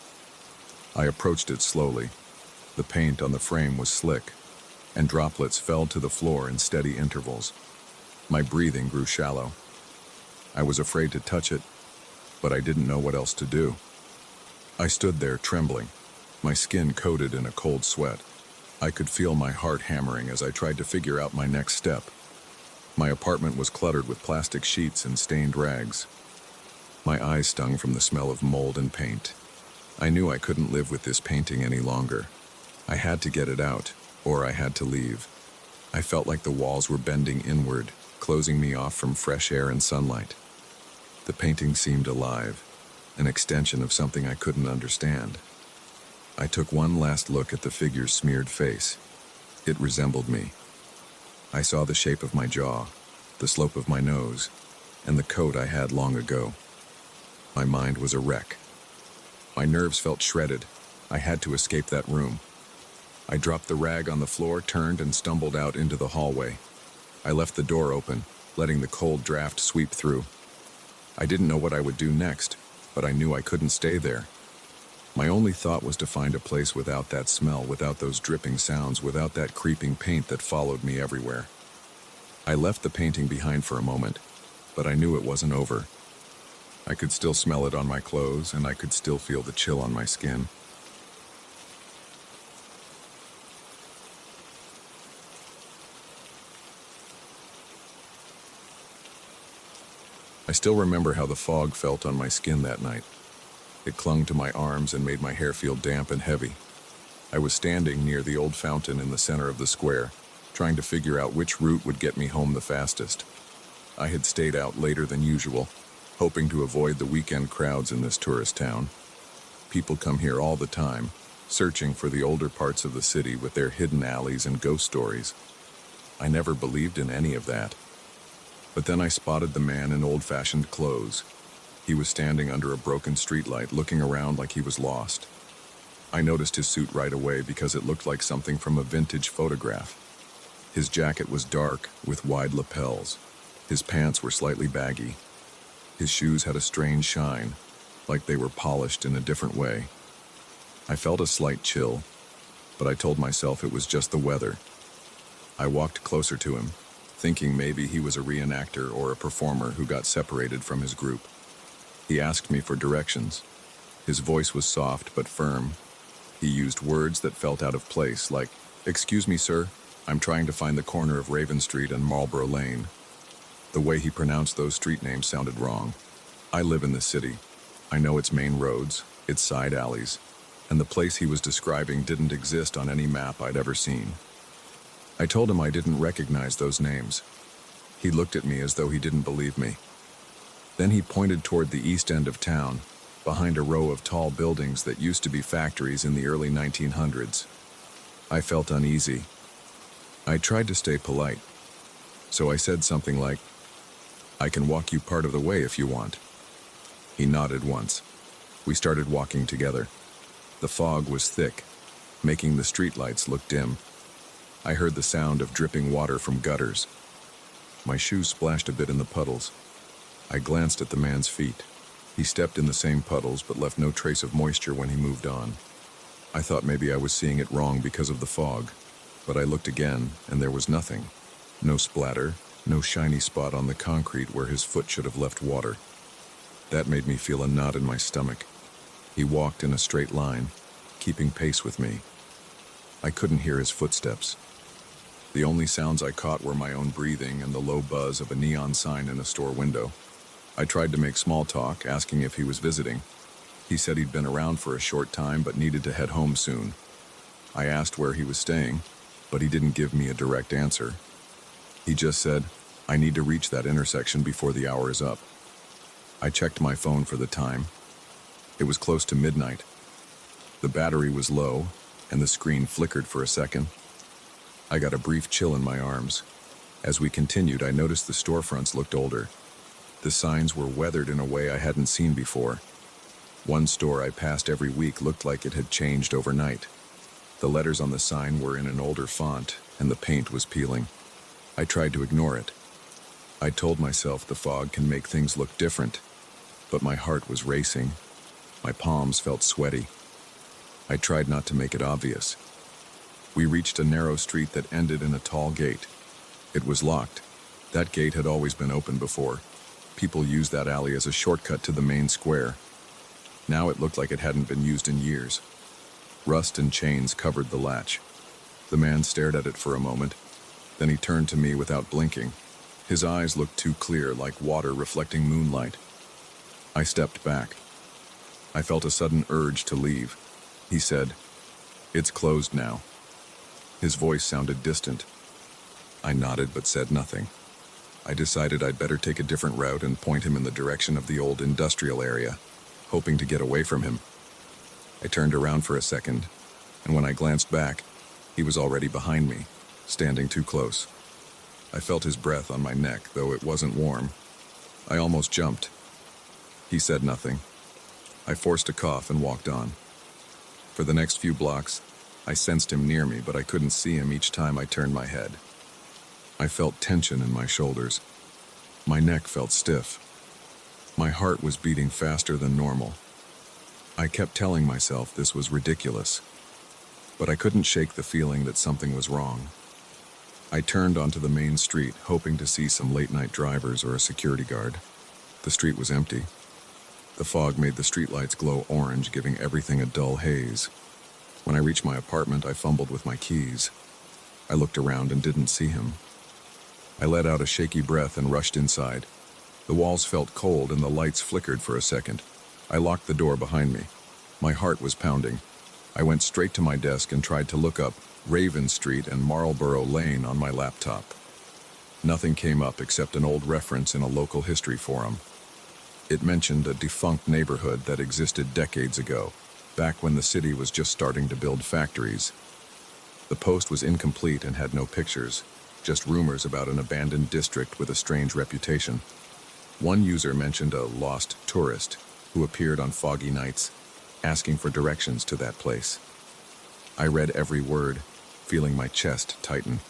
I approached it slowly. The paint on the frame was slick, and droplets fell to the floor in steady intervals. My breathing grew shallow. I was afraid to touch it, but I didn't know what else to do. I stood there trembling, my skin coated in a cold sweat. I could feel my heart hammering as I tried to figure out my next step. My apartment was cluttered with plastic sheets and stained rags. My eyes stung from the smell of mold and paint. I knew I couldn't live with this painting any longer. I had to get it out, or I had to leave. I felt like the walls were bending inward, closing me off from fresh air and sunlight. The painting seemed alive, an extension of something I couldn't understand. I took one last look at the figure's smeared face. It resembled me. I saw the shape of my jaw, the slope of my nose, and the coat I had long ago. My mind was a wreck. My nerves felt shredded. I had to escape that room. I dropped the rag on the floor, turned, and stumbled out into the hallway. I left the door open, letting the cold draft sweep through. I didn't know what I would do next, but I knew I couldn't stay there. My only thought was to find a place without that smell, without those dripping sounds, without that creeping paint that followed me everywhere. I left the painting behind for a moment, but I knew it wasn't over. I could still smell it on my clothes, and I could still feel the chill on my skin. I still remember how the fog felt on my skin that night. It clung to my arms and made my hair feel damp and heavy. I was standing near the old fountain in the center of the square, trying to figure out which route would get me home the fastest. I had stayed out later than usual, hoping to avoid the weekend crowds in this tourist town. People come here all the time, searching for the older parts of the city with their hidden alleys and ghost stories. I never believed in any of that. But then I spotted the man in old-fashioned clothes. He was standing under a broken streetlight, looking around like he was lost. I noticed his suit right away because it looked like something from a vintage photograph. His jacket was dark, with wide lapels. His pants were slightly baggy. His shoes had a strange shine, like they were polished in a different way. I felt a slight chill, but I told myself it was just the weather. I walked closer to him, thinking maybe he was a reenactor or a performer who got separated from his group. He asked me for directions. His voice was soft but firm. He used words that felt out of place, like, "Excuse me, sir, I'm trying to find the corner of Raven Street and Marlborough Lane." The way he pronounced those street names sounded wrong. I live in the city. I know its main roads, its side alleys, and the place he was describing didn't exist on any map I'd ever seen. I told him I didn't recognize those names. He looked at me as though he didn't believe me. Then he pointed toward the east end of town, behind a row of tall buildings that used to be factories in the early 1900s. I felt uneasy. I tried to stay polite, so I said something like, "I can walk you part of the way if you want." He nodded once. We started walking together. The fog was thick, making the streetlights look dim. I heard the sound of dripping water from gutters. My shoes splashed a bit in the puddles. I glanced at the man's feet. He stepped in the same puddles but left no trace of moisture when he moved on. I thought maybe I was seeing it wrong because of the fog, but I looked again and there was nothing. No splatter, no shiny spot on the concrete where his foot should have left water. That made me feel a knot in my stomach. He walked in a straight line, keeping pace with me. I couldn't hear his footsteps. The only sounds I caught were my own breathing and the low buzz of a neon sign in a store window. I tried to make small talk, asking if he was visiting. He said he'd been around for a short time but needed to head home soon. I asked where he was staying, but he didn't give me a direct answer. He just said, "I need to reach that intersection before the hour is up." I checked my phone for the time. It was close to midnight. The battery was low, and the screen flickered for a second. I got a brief chill in my arms. As we continued, I noticed the storefronts looked older. The signs were weathered in a way I hadn't seen before. One store I passed every week looked like it had changed overnight. The letters on the sign were in an older font, and the paint was peeling. I tried to ignore it. I told myself the fog can make things look different, but my heart was racing. My palms felt sweaty. I tried not to make it obvious. We reached a narrow street that ended in a tall gate. It was locked. That gate had always been open before. People used that alley as a shortcut to the main square. Now it looked like it hadn't been used in years. Rust and chains covered the latch. The man stared at it for a moment. Then he turned to me without blinking. His eyes looked too clear, like water reflecting moonlight. I stepped back. I felt a sudden urge to leave. He said, "It's closed now." His voice sounded distant. I nodded but said nothing. I decided I'd better take a different route and point him in the direction of the old industrial area, hoping to get away from him. I turned around for a second, and when I glanced back, he was already behind me, standing too close. I felt his breath on my neck, though it wasn't warm. I almost jumped. He said nothing. I forced a cough and walked on. For the next few blocks, I sensed him near me, but I couldn't see him each time I turned my head. I felt tension in my shoulders. My neck felt stiff. My heart was beating faster than normal. I kept telling myself this was ridiculous, but I couldn't shake the feeling that something was wrong. I turned onto the main street, hoping to see some late-night drivers or a security guard. The street was empty. The fog made the streetlights glow orange, giving everything a dull haze. When I reached my apartment, I fumbled with my keys. I looked around and didn't see him. I let out a shaky breath and rushed inside. The walls felt cold and the lights flickered for a second. I locked the door behind me. My heart was pounding. I went straight to my desk and tried to look up Raven Street and Marlborough Lane on my laptop. Nothing came up except an old reference in a local history forum. It mentioned a defunct neighborhood that existed decades ago, back when the city was just starting to build factories. The post was incomplete and had no pictures, just rumors about an abandoned district with a strange reputation. One user mentioned a lost tourist who appeared on foggy nights, asking for directions to that place. I read every word, feeling my chest tighten.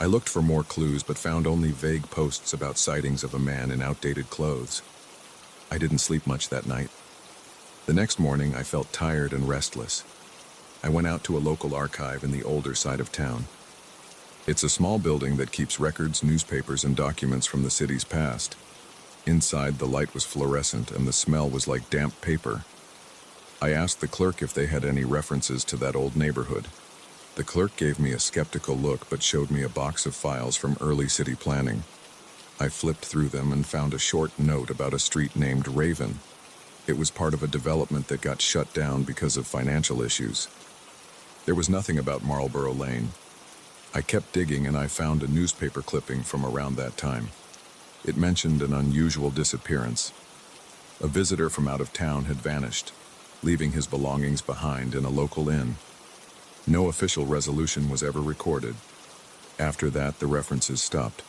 I looked for more clues but found only vague posts about sightings of a man in outdated clothes. I didn't sleep much that night. The next morning, I felt tired and restless. I went out to a local archive in the older side of town. It's a small building that keeps records, newspapers, and documents from the city's past. Inside, the light was fluorescent and the smell was like damp paper. I asked the clerk if they had any references to that old neighborhood. The clerk gave me a skeptical look but showed me a box of files from early city planning. I flipped through them and found a short note about a street named Raven. It was part of a development that got shut down because of financial issues. There was nothing about Marlborough Lane. I kept digging and I found a newspaper clipping from around that time. It mentioned an unusual disappearance. A visitor from out of town had vanished, leaving his belongings behind in a local inn. No official resolution was ever recorded. After that, the references stopped.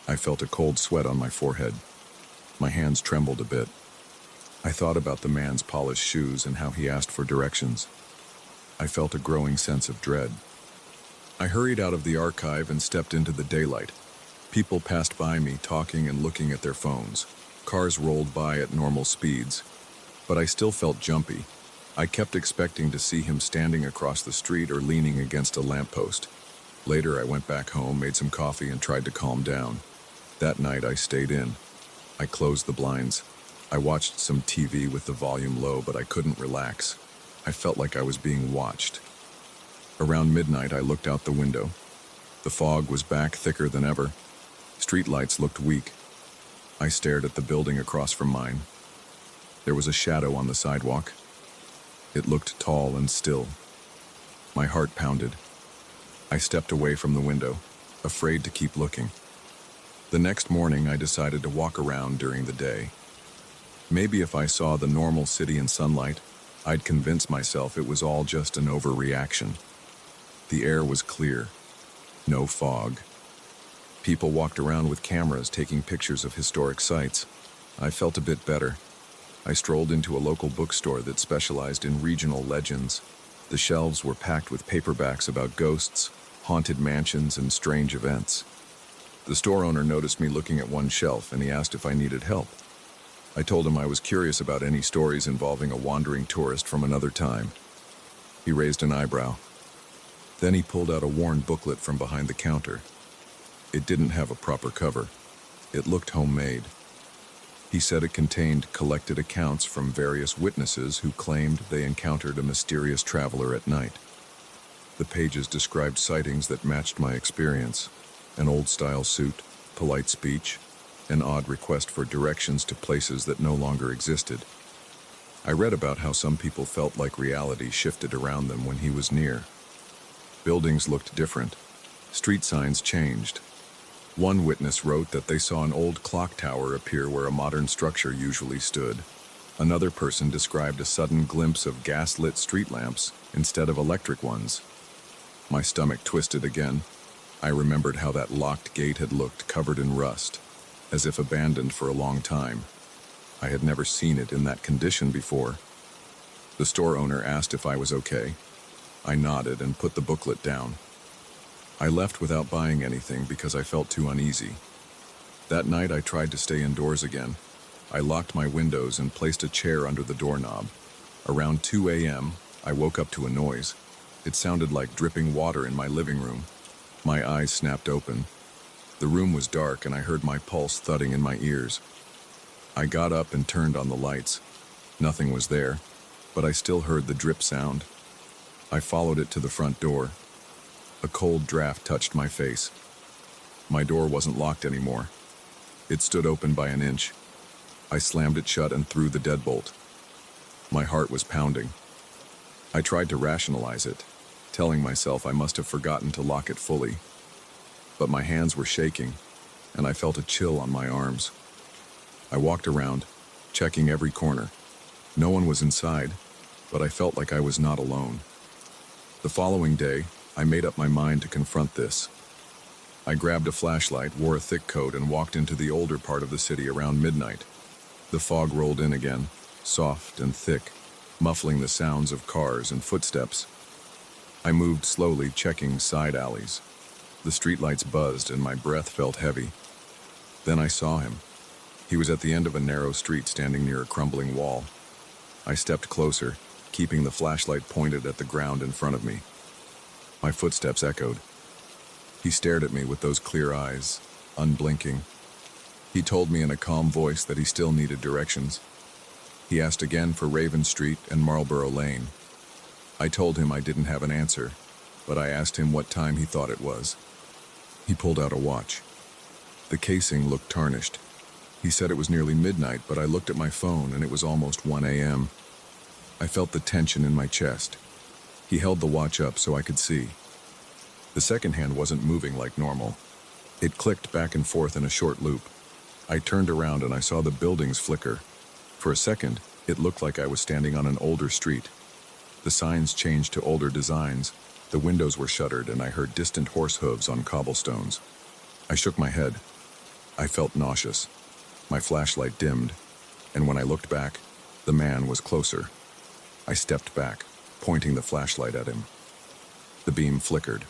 I felt a cold sweat on my forehead. My hands trembled a bit. I thought about the man's polished shoes and how he asked for directions. I felt a growing sense of dread. I hurried out of the archive and stepped into the daylight. People passed by me, talking and looking at their phones. Cars rolled by at normal speeds. But I still felt jumpy. I kept expecting to see him standing across the street or leaning against a lamppost. Later, I went back home, made some coffee, and tried to calm down. That night, I stayed in. I closed the blinds. I watched some TV with the volume low, but I couldn't relax. I felt like I was being watched. Around midnight, I looked out the window. The fog was back, thicker than ever. Street lights looked weak. I stared at the building across from mine. There was a shadow on the sidewalk. It looked tall and still. My heart pounded. I stepped away from the window, afraid to keep looking. The next morning, I decided to walk around during the day. Maybe if I saw the normal city in sunlight, I'd convince myself it was all just an overreaction. The air was clear. No fog. People walked around with cameras taking pictures of historic sites. I felt a bit better. I strolled into a local bookstore that specialized in regional legends. The shelves were packed with paperbacks about ghosts, haunted mansions, and strange events. The store owner noticed me looking at one shelf and he asked if I needed help. I told him I was curious about any stories involving a wandering tourist from another time. He raised an eyebrow. Then he pulled out a worn booklet from behind the counter. It didn't have a proper cover. It looked homemade. He said it contained collected accounts from various witnesses who claimed they encountered a mysterious traveler at night. The pages described sightings that matched my experience: an old-style suit, polite speech, an odd request for directions to places that no longer existed. I read about how some people felt like reality shifted around them when he was near. Buildings looked different. Street signs changed. One witness wrote that they saw an old clock tower appear where a modern structure usually stood. Another person described a sudden glimpse of gas-lit street lamps instead of electric ones. My stomach twisted again. I remembered how that locked gate had looked, covered in rust, as if abandoned for a long time. I had never seen it in that condition before. The store owner asked if I was okay. I nodded and put the booklet down. I left without buying anything because I felt too uneasy. That night I tried to stay indoors again. I locked my windows and placed a chair under the doorknob. Around 2 a.m., I woke up to a noise. It sounded like dripping water in my living room. My eyes snapped open. The room was dark and I heard my pulse thudding in my ears. I got up and turned on the lights. Nothing was there, but I still heard the drip sound. I followed it to the front door. A cold draft touched my face. My door wasn't locked anymore. It stood open by an inch. I slammed it shut and threw the deadbolt. My heart was pounding. I tried to rationalize it, telling myself I must have forgotten to lock it fully. But my hands were shaking, and I felt a chill on my arms. I walked around, checking every corner. No one was inside, but I felt like I was not alone. The following day, I made up my mind to confront this. I grabbed a flashlight, wore a thick coat, and walked into the older part of the city around midnight. The fog rolled in again, soft and thick, muffling the sounds of cars and footsteps. I moved slowly, checking side alleys. The streetlights buzzed and my breath felt heavy. Then I saw him. He was at the end of a narrow street standing near a crumbling wall. I stepped closer, keeping the flashlight pointed at the ground in front of me. My footsteps echoed. He stared at me with those clear eyes, unblinking. He told me in a calm voice that he still needed directions. He asked again for Raven Street and Marlborough Lane. I told him I didn't have an answer, but I asked him what time he thought it was. He pulled out a watch. The casing looked tarnished. He said it was nearly midnight, but I looked at my phone and it was almost 1 a.m. I felt the tension in my chest. He held the watch up so I could see. The second hand wasn't moving like normal. It clicked back and forth in a short loop. I turned around and I saw the buildings flicker. For a second, it looked like I was standing on an older street. The signs changed to older designs. The windows were shuttered and I heard distant horse hooves on cobblestones. I shook my head. I felt nauseous. My flashlight dimmed, and when I looked back, the man was closer. I stepped back, pointing the flashlight at him. The beam flickered.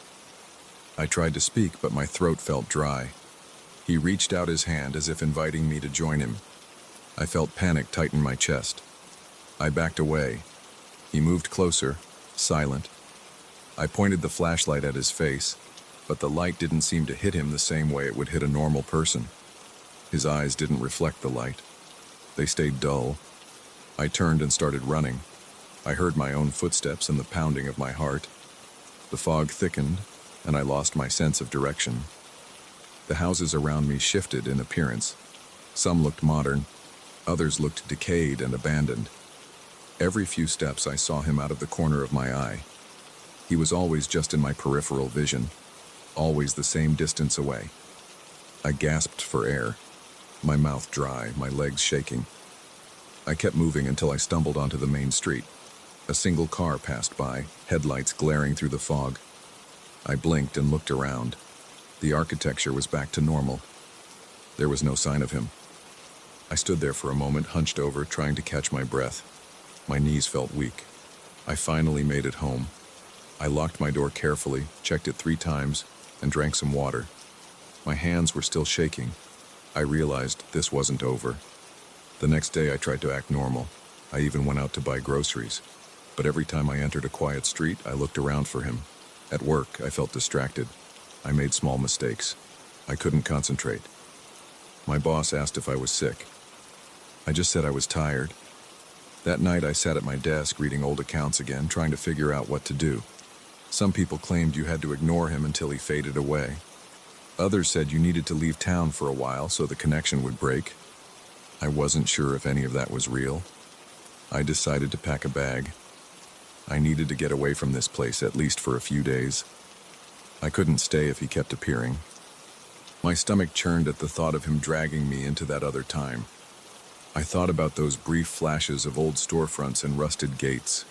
I tried to speak, but my throat felt dry. He reached out his hand as if inviting me to join him. I felt panic tighten my chest. I backed away. He moved closer, silent. I pointed the flashlight at his face, but the light didn't seem to hit him the same way it would hit a normal person. His eyes didn't reflect the light. They stayed dull. I turned and started running. I heard my own footsteps and the pounding of my heart. The fog thickened, and I lost my sense of direction. The houses around me shifted in appearance. Some looked modern, others looked decayed and abandoned. Every few steps I saw him out of the corner of my eye. He was always just in my peripheral vision, always the same distance away. I gasped for air, my mouth dry, my legs shaking. I kept moving until I stumbled onto the main street. A single car passed by, headlights glaring through the fog. I blinked and looked around. The architecture was back to normal. There was no sign of him. I stood there for a moment, hunched over, trying to catch my breath. My knees felt weak. I finally made it home. I locked my door carefully, checked it 3 times, and drank some water. My hands were still shaking. I realized this wasn't over. The next day I tried to act normal. I even went out to buy groceries. But every time I entered a quiet street, I looked around for him. At work, I felt distracted. I made small mistakes. I couldn't concentrate. My boss asked if I was sick. I just said I was tired. That night I sat at my desk reading old accounts again, trying to figure out what to do. Some people claimed you had to ignore him until he faded away. Others said you needed to leave town for a while so the connection would break. I wasn't sure if any of that was real. I decided to pack a bag. I needed to get away from this place at least for a few days. I couldn't stay if he kept appearing. My stomach churned at the thought of him dragging me into that other time. I thought about those brief flashes of old storefronts and rusted gates.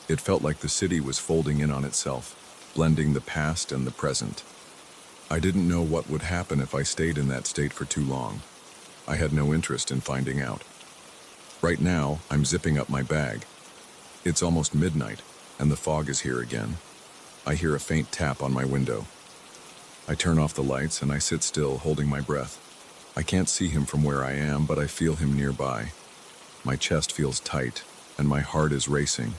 It felt like the city was folding in on itself, blending the past and the present. I didn't know what would happen if I stayed in that state for too long. I had no interest in finding out. Right now, I'm zipping up my bag. It's almost midnight, and the fog is here again. I hear a faint tap on my window. I turn off the lights and I sit still, holding my breath. I can't see him from where I am, but I feel him nearby. My chest feels tight, and my heart is racing.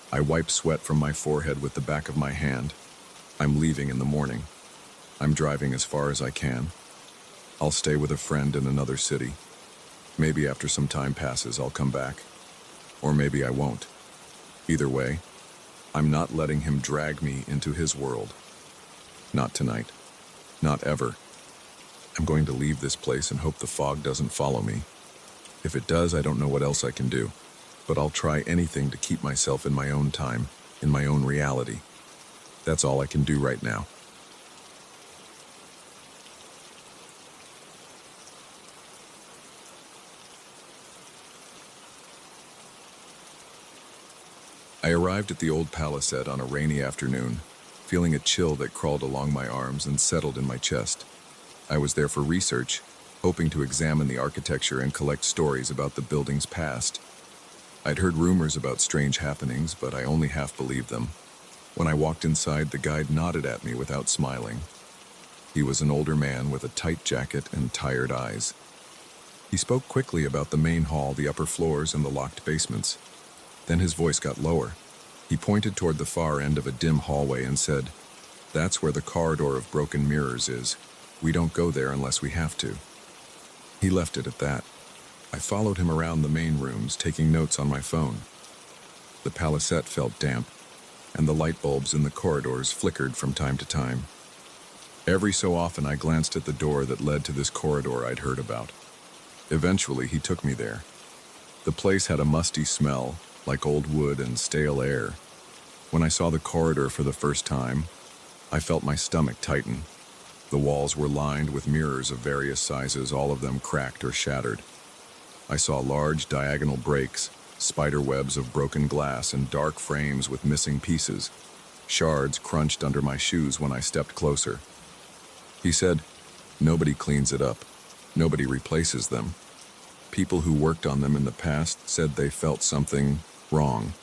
I wipe sweat from my forehead with the back of my hand. I'm leaving in the morning. I'm driving as far as I can. I'll stay with a friend in another city. Maybe after some time passes, I'll come back. Or maybe I won't. Either way, I'm not letting him drag me into his world. Not tonight. Not ever. I'm going to leave this place and hope the fog doesn't follow me. If it does, I don't know what else I can do. But I'll try anything to keep myself in my own time, in my own reality. That's all I can do right now. I arrived at the old palisade on a rainy afternoon, feeling a chill that crawled along my arms and settled in my chest. I was there for research, hoping to examine the architecture and collect stories about the building's past. I'd heard rumors about strange happenings, but I only half believed them. When I walked inside, the guide nodded at me without smiling. He was an older man with a tight jacket and tired eyes. He spoke quickly about the main hall, the upper floors, and the locked basements. Then his voice got lower. He pointed toward the far end of a dim hallway and said, "That's where the corridor of broken mirrors is. We don't go there unless we have to." He left it at that. I followed him around the main rooms, taking notes on my phone. The palisade felt damp, and the light bulbs in the corridors flickered from time to time. Every so often I glanced at the door that led to this corridor I'd heard about. Eventually he took me there. The place had a musty smell, like old wood and stale air. When I saw the corridor for the first time, I felt my stomach tighten. The walls were lined with mirrors of various sizes, all of them cracked or shattered. I saw large diagonal breaks, spider webs of broken glass, and dark frames with missing pieces. Shards crunched under my shoes when I stepped closer. He said, "Nobody cleans it up. Nobody replaces them. People who worked on them in the past said they felt something wrong.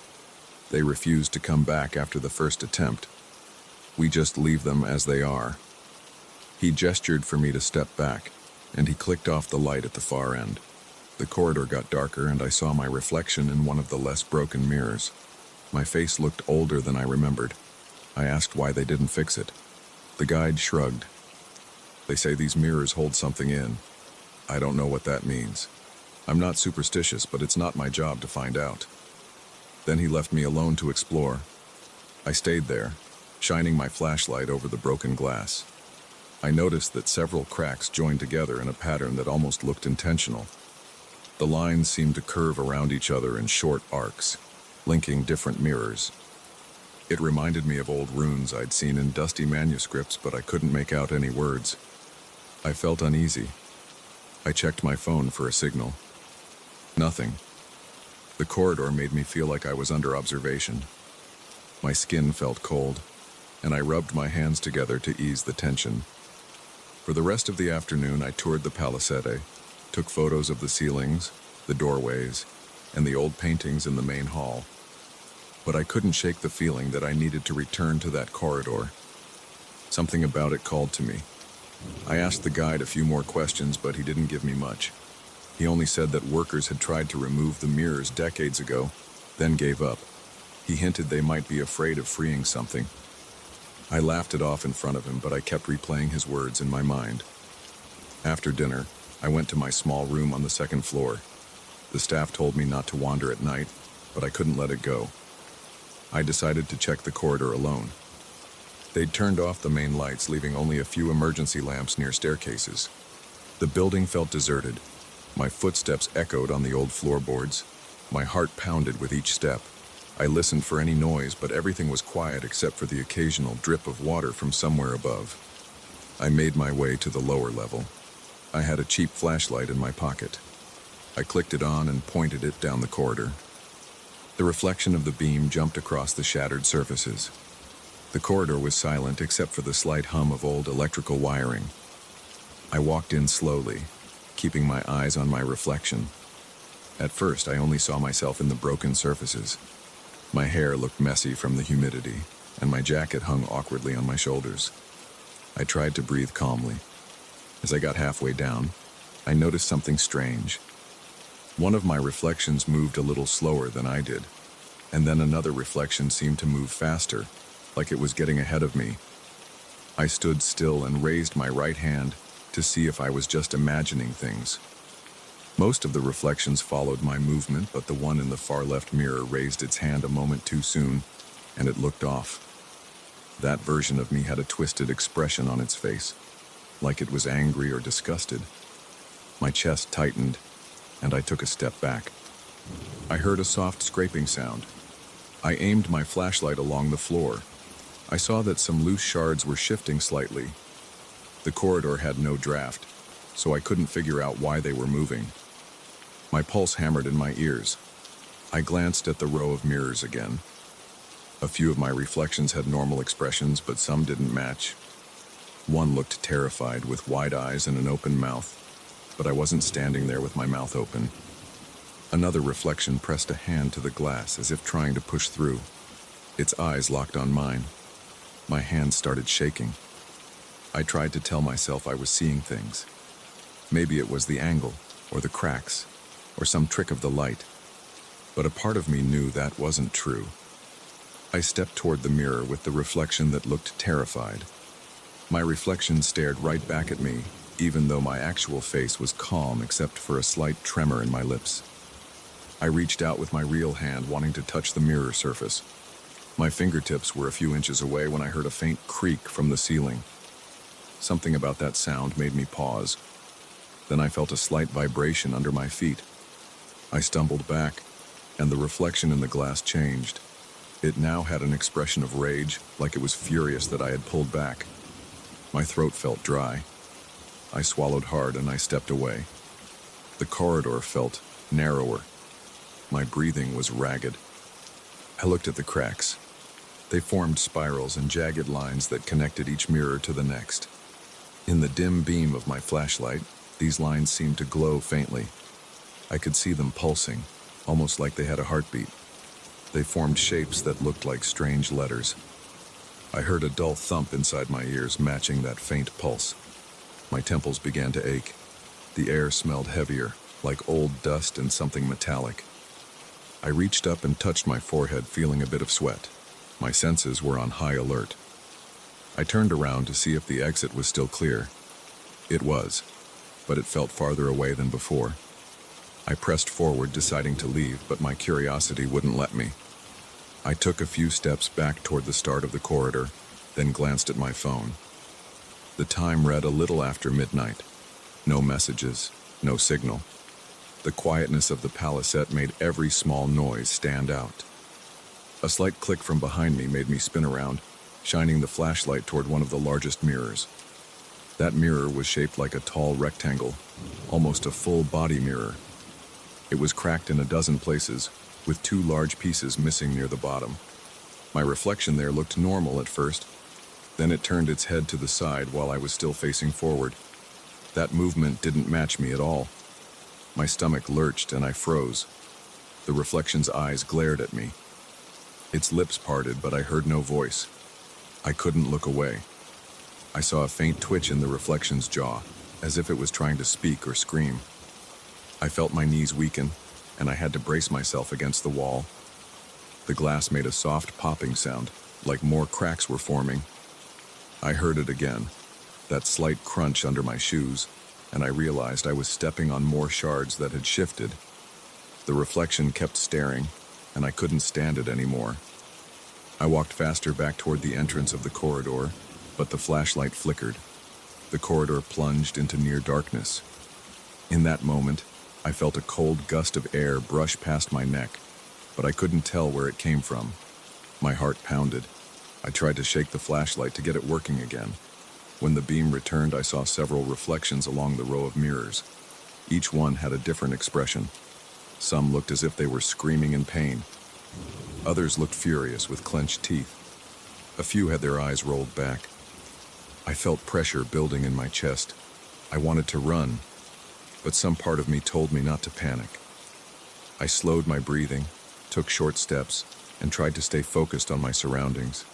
They refused to come back after the first attempt. We just leave them as they are." He gestured for me to step back, and he clicked off the light at the far end. The corridor got darker, and I saw my reflection in one of the less broken mirrors. My face looked older than I remembered. I asked why they didn't fix it. The guide shrugged. "They say these mirrors hold something in. I don't know what that means. I'm not superstitious, but it's not my job to find out." Then he left me alone to explore. I stayed there, shining my flashlight over the broken glass. I noticed that several cracks joined together in a pattern that almost looked intentional. The lines seemed to curve around each other in short arcs, linking different mirrors. It reminded me of old runes I'd seen in dusty manuscripts, but I couldn't make out any words. I felt uneasy. I checked my phone for a signal. Nothing. The corridor made me feel like I was under observation. My skin felt cold, and I rubbed my hands together to ease the tension. For the rest of the afternoon, I toured the palisade, took photos of the ceilings, the doorways, and the old paintings in the main hall. But I couldn't shake the feeling that I needed to return to that corridor. Something about it called to me. I asked the guide a few more questions, but he didn't give me much. He only said that workers had tried to remove the mirrors decades ago, then gave up. He hinted they might be afraid of freeing something. I laughed it off in front of him, but I kept replaying his words in my mind. After dinner, I went to my small room on the second floor. The staff told me not to wander at night, but I couldn't let it go. I decided to check the corridor alone. They'd turned off the main lights, leaving only a few emergency lamps near staircases. The building felt deserted. My footsteps echoed on the old floorboards. My heart pounded with each step. I listened for any noise, but everything was quiet except for the occasional drip of water from somewhere above. I made my way to the lower level. I had a cheap flashlight in my pocket. I clicked it on and pointed it down the corridor. The reflection of the beam jumped across the shattered surfaces. The corridor was silent except for the slight hum of old electrical wiring. I walked in slowly, keeping my eyes on my reflection. At first, I only saw myself in the broken surfaces. My hair looked messy from the humidity, and my jacket hung awkwardly on my shoulders. I tried to breathe calmly. As I got halfway down, I noticed something strange. One of my reflections moved a little slower than I did, and then another reflection seemed to move faster, like it was getting ahead of me. I stood still and raised my right hand to see if I was just imagining things. Most of the reflections followed my movement, but the one in the far left mirror raised its hand a moment too soon, and it looked off. That version of me had a twisted expression on its face, like it was angry or disgusted. My chest tightened, and I took a step back. I heard a soft scraping sound. I aimed my flashlight along the floor. I saw that some loose shards were shifting slightly. The corridor had no draft, so I couldn't figure out why they were moving. My pulse hammered in my ears. I glanced at the row of mirrors again. A few of my reflections had normal expressions, but some didn't match. One looked terrified, with wide eyes and an open mouth, but I wasn't standing there with my mouth open. Another reflection pressed a hand to the glass as if trying to push through. Its eyes locked on mine. My hands started shaking. I tried to tell myself I was seeing things. Maybe it was the angle, or the cracks, or some trick of the light. But a part of me knew that wasn't true. I stepped toward the mirror with the reflection that looked terrified. My reflection stared right back at me, even though my actual face was calm except for a slight tremor in my lips. I reached out with my real hand, wanting to touch the mirror surface. My fingertips were a few inches away when I heard a faint creak from the ceiling. Something about that sound made me pause. Then I felt a slight vibration under my feet. I stumbled back, and the reflection in the glass changed. It now had an expression of rage, like it was furious that I had pulled back. My throat felt dry. I swallowed hard and I stepped away. The corridor felt narrower. My breathing was ragged. I looked at the cracks. They formed spirals and jagged lines that connected each mirror to the next. In the dim beam of my flashlight, these lines seemed to glow faintly. I could see them pulsing, almost like they had a heartbeat. They formed shapes that looked like strange letters. I heard a dull thump inside my ears, matching that faint pulse. My temples began to ache. The air smelled heavier, like old dust and something metallic. I reached up and touched my forehead, feeling a bit of sweat. My senses were on high alert. I turned around to see if the exit was still clear. It was, but it felt farther away than before. I pressed forward, deciding to leave, but my curiosity wouldn't let me. I took a few steps back toward the start of the corridor, then glanced at my phone. The time read a little after midnight. No messages, no signal. The quietness of the palisade made every small noise stand out. A slight click from behind me made me spin around, shining the flashlight toward one of the largest mirrors. That mirror was shaped like a tall rectangle, almost a full-body mirror. It was cracked in a dozen places, with two large pieces missing near the bottom. My reflection there looked normal at first. Then it turned its head to the side while I was still facing forward. That movement didn't match me at all. My stomach lurched and I froze. The reflection's eyes glared at me. Its lips parted, but I heard no voice. I couldn't look away. I saw a faint twitch in the reflection's jaw, as if it was trying to speak or scream. I felt my knees weaken, and I had to brace myself against the wall. The glass made a soft popping sound, like more cracks were forming. I heard it again, that slight crunch under my shoes, and I realized I was stepping on more shards that had shifted. The reflection kept staring, and I couldn't stand it anymore. I walked faster back toward the entrance of the corridor, but the flashlight flickered. The corridor plunged into near darkness. In that moment, I felt a cold gust of air brush past my neck, but I couldn't tell where it came from. My heart pounded. I tried to shake the flashlight to get it working again. When the beam returned, I saw several reflections along the row of mirrors. Each one had a different expression. Some looked as if they were screaming in pain. Others looked furious with clenched teeth. A few had their eyes rolled back. I felt pressure building in my chest. I wanted to run, but some part of me told me not to panic. I slowed my breathing, took short steps, and tried to stay focused on my surroundings.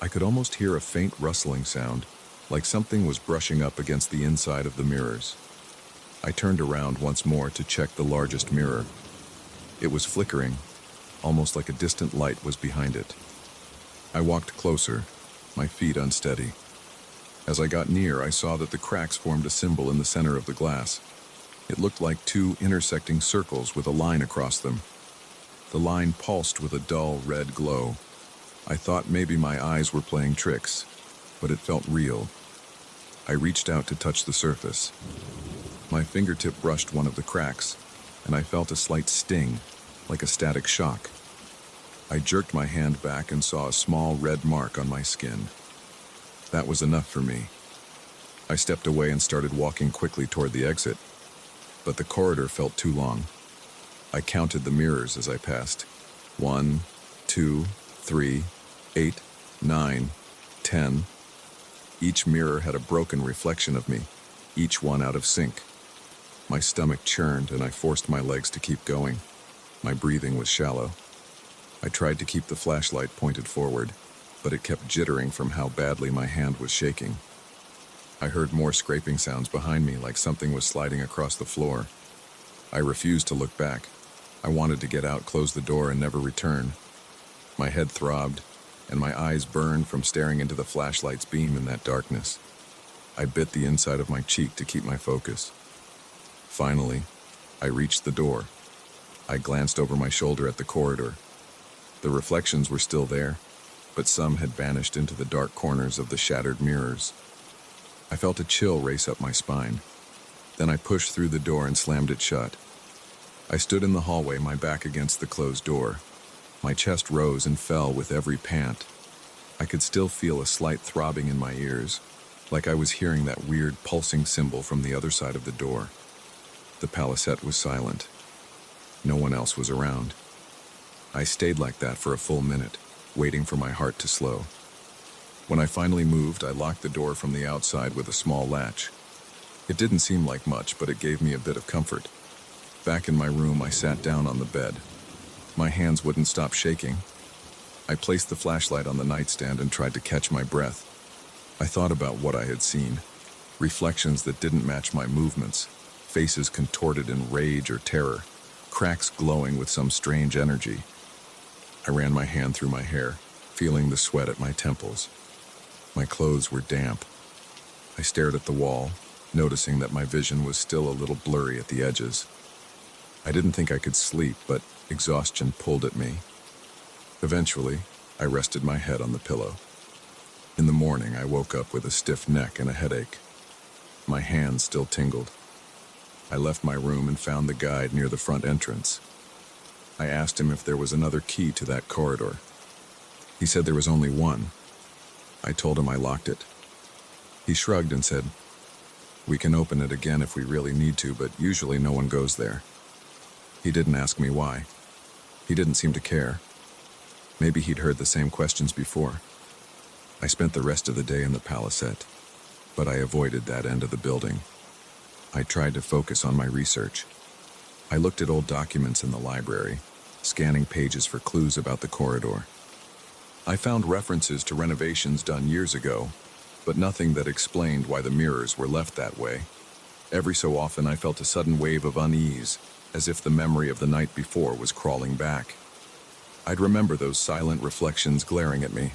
I could almost hear a faint rustling sound, like something was brushing up against the inside of the mirrors. I turned around once more to check the largest mirror. It was flickering, almost like a distant light was behind it. I walked closer, my feet unsteady. As I got near, I saw that the cracks formed a symbol in the center of the glass. It looked like two intersecting circles with a line across them. The line pulsed with a dull red glow. I thought maybe my eyes were playing tricks, but it felt real. I reached out to touch the surface. My fingertip brushed one of the cracks, and I felt a slight sting, like a static shock. I jerked my hand back and saw a small red mark on my skin. That was enough for me. I stepped away and started walking quickly toward the exit, but the corridor felt too long. I counted the mirrors as I passed. 1, 2, 3, 8, 9, 10. Each mirror had a broken reflection of me, each one out of sync. My stomach churned and I forced my legs to keep going. My breathing was shallow. I tried to keep the flashlight pointed forward, but it kept jittering from how badly my hand was shaking. I heard more scraping sounds behind me, like something was sliding across the floor. I refused to look back. I wanted to get out, close the door, and never return. My head throbbed, and my eyes burned from staring into the flashlight's beam in that darkness. I bit the inside of my cheek to keep my focus. Finally, I reached the door. I glanced over my shoulder at the corridor. The reflections were still there, but some had vanished into the dark corners of the shattered mirrors. I felt a chill race up my spine. Then I pushed through the door and slammed it shut. I stood in the hallway, my back against the closed door. My chest rose and fell with every pant. I could still feel a slight throbbing in my ears, like I was hearing that weird pulsing symbol from the other side of the door. The palisade was silent. No one else was around. I stayed like that for a full minute, waiting for my heart to slow. When I finally moved, I locked the door from the outside with a small latch. It didn't seem like much, but it gave me a bit of comfort. Back in my room, I sat down on the bed. My hands wouldn't stop shaking. I placed the flashlight on the nightstand and tried to catch my breath. I thought about what I had seen. Reflections that didn't match my movements, faces contorted in rage or terror, cracks glowing with some strange energy. I ran my hand through my hair, feeling the sweat at my temples. My clothes were damp. I stared at the wall, noticing that my vision was still a little blurry at the edges. I didn't think I could sleep, but exhaustion pulled at me. Eventually, I rested my head on the pillow. In the morning, I woke up with a stiff neck and a headache. My hands still tingled. I left my room and found the guide near the front entrance. I asked him if there was another key to that corridor. He said there was only one. I told him I locked it. He shrugged and said, "We can open it again if we really need to, but usually no one goes there." He didn't ask me why. He didn't seem to care. Maybe he'd heard the same questions before. I spent the rest of the day in the palisade, but I avoided that end of the building. I tried to focus on my research. I looked at old documents in the library, scanning pages for clues about the corridor. I found references to renovations done years ago, but nothing that explained why the mirrors were left that way. Every so often I felt a sudden wave of unease, as if the memory of the night before was crawling back. I'd remember those silent reflections glaring at me.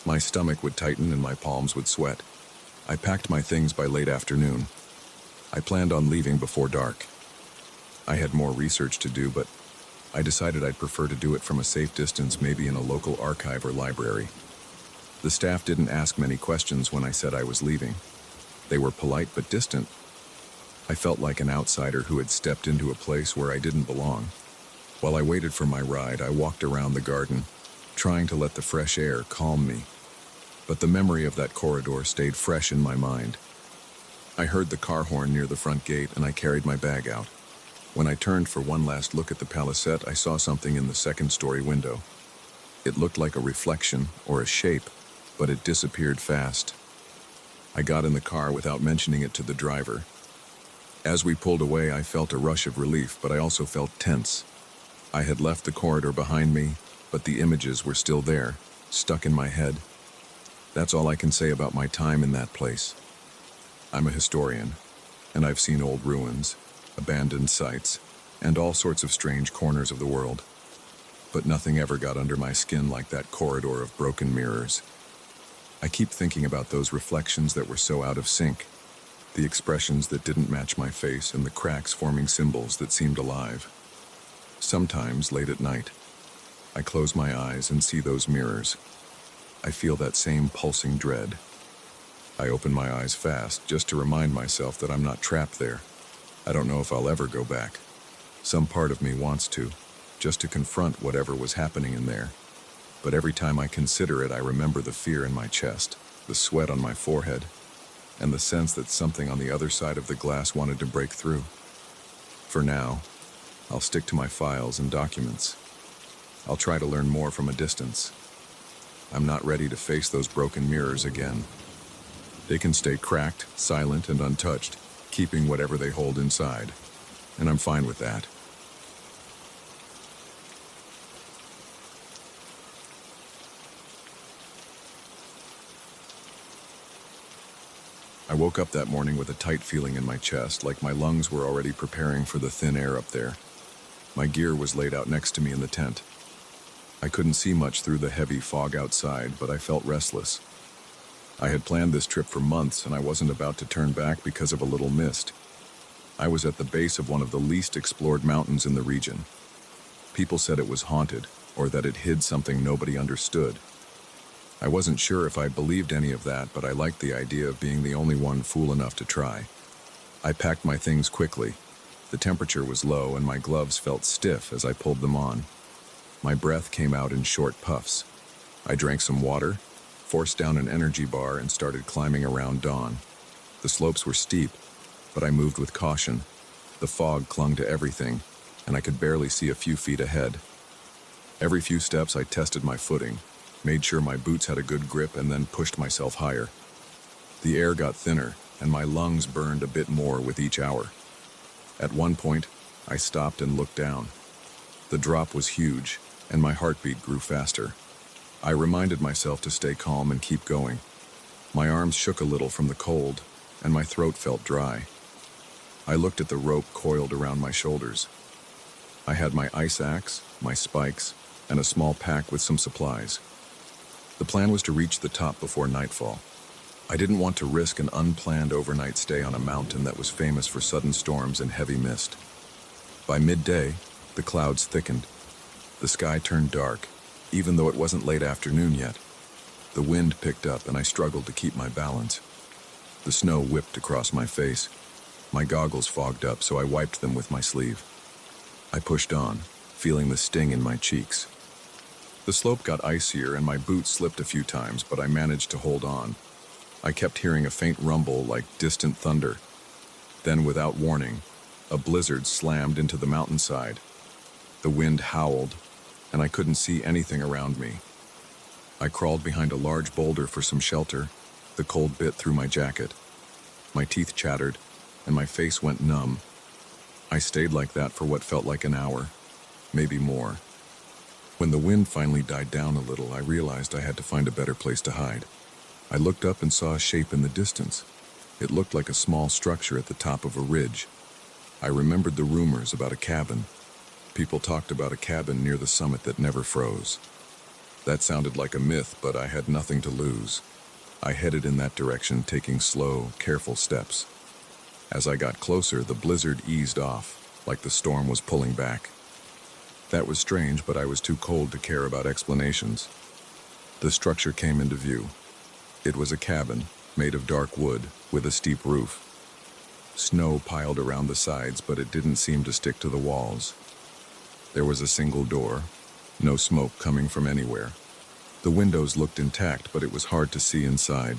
My stomach would tighten and my palms would sweat. I packed my things by late afternoon. I planned on leaving before dark. I had more research to do, but I decided I'd prefer to do it from a safe distance, maybe in a local archive or library. The staff didn't ask many questions when I said I was leaving. They were polite but distant. I felt like an outsider who had stepped into a place where I didn't belong. While I waited for my ride, I walked around the garden, trying to let the fresh air calm me. But the memory of that corridor stayed fresh in my mind. I heard the car horn near the front gate and I carried my bag out. When I turned for one last look at the palisade, I saw something in the second-story window. It looked like a reflection or a shape, but it disappeared fast. I got in the car without mentioning it to the driver. As we pulled away, I felt a rush of relief, but I also felt tense. I had left the corridor behind me, but the images were still there, stuck in my head. That's all I can say about my time in that place. I'm a historian, and I've seen old ruins, abandoned sites, and all sorts of strange corners of the world. But nothing ever got under my skin like that corridor of broken mirrors. I keep thinking about those reflections that were so out of sync, the expressions that didn't match my face, and the cracks forming symbols that seemed alive. Sometimes, late at night, I close my eyes and see those mirrors. I feel that same pulsing dread. I open my eyes fast just to remind myself that I'm not trapped there. I don't know if I'll ever go back. Some part of me wants to, just to confront whatever was happening in there. But every time I consider it, I remember the fear in my chest, the sweat on my forehead, and the sense that something on the other side of the glass wanted to break through. For now, I'll stick to my files and documents. I'll try to learn more from a distance. I'm not ready to face those broken mirrors again. They can stay cracked, silent, and untouched, keeping whatever they hold inside. And I'm fine with that. woke up that morning with a tight feeling in my chest, like my lungs were already preparing for the thin air up there. My gear was laid out next to me in the tent. I couldn't see much through the heavy fog outside, but I felt restless. I had planned this trip for months, and I wasn't about to turn back because of a little mist. I was at the base of one of the least explored mountains in the region. People said it was haunted, or that it hid something nobody understood. I wasn't sure if I believed any of that, but I liked the idea of being the only one fool enough to try. I packed my things quickly. The temperature was low, and my gloves felt stiff as I pulled them on. My breath came out in short puffs. I drank some water, forced down an energy bar, and started climbing around dawn. The slopes were steep, but I moved with caution. The fog clung to everything, and I could barely see a few feet ahead. Every few steps I tested my footing, made sure my boots had a good grip, and then pushed myself higher. The air got thinner, and my lungs burned a bit more with each hour. At one point, I stopped and looked down. The drop was huge, and my heartbeat grew faster. I reminded myself to stay calm and keep going. My arms shook a little from the cold, and my throat felt dry. I looked at the rope coiled around my shoulders. I had my ice axe, my spikes, and a small pack with some supplies. The plan was to reach the top before nightfall. I didn't want to risk an unplanned overnight stay on a mountain that was famous for sudden storms and heavy mist. By midday, the clouds thickened. The sky turned dark, even though it wasn't late afternoon yet. The wind picked up, and I struggled to keep my balance. The snow whipped across my face. My goggles fogged up, so I wiped them with my sleeve. I pushed on, feeling the sting in my cheeks. The slope got icier, and my boots slipped a few times, but I managed to hold on. I kept hearing a faint rumble like distant thunder. Then, without warning, a blizzard slammed into the mountainside. The wind howled, and I couldn't see anything around me. I crawled behind a large boulder for some shelter. The cold bit through my jacket. My teeth chattered, and my face went numb. I stayed like that for what felt like an hour, maybe more. When the wind finally died down a little, I realized I had to find a better place to hide. I looked up and saw a shape in the distance. It looked like a small structure at the top of a ridge. I remembered the rumors about a cabin. People talked about a cabin near the summit that never froze. That sounded like a myth, but I had nothing to lose. I headed in that direction, taking slow, careful steps. As I got closer, the blizzard eased off, like the storm was pulling back. That was strange, but I was too cold to care about explanations. The structure came into view. It was a cabin, made of dark wood, with a steep roof. Snow piled around the sides, but it didn't seem to stick to the walls. There was a single door, no smoke coming from anywhere. The windows looked intact, but it was hard to see inside.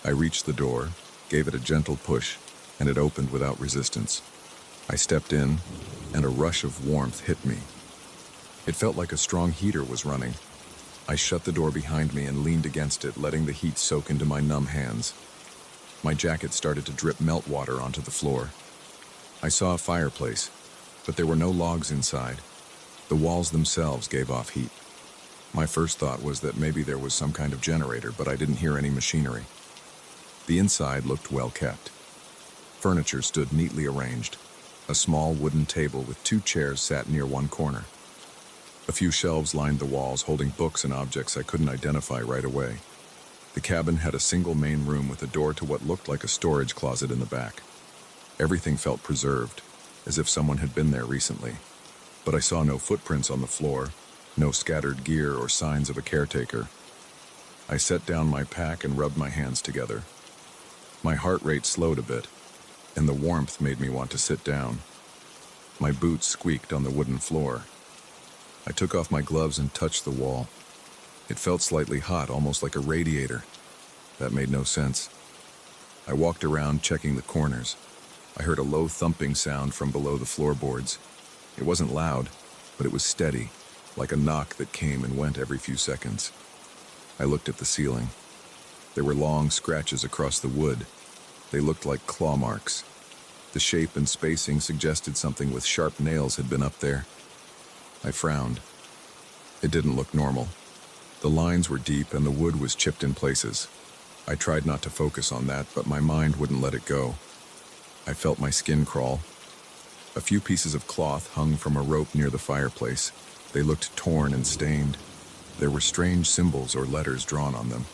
I reached the door, gave it a gentle push, and it opened without resistance. I stepped in, and a rush of warmth hit me. It felt like a strong heater was running. I shut the door behind me and leaned against it, letting the heat soak into my numb hands. My jacket started to drip meltwater onto the floor. I saw a fireplace, but there were no logs inside. The walls themselves gave off heat. My first thought was that maybe there was some kind of generator, but I didn't hear any machinery. The inside looked well kept. Furniture stood neatly arranged. A small wooden table with 2 chairs sat near one corner. A few shelves lined the walls, holding books and objects I couldn't identify right away. The cabin had a single main room with a door to what looked like a storage closet in the back. Everything felt preserved, as if someone had been there recently. But I saw no footprints on the floor, no scattered gear or signs of a caretaker. I set down my pack and rubbed my hands together. My heart rate slowed a bit, and the warmth made me want to sit down. My boots squeaked on the wooden floor. I took off my gloves and touched the wall. It felt slightly hot, almost like a radiator. That made no sense. I walked around, checking the corners. I heard a low thumping sound from below the floorboards. It wasn't loud, but it was steady, like a knock that came and went every few seconds. I looked at the ceiling. There were long scratches across the wood. They looked like claw marks. The shape and spacing suggested something with sharp nails had been up there. I frowned. It didn't look normal. The lines were deep and the wood was chipped in places. I tried not to focus on that, but my mind wouldn't let it go. I felt my skin crawl. A few pieces of cloth hung from a rope near the fireplace. They looked torn and stained. There were strange symbols or letters drawn on them.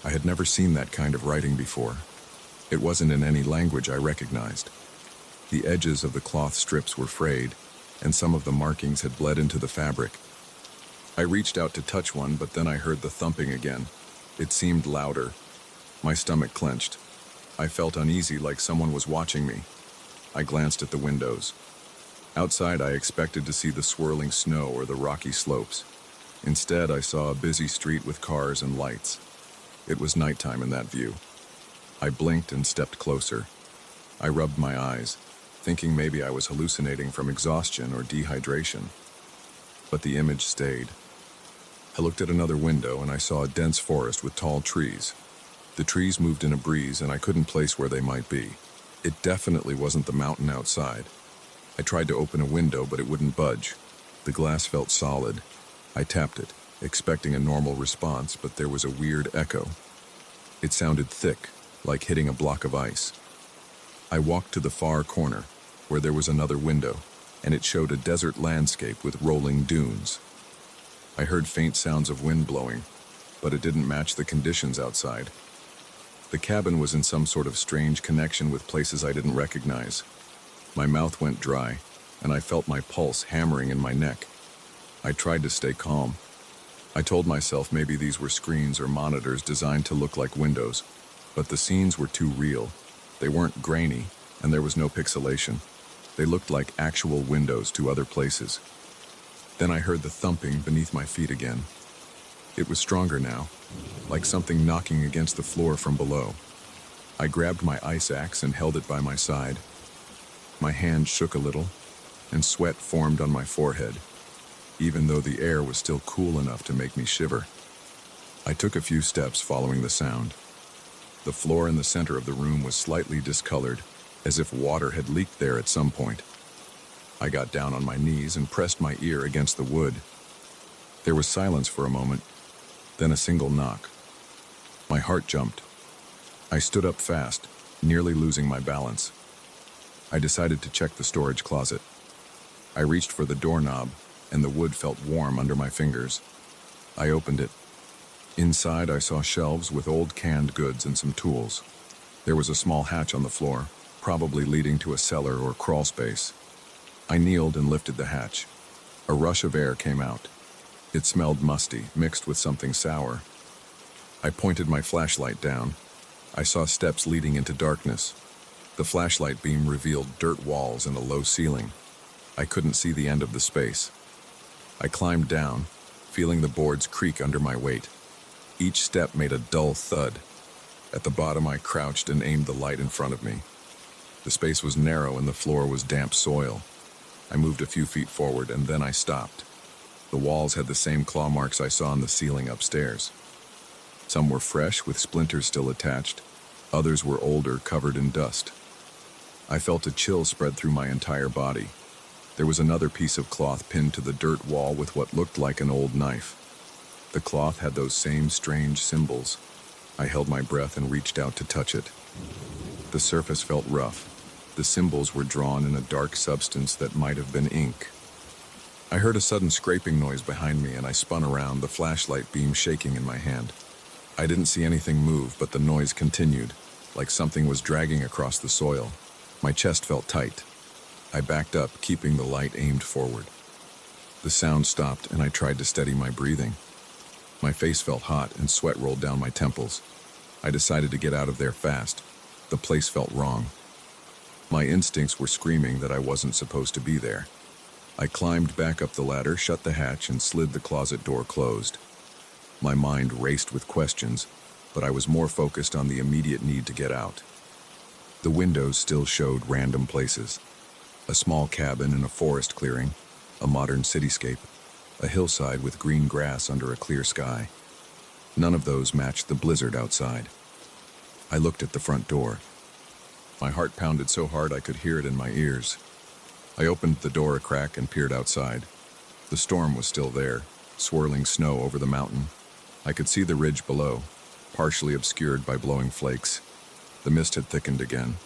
I had never seen that kind of writing before. It wasn't in any language I recognized. The edges of the cloth strips were frayed, and some of the markings had bled into the fabric. I reached out to touch one, but then I heard the thumping again. It seemed louder. My stomach clenched. I felt uneasy, like someone was watching me. I glanced at the windows. Outside, I expected to see the swirling snow or the rocky slopes. Instead, I saw a busy street with cars and lights. It was nighttime in that view. I blinked and stepped closer. I rubbed my eyes, thinking maybe I was hallucinating from exhaustion or dehydration. But the image stayed. I looked at another window and I saw a dense forest with tall trees. The trees moved in a breeze and I couldn't place where they might be. It definitely wasn't the mountain outside. I tried to open a window, but it wouldn't budge. The glass felt solid. I tapped it, expecting a normal response, but there was a weird echo. It sounded thick, like hitting a block of ice. I walked to the far corner, where there was another window, and it showed a desert landscape with rolling dunes. I heard faint sounds of wind blowing, but it didn't match the conditions outside. The cabin was in some sort of strange connection with places I didn't recognize. My mouth went dry, and I felt my pulse hammering in my neck. I tried to stay calm. I told myself maybe these were screens or monitors designed to look like windows, but the scenes were too real. They weren't grainy, and there was no pixelation. They looked like actual windows to other places. Then I heard the thumping beneath my feet again. It was stronger now, like something knocking against the floor from below. I grabbed my ice axe and held it by my side. My hand shook a little, and sweat formed on my forehead, even though the air was still cool enough to make me shiver. I took a few steps following the sound. The floor in the center of the room was slightly discolored, as if water had leaked there at some point. I got down on my knees and pressed my ear against the wood. There was silence for a moment, then a single knock. My heart jumped. I stood up fast, nearly losing my balance. I decided to check the storage closet. I reached for the doorknob, and the wood felt warm under my fingers. I opened it. Inside, I saw shelves with old canned goods and some tools. There was a small hatch on the floor, probably leading to a cellar or crawl space. I kneeled and lifted the hatch. A rush of air came out. It smelled musty, mixed with something sour. I pointed my flashlight down. I saw steps leading into darkness. The flashlight beam revealed dirt walls and a low ceiling. I couldn't see the end of the space. I climbed down, feeling the boards creak under my weight. Each step made a dull thud. At the bottom, I crouched and aimed the light in front of me. The space was narrow and the floor was damp soil. I moved a few feet forward and then I stopped. The walls had the same claw marks I saw on the ceiling upstairs. Some were fresh, with splinters still attached. Others were older, covered in dust. I felt a chill spread through my entire body. There was another piece of cloth pinned to the dirt wall with what looked like an old knife. The cloth had those same strange symbols. I held my breath and reached out to touch it. The surface felt rough. The symbols were drawn in a dark substance that might have been ink. I heard a sudden scraping noise behind me and I spun around, the flashlight beam shaking in my hand. I didn't see anything move, but the noise continued, like something was dragging across the soil. My chest felt tight. I backed up, keeping the light aimed forward. The sound stopped and I tried to steady my breathing. My face felt hot and sweat rolled down my temples. I decided to get out of there fast. The place felt wrong. My instincts were screaming that I wasn't supposed to be there. I climbed back up the ladder, shut the hatch, and slid the closet door closed. My mind raced with questions, but I was more focused on the immediate need to get out. The windows still showed random places. A small cabin in a forest clearing, a modern cityscape, a hillside with green grass under a clear sky. None of those matched the blizzard outside. I looked at the front door. My heart pounded so hard I could hear it in my ears. I opened the door a crack and peered outside. The storm was still there, swirling snow over the mountain. I could see the ridge below, partially obscured by blowing flakes. The mist had thickened again.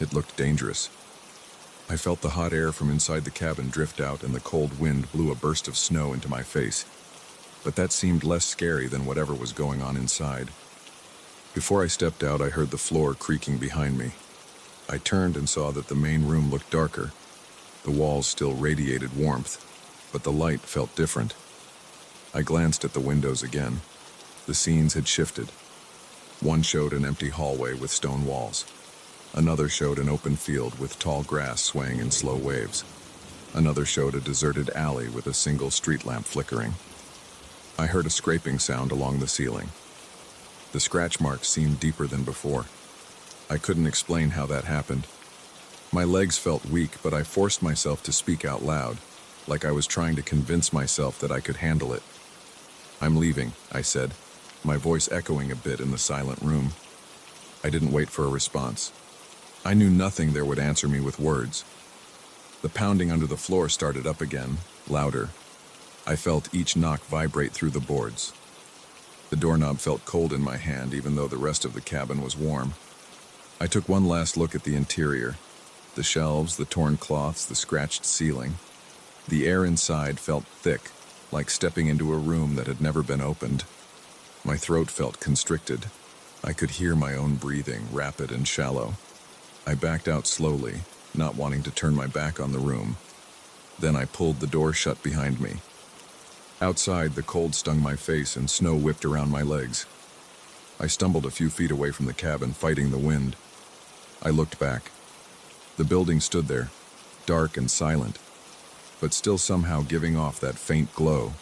It looked dangerous. I felt the hot air from inside the cabin drift out, and the cold wind blew a burst of snow into my face. But that seemed less scary than whatever was going on inside. Before I stepped out, I heard the floor creaking behind me. I turned and saw that the main room looked darker. The walls still radiated warmth, but the light felt different. I glanced at the windows again. The scenes had shifted. One showed an empty hallway with stone walls. Another showed an open field with tall grass swaying in slow waves. Another showed a deserted alley with a single street lamp flickering. I heard a scraping sound along the ceiling. The scratch marks seemed deeper than before. I couldn't explain how that happened. My legs felt weak, but I forced myself to speak out loud, like I was trying to convince myself that I could handle it. "I'm leaving," I said, my voice echoing a bit in the silent room. I didn't wait for a response. I knew nothing there would answer me with words. The pounding under the floor started up again, louder. I felt each knock vibrate through the boards. The doorknob felt cold in my hand, even though the rest of the cabin was warm. I took one last look at the interior. The shelves, the torn cloths, the scratched ceiling. The air inside felt thick, like stepping into a room that had never been opened. My throat felt constricted. I could hear my own breathing, rapid and shallow. I backed out slowly, not wanting to turn my back on the room. Then I pulled the door shut behind me. Outside, the cold stung my face and snow whipped around my legs. I stumbled a few feet away from the cabin, fighting the wind. I looked back. The building stood there, dark and silent, but still somehow giving off that faint glow.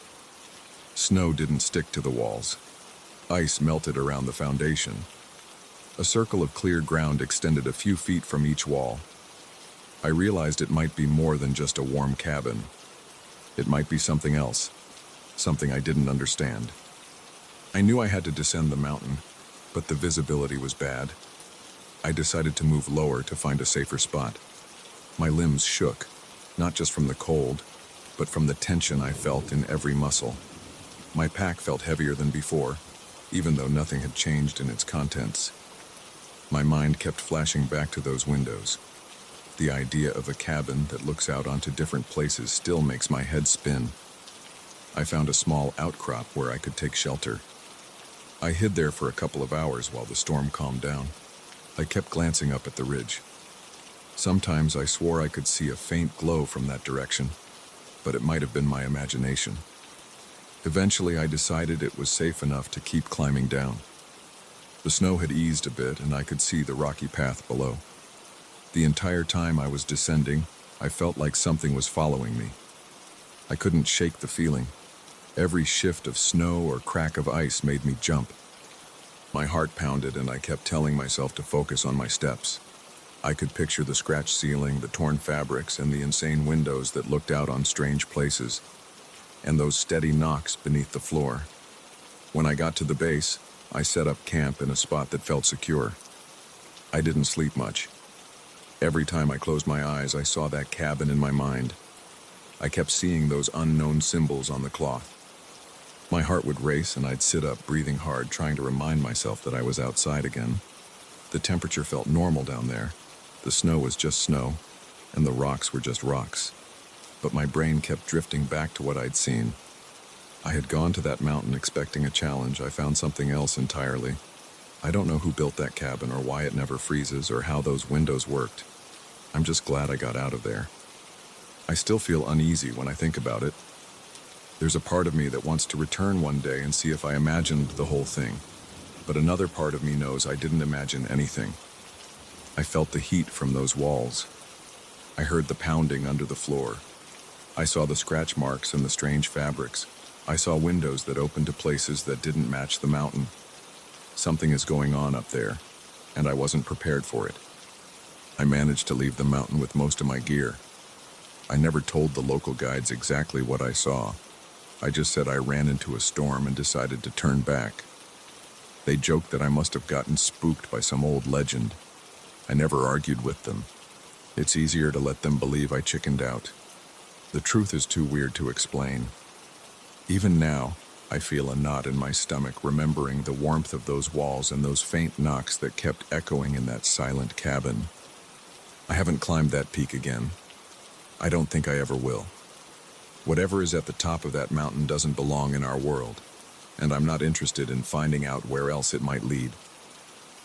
Snow didn't stick to the walls. Ice melted around the foundation. A circle of clear ground extended a few feet from each wall. I realized it might be more than just a warm cabin. It might be something else, something I didn't understand. I knew I had to descend the mountain, but the visibility was bad. I decided to move lower to find a safer spot. My limbs shook, not just from the cold, but from the tension I felt in every muscle. My pack felt heavier than before, even though nothing had changed in its contents. My mind kept flashing back to those windows. The idea of a cabin that looks out onto different places still makes my head spin. I found a small outcrop where I could take shelter. I hid there for a couple of hours while the storm calmed down. I kept glancing up at the ridge. Sometimes I swore I could see a faint glow from that direction, but it might have been my imagination. Eventually, I decided it was safe enough to keep climbing down. The snow had eased a bit, and I could see the rocky path below. The entire time I was descending, I felt like something was following me. I couldn't shake the feeling. Every shift of snow or crack of ice made me jump. My heart pounded, and I kept telling myself to focus on my steps. I could picture the scratched ceiling, the torn fabrics, and the insane windows that looked out on strange places, and those steady knocks beneath the floor. When I got to the base, I set up camp in a spot that felt secure. I didn't sleep much. Every time I closed my eyes, I saw that cabin in my mind. I kept seeing those unknown symbols on the cloth. My heart would race, and I'd sit up, breathing hard, trying to remind myself that I was outside again. The temperature felt normal down there. The snow was just snow, and the rocks were just rocks. But my brain kept drifting back to what I'd seen. I had gone to that mountain expecting a challenge. I found something else entirely. I don't know who built that cabin or why it never freezes or how those windows worked. I'm just glad I got out of there. I still feel uneasy when I think about it. There's a part of me that wants to return one day and see if I imagined the whole thing. But another part of me knows I didn't imagine anything. I felt the heat from those walls. I heard the pounding under the floor. I saw the scratch marks and the strange fabrics. I saw windows that opened to places that didn't match the mountain. Something is going on up there, and I wasn't prepared for it. I managed to leave the mountain with most of my gear. I never told the local guides exactly what I saw. I just said I ran into a storm and decided to turn back. They joked that I must have gotten spooked by some old legend. I never argued with them. It's easier to let them believe I chickened out. The truth is too weird to explain. Even now, I feel a knot in my stomach, remembering the warmth of those walls and those faint knocks that kept echoing in that silent cabin. I haven't climbed that peak again. I don't think I ever will. Whatever is at the top of that mountain doesn't belong in our world, and I'm not interested in finding out where else it might lead.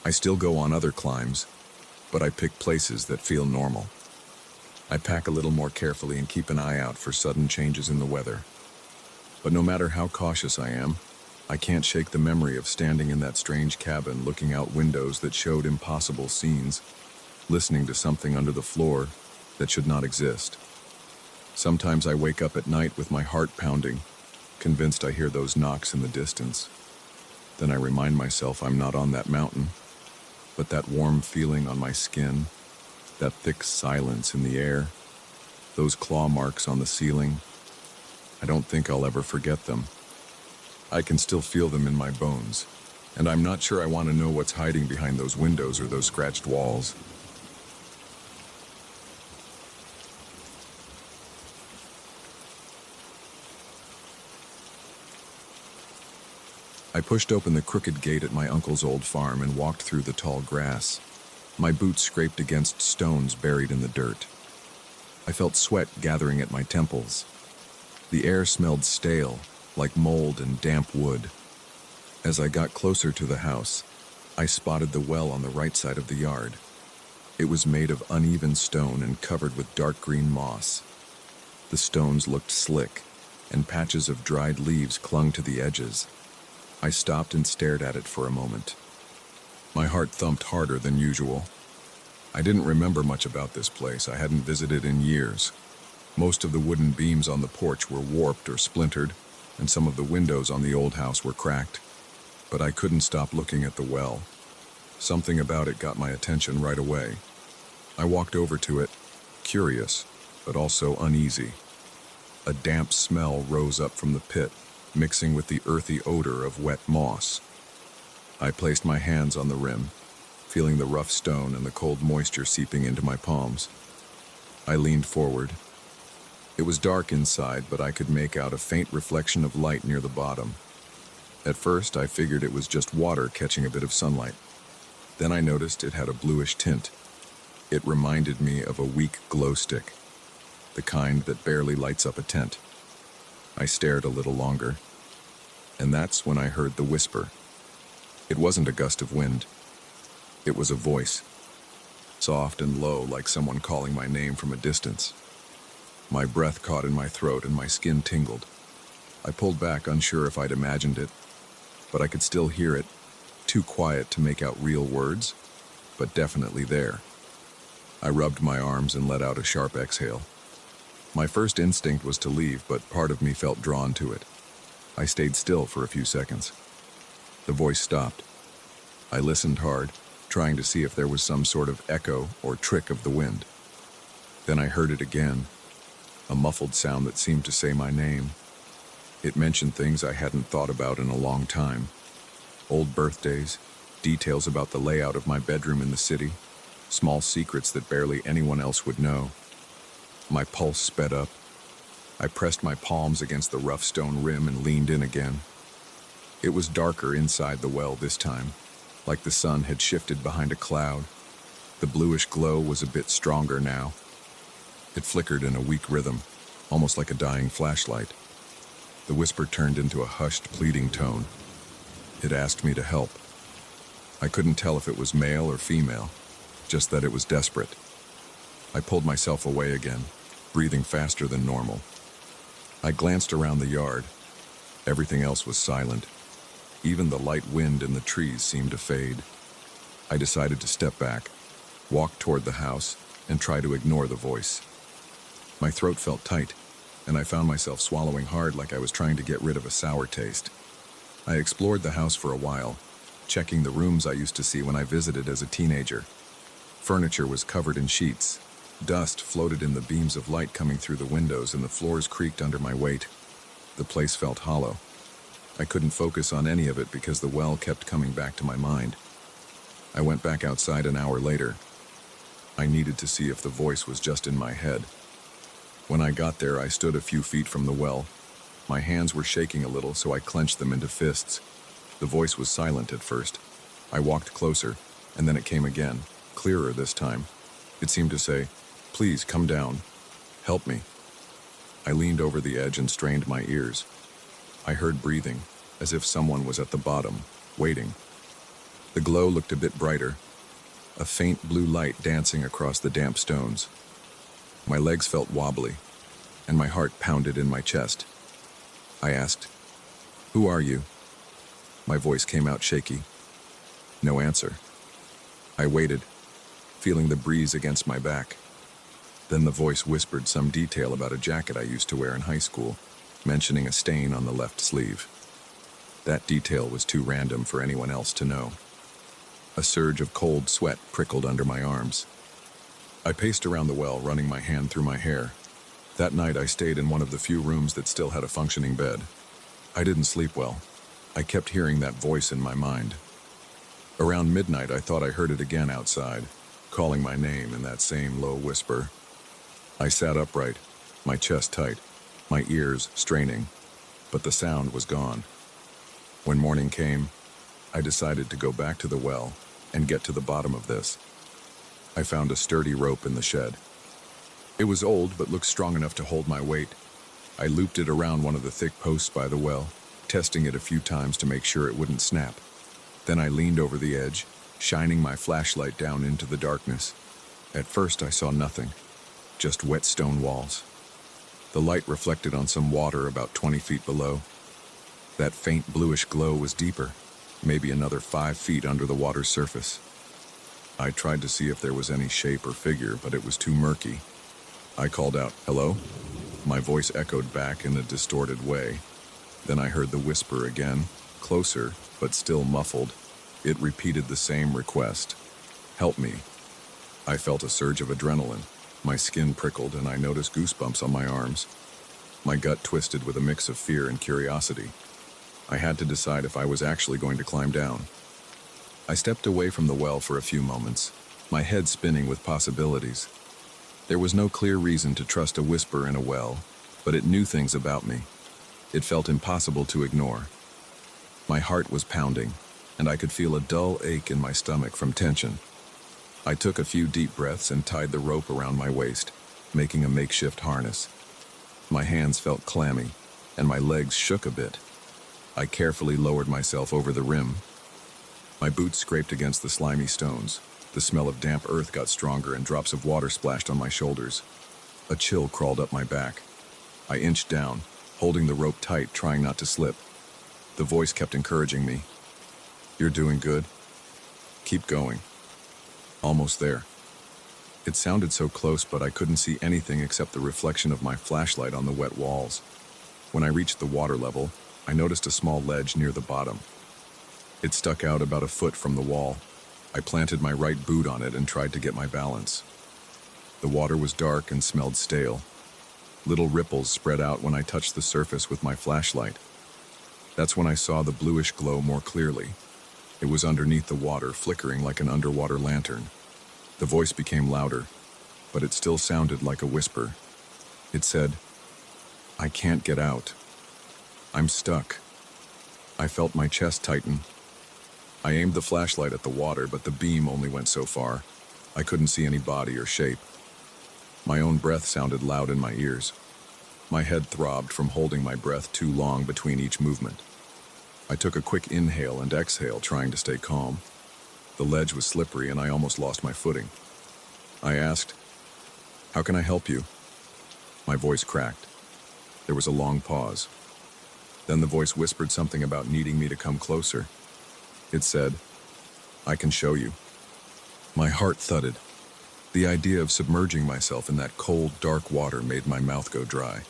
I still go on other climbs, but I pick places that feel normal. I pack a little more carefully and keep an eye out for sudden changes in the weather. But no matter how cautious I am, I can't shake the memory of standing in that strange cabin, looking out windows that showed impossible scenes, listening to something under the floor that should not exist. Sometimes I wake up at night with my heart pounding, convinced I hear those knocks in the distance. Then I remind myself I'm not on that mountain, but that warm feeling on my skin, that thick silence in the air, those claw marks on the ceiling, I don't think I'll ever forget them. I can still feel them in my bones, and I'm not sure I want to know what's hiding behind those windows or those scratched walls. I pushed open the crooked gate at my uncle's old farm and walked through the tall grass. My boots scraped against stones buried in the dirt. I felt sweat gathering at my temples. The air smelled stale, like mold and damp wood. As I got closer to the house, I spotted the well on the right side of the yard. It was made of uneven stone and covered with dark green moss. The stones looked slick, and patches of dried leaves clung to the edges. I stopped and stared at it for a moment. My heart thumped harder than usual. I didn't remember much about this place. I hadn't visited in years. Most of the wooden beams on the porch were warped or splintered, and some of the windows on the old house were cracked. But I couldn't stop looking at the well. Something about it got my attention right away. I walked over to it, curious, but also uneasy. A damp smell rose up from the pit, mixing with the earthy odor of wet moss. I placed my hands on the rim, feeling the rough stone and the cold moisture seeping into my palms. I leaned forward. It was dark inside, but I could make out a faint reflection of light near the bottom. At first, I figured it was just water catching a bit of sunlight. Then I noticed it had a bluish tint. It reminded me of a weak glow stick, the kind that barely lights up a tent. I stared a little longer, and that's when I heard the whisper. It wasn't a gust of wind. It was a voice, soft and low, like someone calling my name from a distance. My breath caught in my throat and my skin tingled. I pulled back, unsure if I'd imagined it, but I could still hear it, too quiet to make out real words, but definitely there. I rubbed my arms and let out a sharp exhale. My first instinct was to leave, but part of me felt drawn to it. I stayed still for a few seconds. The voice stopped. I listened hard, trying to see if there was some sort of echo or trick of the wind. Then I heard it again, a muffled sound that seemed to say my name. It mentioned things I hadn't thought about in a long time. Old birthdays, details about the layout of my bedroom in the city, small secrets that barely anyone else would know. My pulse sped up. I pressed my palms against the rough stone rim and leaned in again. It was darker inside the well this time, like the sun had shifted behind a cloud. The bluish glow was a bit stronger now. It flickered in a weak rhythm, almost like a dying flashlight. The whisper turned into a hushed, pleading tone. It asked me to help. I couldn't tell if it was male or female, just that it was desperate. I pulled myself away again, breathing faster than normal. I glanced around the yard. Everything else was silent. Even the light wind in the trees seemed to fade. I decided to step back, walk toward the house, and try to ignore the voice. My throat felt tight, and I found myself swallowing hard like I was trying to get rid of a sour taste. I explored the house for a while, checking the rooms I used to see when I visited as a teenager. Furniture was covered in sheets. Dust floated in the beams of light coming through the windows, and the floors creaked under my weight. The place felt hollow. I couldn't focus on any of it because the well kept coming back to my mind. I went back outside an hour later. I needed to see if the voice was just in my head. When I got there, I stood a few feet from the well, My hands were shaking a little, so I clenched them into fists. The voice was silent at first. I walked closer, and then it came again, clearer this time. It seemed to say, "Please, come down. Help me." I leaned over the edge and strained my ears. I heard breathing, as if someone was at the bottom, waiting. The glow looked a bit brighter, a faint blue light dancing across the damp stones. My legs felt wobbly, and my heart pounded in my chest. I asked, "Who are you?" My voice came out shaky. No answer. I waited, feeling the breeze against my back. Then the voice whispered some detail about a jacket I used to wear in high school, mentioning a stain on the left sleeve. That detail was too random for anyone else to know. A surge of cold sweat prickled under my arms. I paced around the well, running my hand through my hair. That night I stayed in one of the few rooms that still had a functioning bed. I didn't sleep well. I kept hearing that voice in my mind. Around midnight I thought I heard it again outside, calling my name in that same low whisper. I sat upright, my chest tight, my ears straining, but the sound was gone. When morning came, I decided to go back to the well and get to the bottom of this. I found a sturdy rope in the shed. It was old but looked strong enough to hold my weight. I looped it around one of the thick posts by the well, testing it a few times to make sure it wouldn't snap. Then I leaned over the edge, shining my flashlight down into the darkness. At first I saw nothing, just wet stone walls. The light reflected on some water about 20 feet below. That faint bluish glow was deeper, maybe another 5 feet under the water's surface. I tried to see if there was any shape or figure, but it was too murky. I called out, "Hello?" My voice echoed back in a distorted way. Then I heard the whisper again, closer, but still muffled. It repeated the same request. "Help me." I felt a surge of adrenaline. My skin prickled and I noticed goosebumps on my arms. My gut twisted with a mix of fear and curiosity. I had to decide if I was actually going to climb down. I stepped away from the well for a few moments, my head spinning with possibilities. There was no clear reason to trust a whisper in a well, but it knew things about me. It felt impossible to ignore. My heart was pounding, and I could feel a dull ache in my stomach from tension. I took a few deep breaths and tied the rope around my waist, making a makeshift harness. My hands felt clammy, and my legs shook a bit. I carefully lowered myself over the rim. My boots scraped against the slimy stones. The smell of damp earth got stronger and drops of water splashed on my shoulders. A chill crawled up my back. I inched down, holding the rope tight, trying not to slip. The voice kept encouraging me. "You're doing good. Keep going. Almost there." It sounded so close, but I couldn't see anything except the reflection of my flashlight on the wet walls. When I reached the water level, I noticed a small ledge near the bottom. It stuck out about a foot from the wall. I planted my right boot on it and tried to get my balance. The water was dark and smelled stale. Little ripples spread out when I touched the surface with my flashlight. That's when I saw the bluish glow more clearly. It was underneath the water, flickering like an underwater lantern. The voice became louder, but it still sounded like a whisper. It said, "I can't get out. I'm stuck." I felt my chest tighten. I aimed the flashlight at the water, but the beam only went so far. I couldn't see any body or shape. My own breath sounded loud in my ears. My head throbbed from holding my breath too long between each movement. I took a quick inhale and exhale, trying to stay calm. The ledge was slippery and I almost lost my footing. I asked, "How can I help you?" My voice cracked. There was a long pause. Then the voice whispered something about needing me to come closer. It said, "I can show you." My heart thudded. The idea of submerging myself in that cold, dark water made my mouth go dry.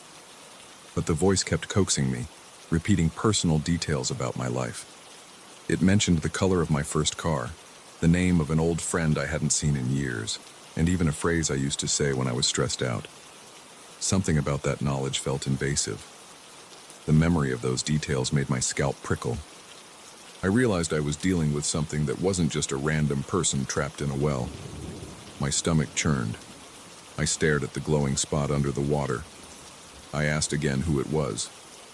But the voice kept coaxing me, repeating personal details about my life. It mentioned the color of my first car, the name of an old friend I hadn't seen in years, and even a phrase I used to say when I was stressed out. Something about that knowledge felt invasive. The memory of those details made my scalp prickle. I realized I was dealing with something that wasn't just a random person trapped in a well. My stomach churned. I stared at the glowing spot under the water. I asked again who it was,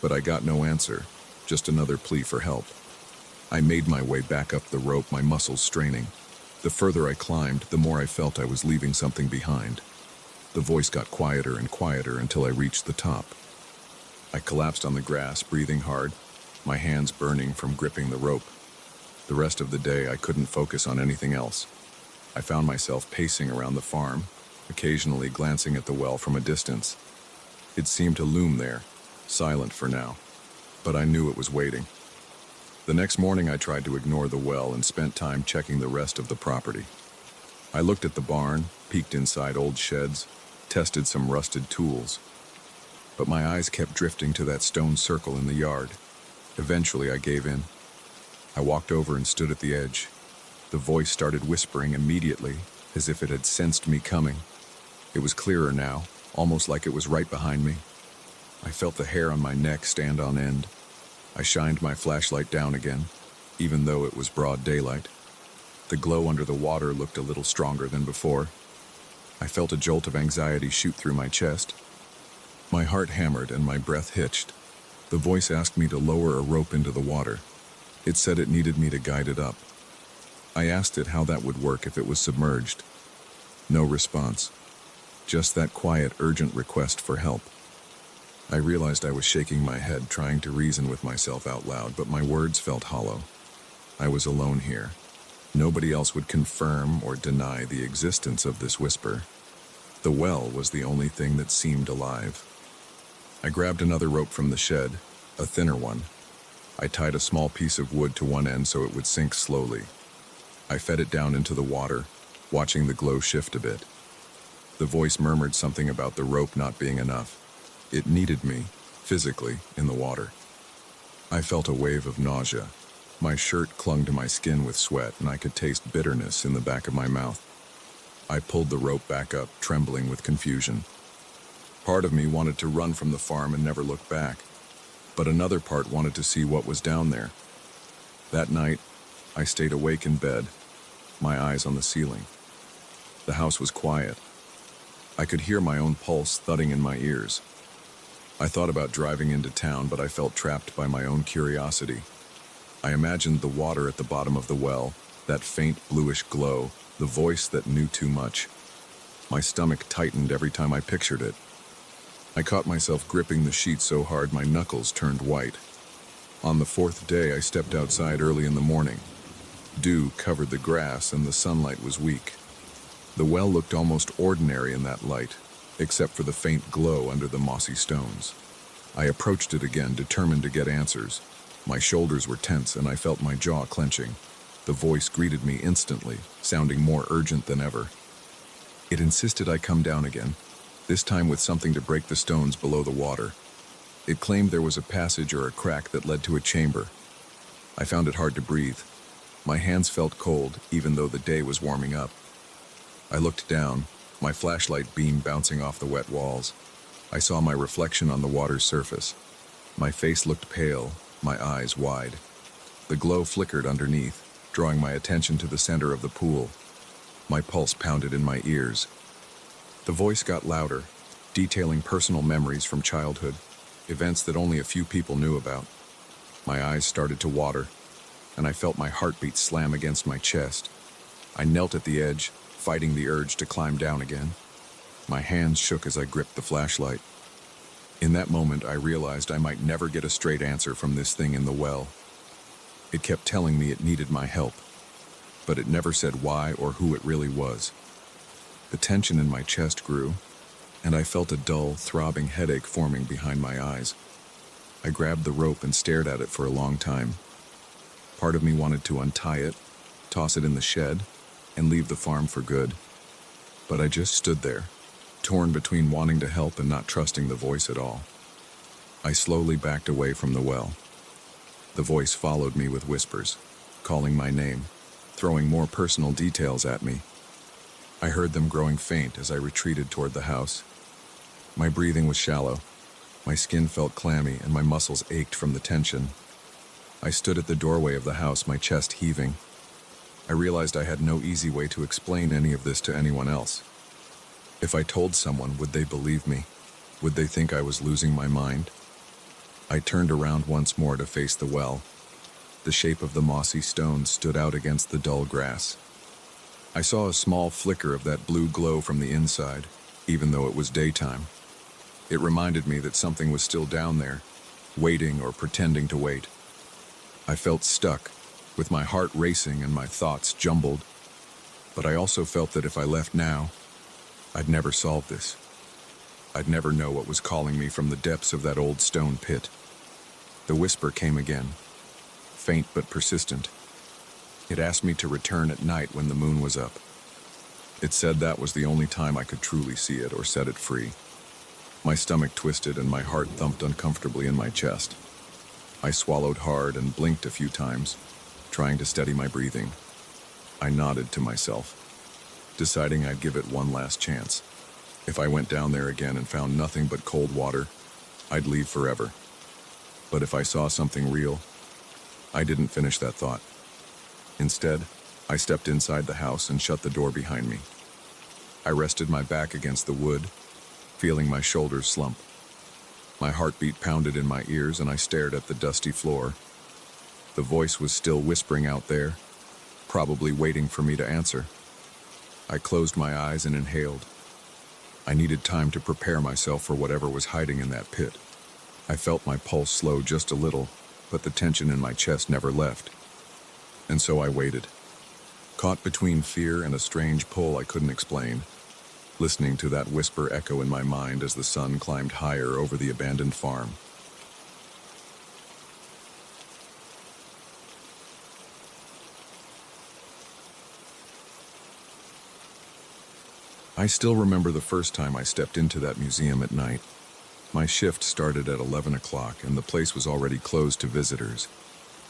but I got no answer, just another plea for help. I made my way back up the rope, my muscles straining. The further I climbed, the more I felt I was leaving something behind. The voice got quieter and quieter until I reached the top. I collapsed on the grass, breathing hard, my hands burning from gripping the rope. The rest of the day, I couldn't focus on anything else. I found myself pacing around the farm, occasionally glancing at the well from a distance. It seemed to loom there, silent for now, but I knew it was waiting. The next morning, I tried to ignore the well and spent time checking the rest of the property. I looked at the barn, peeked inside old sheds, tested some rusted tools. But my eyes kept drifting to that stone circle in the yard. Eventually, I gave in. I walked over and stood at the edge. The voice started whispering immediately, as if it had sensed me coming. It was clearer now, almost like it was right behind me. I felt the hair on my neck stand on end. I shined my flashlight down again, even though it was broad daylight. The glow under the water looked a little stronger than before. I felt a jolt of anxiety shoot through my chest. My heart hammered and my breath hitched. The voice asked me to lower a rope into the water. It said it needed me to guide it up. I asked it how that would work if it was submerged. No response. Just that quiet, urgent request for help. I realized I was shaking my head, trying to reason with myself out loud, but my words felt hollow. I was alone here. Nobody else would confirm or deny the existence of this whisper. The well was the only thing that seemed alive. I grabbed another rope from the shed, a thinner one. I tied a small piece of wood to one end so it would sink slowly. I fed it down into the water, watching the glow shift a bit. The voice murmured something about the rope not being enough. It needed me, physically, in the water. I felt a wave of nausea. My shirt clung to my skin with sweat, and I could taste bitterness in the back of my mouth. I pulled the rope back up, trembling with confusion. Part of me wanted to run from the farm and never look back, but another part wanted to see what was down there. That night, I stayed awake in bed, my eyes on the ceiling. The house was quiet. I could hear my own pulse thudding in my ears. I thought about driving into town, but I felt trapped by my own curiosity. I imagined the water at the bottom of the well, that faint bluish glow, the voice that knew too much. My stomach tightened every time I pictured it. I caught myself gripping the sheet so hard my knuckles turned white. On the fourth day, I stepped outside early in the morning. Dew covered the grass and the sunlight was weak. The well looked almost ordinary in that light, except for the faint glow under the mossy stones. I approached it again, determined to get answers. My shoulders were tense and I felt my jaw clenching. The voice greeted me instantly, sounding more urgent than ever. It insisted I come down again, this time with something to break the stones below the water. It claimed there was a passage or a crack that led to a chamber. I found it hard to breathe. My hands felt cold, even though the day was warming up. I looked down, my flashlight beam bouncing off the wet walls. I saw my reflection on the water's surface. My face looked pale, my eyes wide. The glow flickered underneath, drawing my attention to the center of the pool. My pulse pounded in my ears. The voice got louder, detailing personal memories from childhood, events that only a few people knew about. My eyes started to water, and I felt my heartbeat slam against my chest. I knelt at the edge, fighting the urge to climb down again. My hands shook as I gripped the flashlight. In that moment, I realized I might never get a straight answer from this thing in the well. It kept telling me it needed my help, but it never said why or who it really was. The tension in my chest grew, and I felt a dull, throbbing headache forming behind my eyes. I grabbed the rope and stared at it for a long time. Part of me wanted to untie it, toss it in the shed, and leave the farm for good. But I just stood there, torn between wanting to help and not trusting the voice at all. I slowly backed away from the well. The voice followed me with whispers, calling my name, throwing more personal details at me. I heard them growing faint as I retreated toward the house. My breathing was shallow. My skin felt clammy and my muscles ached from the tension. I stood at the doorway of the house, my chest heaving. I realized I had no easy way to explain any of this to anyone else. If I told someone, would they believe me? Would they think I was losing my mind? I turned around once more to face the well. The shape of the mossy stone stood out against the dull grass. I saw a small flicker of that blue glow from the inside, even though it was daytime. It reminded me that something was still down there, waiting or pretending to wait. I felt stuck, with my heart racing and my thoughts jumbled. But I also felt that if I left now, I'd never solve this. I'd never know what was calling me from the depths of that old stone pit. The whisper came again, faint but persistent. It asked me to return at night when the moon was up. It said that was the only time I could truly see it or set it free. My stomach twisted and my heart thumped uncomfortably in my chest. I swallowed hard and blinked a few times, trying to steady my breathing. I nodded to myself, deciding I'd give it one last chance. If I went down there again and found nothing but cold water, I'd leave forever. But if I saw something real, I didn't finish that thought. Instead, I stepped inside the house and shut the door behind me. I rested my back against the wood, feeling my shoulders slump. My heartbeat pounded in my ears and I stared at the dusty floor. The voice was still whispering out there, probably waiting for me to answer. I closed my eyes and inhaled. I needed time to prepare myself for whatever was hiding in that pit. I felt my pulse slow just a little, but the tension in my chest never left. And so I waited, caught between fear and a strange pull I couldn't explain, listening to that whisper echo in my mind as the sun climbed higher over the abandoned farm. I still remember the first time I stepped into that museum at night. My shift started at 11 o'clock and the place was already closed to visitors.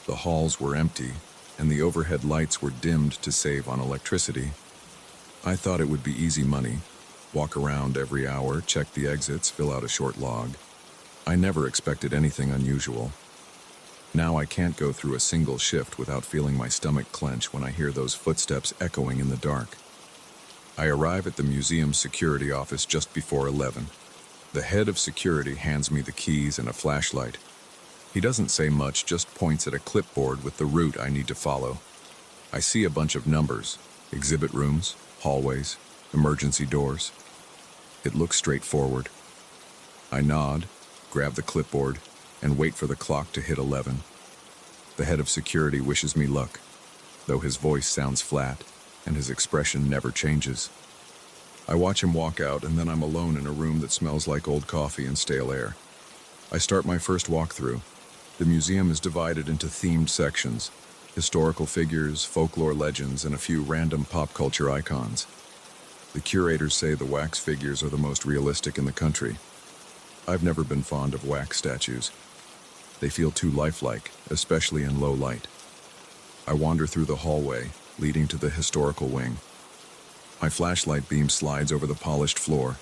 The halls were empty and the overhead lights were dimmed to save on electricity. I thought it would be easy money. Walk around every hour, check the exits, fill out a short log. I never expected anything unusual. Now I can't go through a single shift without feeling my stomach clench when I hear those footsteps echoing in the dark. I arrive at the museum's security office just before 11. The head of security hands me the keys and a flashlight. He doesn't say much, just points at a clipboard with the route I need to follow. I see a bunch of numbers, exhibit rooms, hallways, emergency doors. It looks straightforward. I nod, grab the clipboard, and wait for the clock to hit 11. The head of security wishes me luck, though his voice sounds flat and his expression never changes. I watch him walk out and then I'm alone in a room that smells like old coffee and stale air. I start my first walkthrough. The museum is divided into themed sections, historical figures, folklore legends, and a few random pop culture icons. The curators say the wax figures are the most realistic in the country. I've never been fond of wax statues. They feel too lifelike, especially in low light. I wander through the hallway, leading to the historical wing. My flashlight beam slides over the polished floor.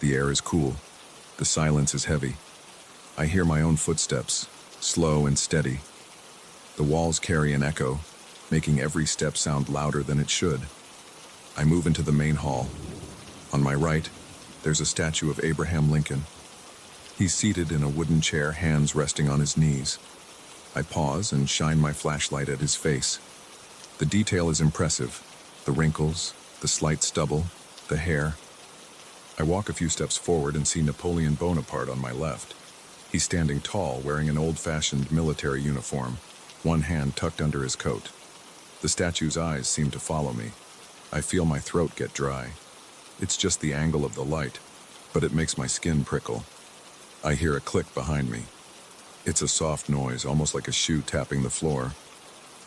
The air is cool. The silence is heavy. I hear my own footsteps, slow and steady. The walls carry an echo, making every step sound louder than it should. I move into the main hall. On my right, there's a statue of Abraham Lincoln. He's seated in a wooden chair, hands resting on his knees. I pause and shine my flashlight at his face. The detail is impressive. The wrinkles, the slight stubble, the hair. I walk a few steps forward and see Napoleon Bonaparte on my left. He's standing tall, wearing an old-fashioned military uniform, one hand tucked under his coat. The statue's eyes seem to follow me. I feel my throat get dry. It's just the angle of the light, but it makes my skin prickle. I hear a click behind me. It's a soft noise, almost like a shoe tapping the floor.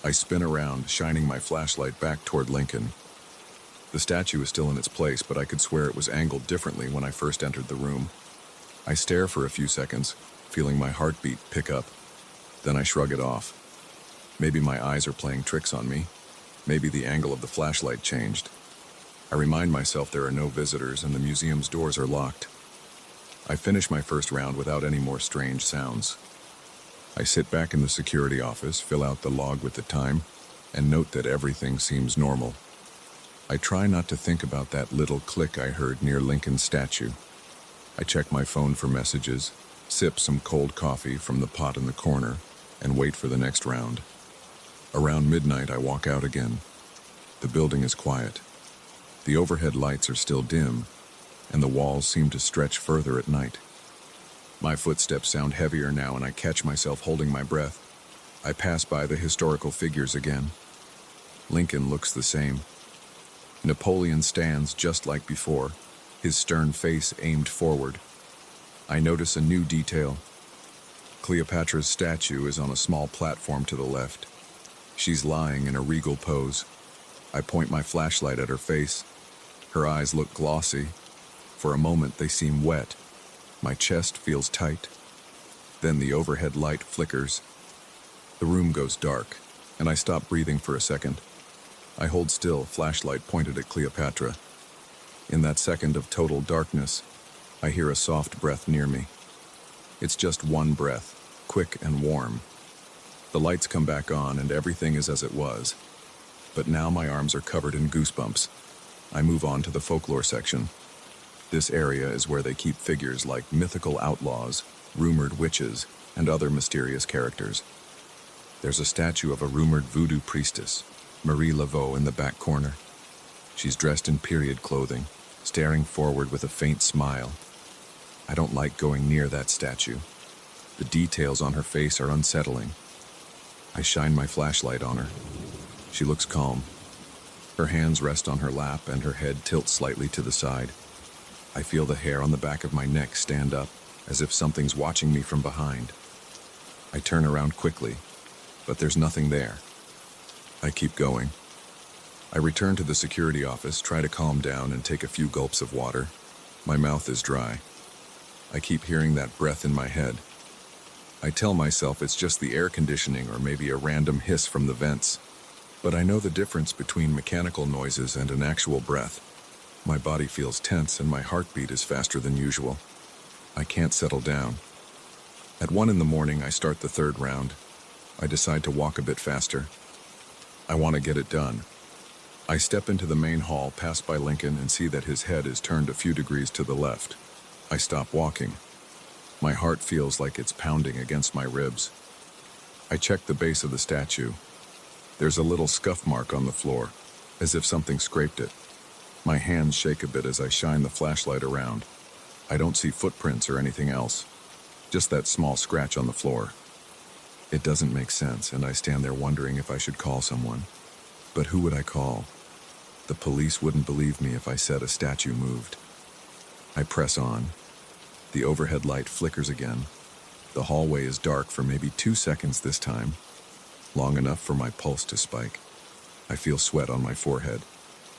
I spin around, shining my flashlight back toward Lincoln. The statue is still in its place, but I could swear it was angled differently when I first entered the room. I stare for a few seconds, feeling my heartbeat pick up. Then I shrug it off. Maybe my eyes are playing tricks on me. Maybe the angle of the flashlight changed. I remind myself there are no visitors and the museum's doors are locked. I finish my first round without any more strange sounds. I sit back in the security office, fill out the log with the time, and note that everything seems normal. I try not to think about that little click I heard near Lincoln's statue. I check my phone for messages, sip some cold coffee from the pot in the corner, and wait for the next round. Around midnight, I walk out again. The building is quiet. The overhead lights are still dim, and the walls seem to stretch further at night. My footsteps sound heavier now, and I catch myself holding my breath. I pass by the historical figures again. Lincoln looks the same. Napoleon stands just like before, his stern face aimed forward. I notice a new detail. Cleopatra's statue is on a small platform to the left. She's lying in a regal pose. I point my flashlight at her face. Her eyes look glossy. For a moment, they seem wet. My chest feels tight. Then the overhead light flickers. The room goes dark, and I stop breathing for a second. I hold still, flashlight pointed at Cleopatra. In that second of total darkness, I hear a soft breath near me. It's just one breath, quick and warm. The lights come back on, and everything is as it was. But now my arms are covered in goosebumps. I move on to the folklore section. This area is where they keep figures like mythical outlaws, rumored witches, and other mysterious characters. There's a statue of a rumored voodoo priestess, Marie Laveau, in the back corner. She's dressed in period clothing, staring forward with a faint smile. I don't like going near that statue. The details on her face are unsettling. I shine my flashlight on her. She looks calm. Her hands rest on her lap, and her head tilts slightly to the side. I feel the hair on the back of my neck stand up, as if something's watching me from behind. I turn around quickly, but there's nothing there. I keep going. I return to the security office, try to calm down, and take a few gulps of water. My mouth is dry. I keep hearing that breath in my head. I tell myself it's just the air conditioning or maybe a random hiss from the vents. But I know the difference between mechanical noises and an actual breath. My body feels tense and my heartbeat is faster than usual. I can't settle down. At 1 a.m, I start the third round. I decide to walk a bit faster. I want to get it done. I step into the main hall, pass by Lincoln, and see that his head is turned a few degrees to the left. I stop walking. My heart feels like it's pounding against my ribs. I check the base of the statue. There's a little scuff mark on the floor, as if something scraped it. My hands shake a bit as I shine the flashlight around. I don't see footprints or anything else, just that small scratch on the floor. It doesn't make sense, and I stand there wondering if I should call someone. But who would I call? The police wouldn't believe me if I said a statue moved. I press on. The overhead light flickers again. The hallway is dark for maybe 2 seconds this time, long enough for my pulse to spike. I feel sweat on my forehead.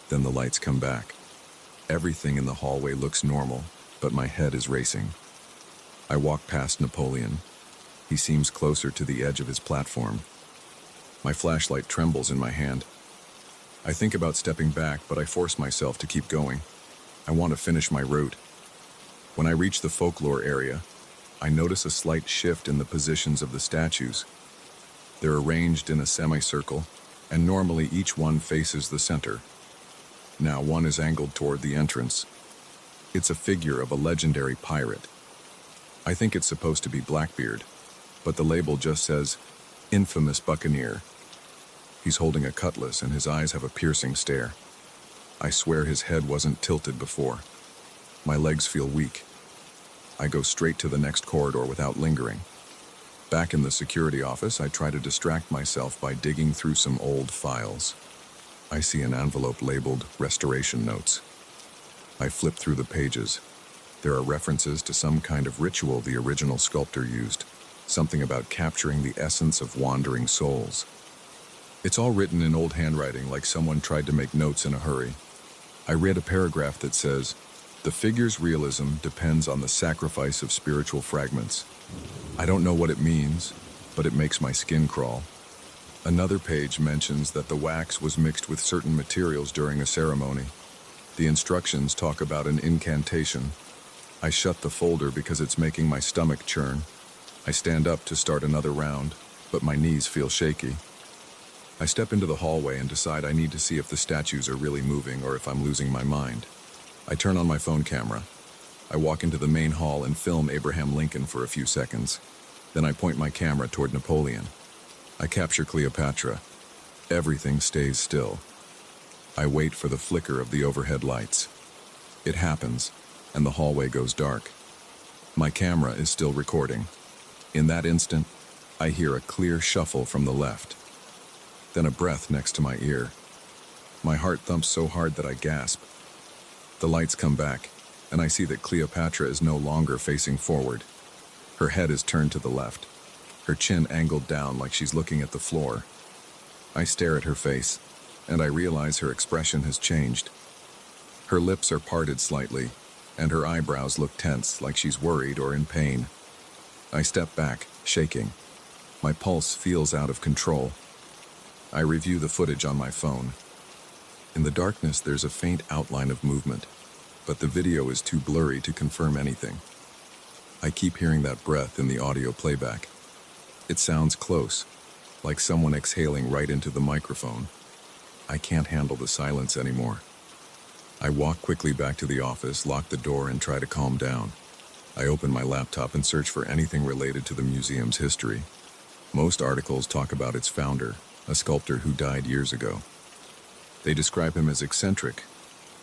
Then the lights come back. Everything in the hallway looks normal, but my head is racing. I walk past Napoleon. He seems closer to the edge of his platform. My flashlight trembles in my hand. I think about stepping back, but I force myself to keep going. I want to finish my route. When I reach the folklore area, I notice a slight shift in the positions of the statues. They're arranged in a semicircle, and normally each one faces the center. Now one is angled toward the entrance. It's a figure of a legendary pirate. I think it's supposed to be Blackbeard, but the label just says, "Infamous Buccaneer." He's holding a cutlass and his eyes have a piercing stare. I swear his head wasn't tilted before. My legs feel weak. I go straight to the next corridor without lingering. Back in the security office, I try to distract myself by digging through some old files. I see an envelope labeled Restoration Notes. I flip through the pages. There are references to some kind of ritual the original sculptor used, something about capturing the essence of wandering souls. It's all written in old handwriting, like someone tried to make notes in a hurry. I read a paragraph that says, "The figure's realism depends on the sacrifice of spiritual fragments." I don't know what it means, but it makes my skin crawl. Another page mentions that the wax was mixed with certain materials during a ceremony. The instructions talk about an incantation. I shut the folder because it's making my stomach churn. I stand up to start another round, but my knees feel shaky. I step into the hallway and decide I need to see if the statues are really moving or if I'm losing my mind. I turn on my phone camera. I walk into the main hall and film Abraham Lincoln for a few seconds. Then I point my camera toward Napoleon. I capture Cleopatra. Everything stays still. I wait for the flicker of the overhead lights. It happens, and the hallway goes dark. My camera is still recording. In that instant, I hear a clear shuffle from the left. Then a breath next to my ear. My heart thumps so hard that I gasp. The lights come back, and I see that Cleopatra is no longer facing forward. Her head is turned to the left, her chin angled down like she's looking at the floor. I stare at her face, and I realize her expression has changed. Her lips are parted slightly, and her eyebrows look tense, like she's worried or in pain. I step back, shaking. My pulse feels out of control. I review the footage on my phone. In the darkness, there's a faint outline of movement, but the video is too blurry to confirm anything. I keep hearing that breath in the audio playback. It sounds close, like someone exhaling right into the microphone. I can't handle the silence anymore. I walk quickly back to the office, lock the door, and try to calm down. I open my laptop and search for anything related to the museum's history. Most articles talk about its founder, a sculptor who died years ago. They describe him as eccentric.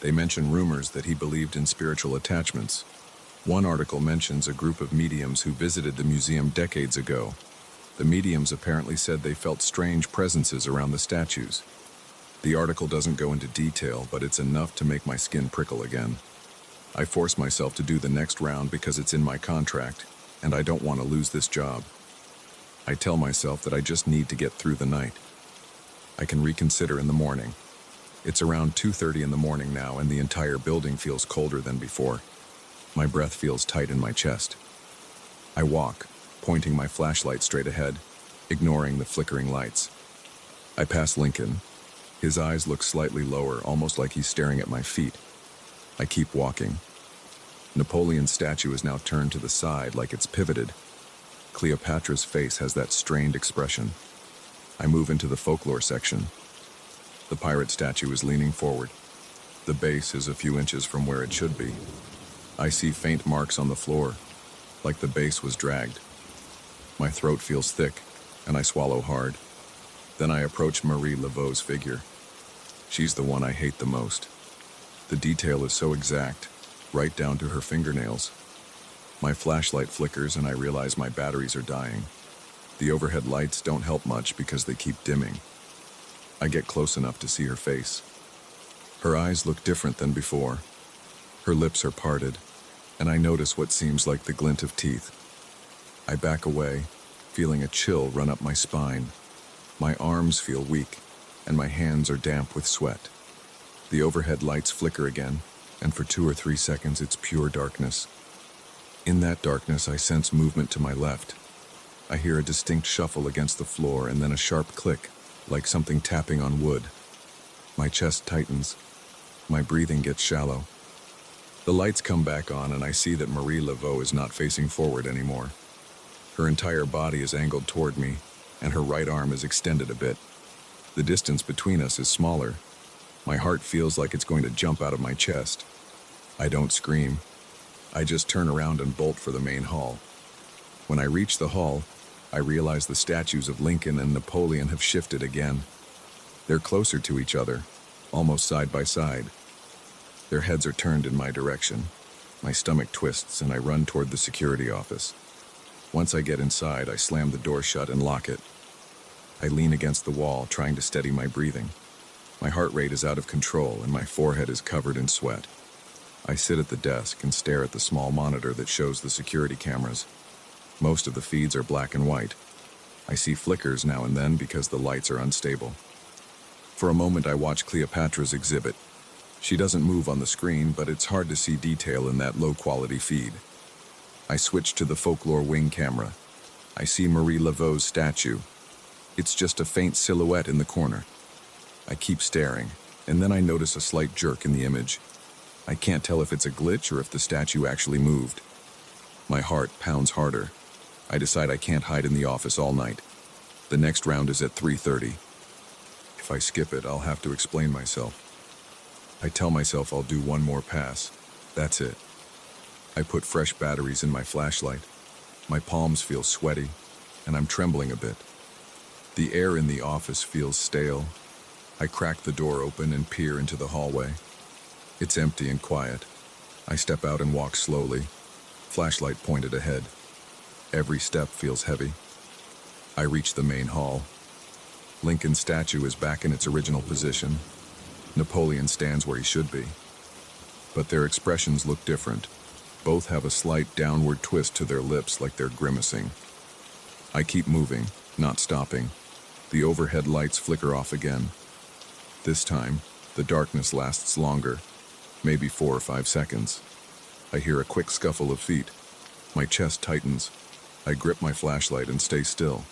They mention rumors that he believed in spiritual attachments. One article mentions a group of mediums who visited the museum decades ago. The mediums apparently said they felt strange presences around the statues. The article doesn't go into detail, but it's enough to make my skin prickle again. I force myself to do the next round because it's in my contract, and I don't want to lose this job. I tell myself that I just need to get through the night. I can reconsider in the morning. It's around 2:30 in the morning now, and the entire building feels colder than before. My breath feels tight in my chest. I walk, pointing my flashlight straight ahead, ignoring the flickering lights. I pass Lincoln. His eyes look slightly lower, almost like he's staring at my feet. I keep walking. Napoleon's statue is now turned to the side, like it's pivoted. Cleopatra's face has that strained expression. I move into the folklore section. The pirate statue is leaning forward. The base is a few inches from where it should be. I see faint marks on the floor, like the base was dragged. My throat feels thick, and I swallow hard. Then I approach Marie Laveau's figure. She's the one I hate the most. The detail is so exact, right down to her fingernails. My flashlight flickers and I realize my batteries are dying. The overhead lights don't help much because they keep dimming. I get close enough to see her face. Her eyes look different than before. Her lips are parted, and I notice what seems like the glint of teeth. I back away, feeling a chill run up my spine. My arms feel weak, and my hands are damp with sweat. The overhead lights flicker again, and for 2 or 3 seconds it's pure darkness. In that darkness, I sense movement to my left. I hear a distinct shuffle against the floor and then a sharp click, like something tapping on wood. My chest tightens. My breathing gets shallow. The lights come back on and I see that Marie Laveau is not facing forward anymore. Her entire body is angled toward me, and her right arm is extended a bit. The distance between us is smaller. My heart feels like it's going to jump out of my chest. I don't scream. I just turn around and bolt for the main hall. When I reach the hall, I realize the statues of Lincoln and Napoleon have shifted again. They're closer to each other, almost side by side. Their heads are turned in my direction. My stomach twists and I run toward the security office. Once I get inside, I slam the door shut and lock it. I lean against the wall, trying to steady my breathing. My heart rate is out of control and my forehead is covered in sweat. I sit at the desk and stare at the small monitor that shows the security cameras. Most of the feeds are black and white. I see flickers now and then because the lights are unstable. For a moment, I watch Cleopatra's exhibit. She doesn't move on the screen, but it's hard to see detail in that low-quality feed. I switch to the folklore wing camera. I see Marie Laveau's statue. It's just a faint silhouette in the corner. I keep staring, and then I notice a slight jerk in the image. I can't tell if it's a glitch or if the statue actually moved. My heart pounds harder. I decide I can't hide in the office all night. The next round is at 3:30. If I skip it, I'll have to explain myself. I tell myself I'll do one more pass. That's it. I put fresh batteries in my flashlight. My palms feel sweaty, and I'm trembling a bit. The air in the office feels stale. I crack the door open and peer into the hallway. It's empty and quiet. I step out and walk slowly, flashlight pointed ahead. Every step feels heavy. I reach the main hall. Lincoln's statue is back in its original position. Napoleon stands where he should be. But their expressions look different. Both have a slight downward twist to their lips like they're grimacing. I keep moving, not stopping. The overhead lights flicker off again. This time, the darkness lasts longer, maybe 4 or 5 seconds. I hear a quick scuffle of feet. My chest tightens. I grip my flashlight and stay still.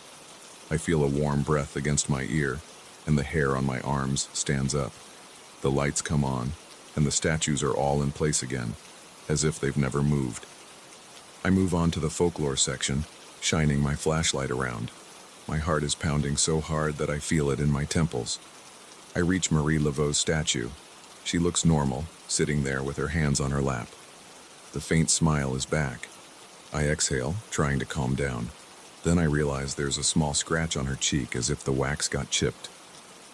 I feel a warm breath against my ear, and the hair on my arms stands up. The lights come on, and the statues are all in place again, as if they've never moved. I move on to the folklore section, shining my flashlight around. My heart is pounding so hard that I feel it in my temples. I reach Marie Laveau's statue. She looks normal, sitting there with her hands on her lap. The faint smile is back. I exhale, trying to calm down. Then I realize there's a small scratch on her cheek as if the wax got chipped.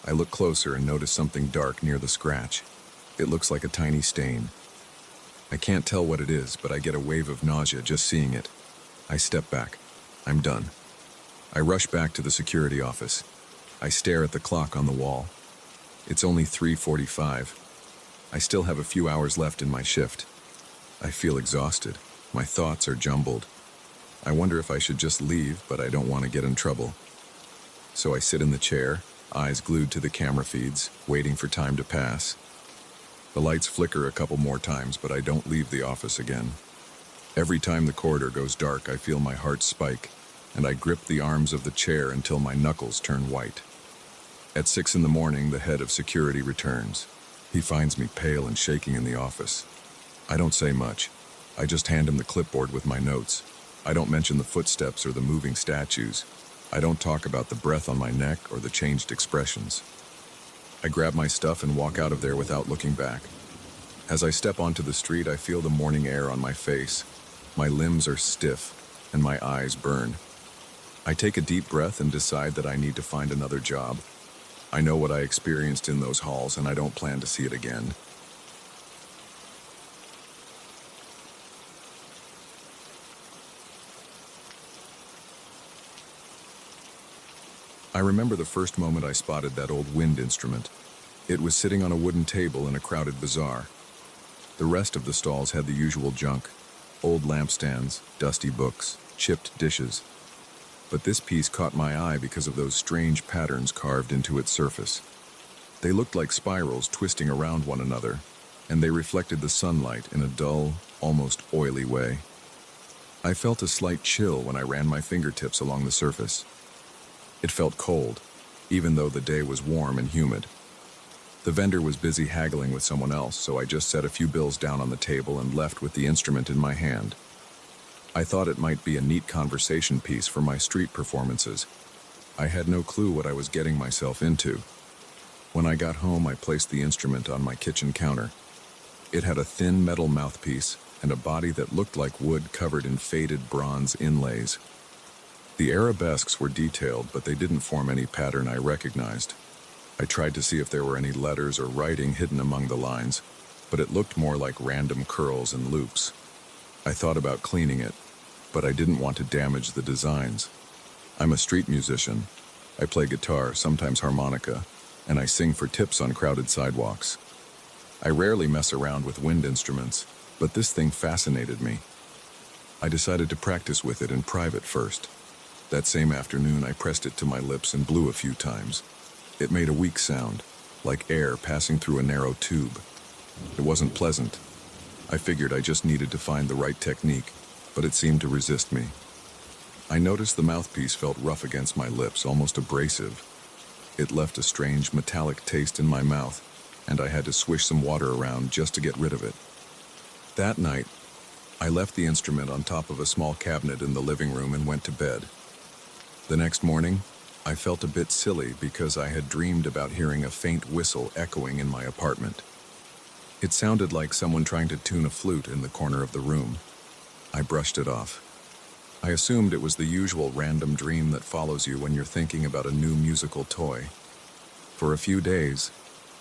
I look closer and notice something dark near the scratch. It looks like a tiny stain. I can't tell what it is, but I get a wave of nausea just seeing it. I step back. I'm done. I rush back to the security office. I stare at the clock on the wall. It's only 3:45. I still have a few hours left in my shift. I feel exhausted. My thoughts are jumbled. I wonder if I should just leave, but I don't want to get in trouble. So I sit in the chair, eyes glued to the camera feeds, waiting for time to pass. The lights flicker a couple more times, but I don't leave the office again. Every time the corridor goes dark, I feel my heart spike, and I grip the arms of the chair until my knuckles turn white. At 6 in the morning, the head of security returns. He finds me pale and shaking in the office. I don't say much. I just hand him the clipboard with my notes. I don't mention the footsteps or the moving statues. I don't talk about the breath on my neck or the changed expressions. I grab my stuff and walk out of there without looking back. As I step onto the street, I feel the morning air on my face. My limbs are stiff, and my eyes burn. I take a deep breath and decide that I need to find another job. I know what I experienced in those halls, and I don't plan to see it again. I remember the first moment I spotted that old wind instrument. It was sitting on a wooden table in a crowded bazaar. The rest of the stalls had the usual junk: old lampstands, dusty books, chipped dishes. But this piece caught my eye because of those strange patterns carved into its surface. They looked like spirals twisting around one another, and they reflected the sunlight in a dull, almost oily way. I felt a slight chill when I ran my fingertips along the surface. It felt cold, even though the day was warm and humid. The vendor was busy haggling with someone else, so I just set a few bills down on the table and left with the instrument in my hand. I thought it might be a neat conversation piece for my street performances. I had no clue what I was getting myself into. When I got home, I placed the instrument on my kitchen counter. It had a thin metal mouthpiece and a body that looked like wood covered in faded bronze inlays. The arabesques were detailed, but they didn't form any pattern I recognized. I tried to see if there were any letters or writing hidden among the lines, but it looked more like random curls and loops. I thought about cleaning it, but I didn't want to damage the designs. I'm a street musician. I play guitar, sometimes harmonica, and I sing for tips on crowded sidewalks. I rarely mess around with wind instruments, but this thing fascinated me. I decided to practice with it in private first. That same afternoon, I pressed it to my lips and blew a few times. It made a weak sound, like air passing through a narrow tube. It wasn't pleasant. I figured I just needed to find the right technique, but it seemed to resist me. I noticed the mouthpiece felt rough against my lips, almost abrasive. It left a strange metallic taste in my mouth, and I had to swish some water around just to get rid of it. That night, I left the instrument on top of a small cabinet in the living room and went to bed. The next morning, I felt a bit silly because I had dreamed about hearing a faint whistle echoing in my apartment. It sounded like someone trying to tune a flute in the corner of the room. I brushed it off. I assumed it was the usual random dream that follows you when you're thinking about a new musical toy. For a few days,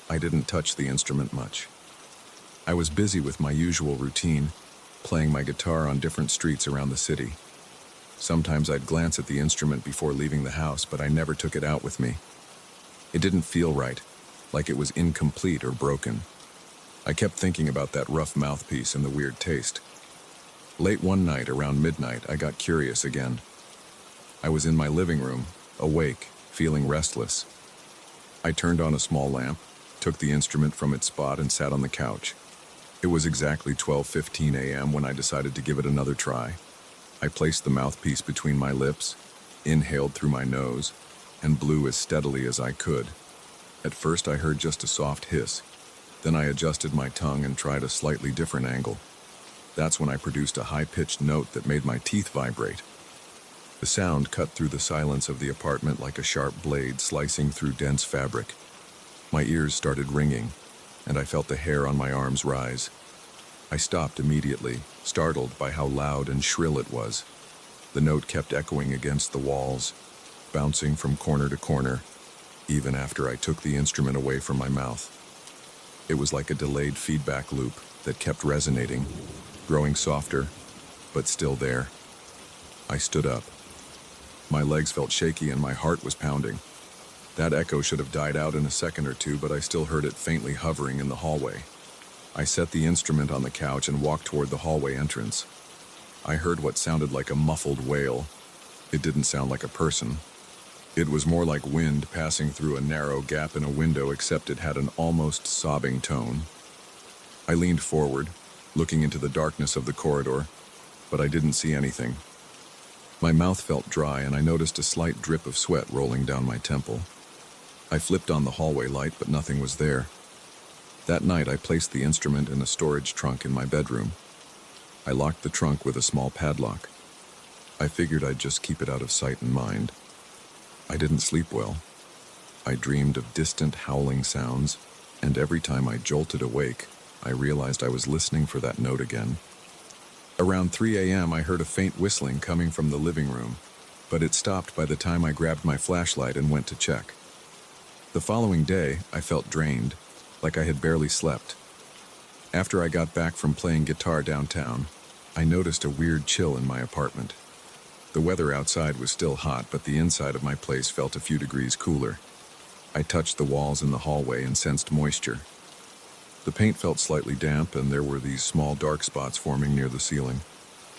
I didn't touch the instrument much. I was busy with my usual routine, playing my guitar on different streets around the city. Sometimes I'd glance at the instrument before leaving the house, but I never took it out with me. It didn't feel right, like it was incomplete or broken. I kept thinking about that rough mouthpiece and the weird taste. Late one night, around midnight, I got curious again. I was in my living room, awake, feeling restless. I turned on a small lamp, took the instrument from its spot and sat on the couch. It was exactly 12:15 a.m. when I decided to give it another try. I placed the mouthpiece between my lips, inhaled through my nose, and blew as steadily as I could. At first I heard just a soft hiss. Then I adjusted my tongue and tried a slightly different angle. That's when I produced a high-pitched note that made my teeth vibrate. The sound cut through the silence of the apartment like a sharp blade slicing through dense fabric. My ears started ringing, and I felt the hair on my arms rise. I stopped immediately, startled by how loud and shrill it was. The note kept echoing against the walls, bouncing from corner to corner, even after I took the instrument away from my mouth. It was like a delayed feedback loop that kept resonating, growing softer, but still there. I stood up. My legs felt shaky and my heart was pounding. That echo should have died out in a second or two, but I still heard it faintly hovering in the hallway. I set the instrument on the couch and walked toward the hallway entrance. I heard what sounded like a muffled wail. It didn't sound like a person. It was more like wind passing through a narrow gap in a window, except it had an almost sobbing tone. I leaned forward, looking into the darkness of the corridor, but I didn't see anything. My mouth felt dry and I noticed a slight drip of sweat rolling down my temple. I flipped on the hallway light, but nothing was there. That night I placed the instrument in a storage trunk in my bedroom. I locked the trunk with a small padlock. I figured I'd just keep it out of sight and mind. I didn't sleep well. I dreamed of distant howling sounds, and every time I jolted awake, I realized I was listening for that note again. Around 3 a.m. I heard a faint whistling coming from the living room, but it stopped by the time I grabbed my flashlight and went to check. The following day, I felt drained, like I had barely slept. After I got back from playing guitar downtown, I noticed a weird chill in my apartment. The weather outside was still hot, but the inside of my place felt a few degrees cooler. I touched the walls in the hallway and sensed moisture. The paint felt slightly damp, and there were these small dark spots forming near the ceiling.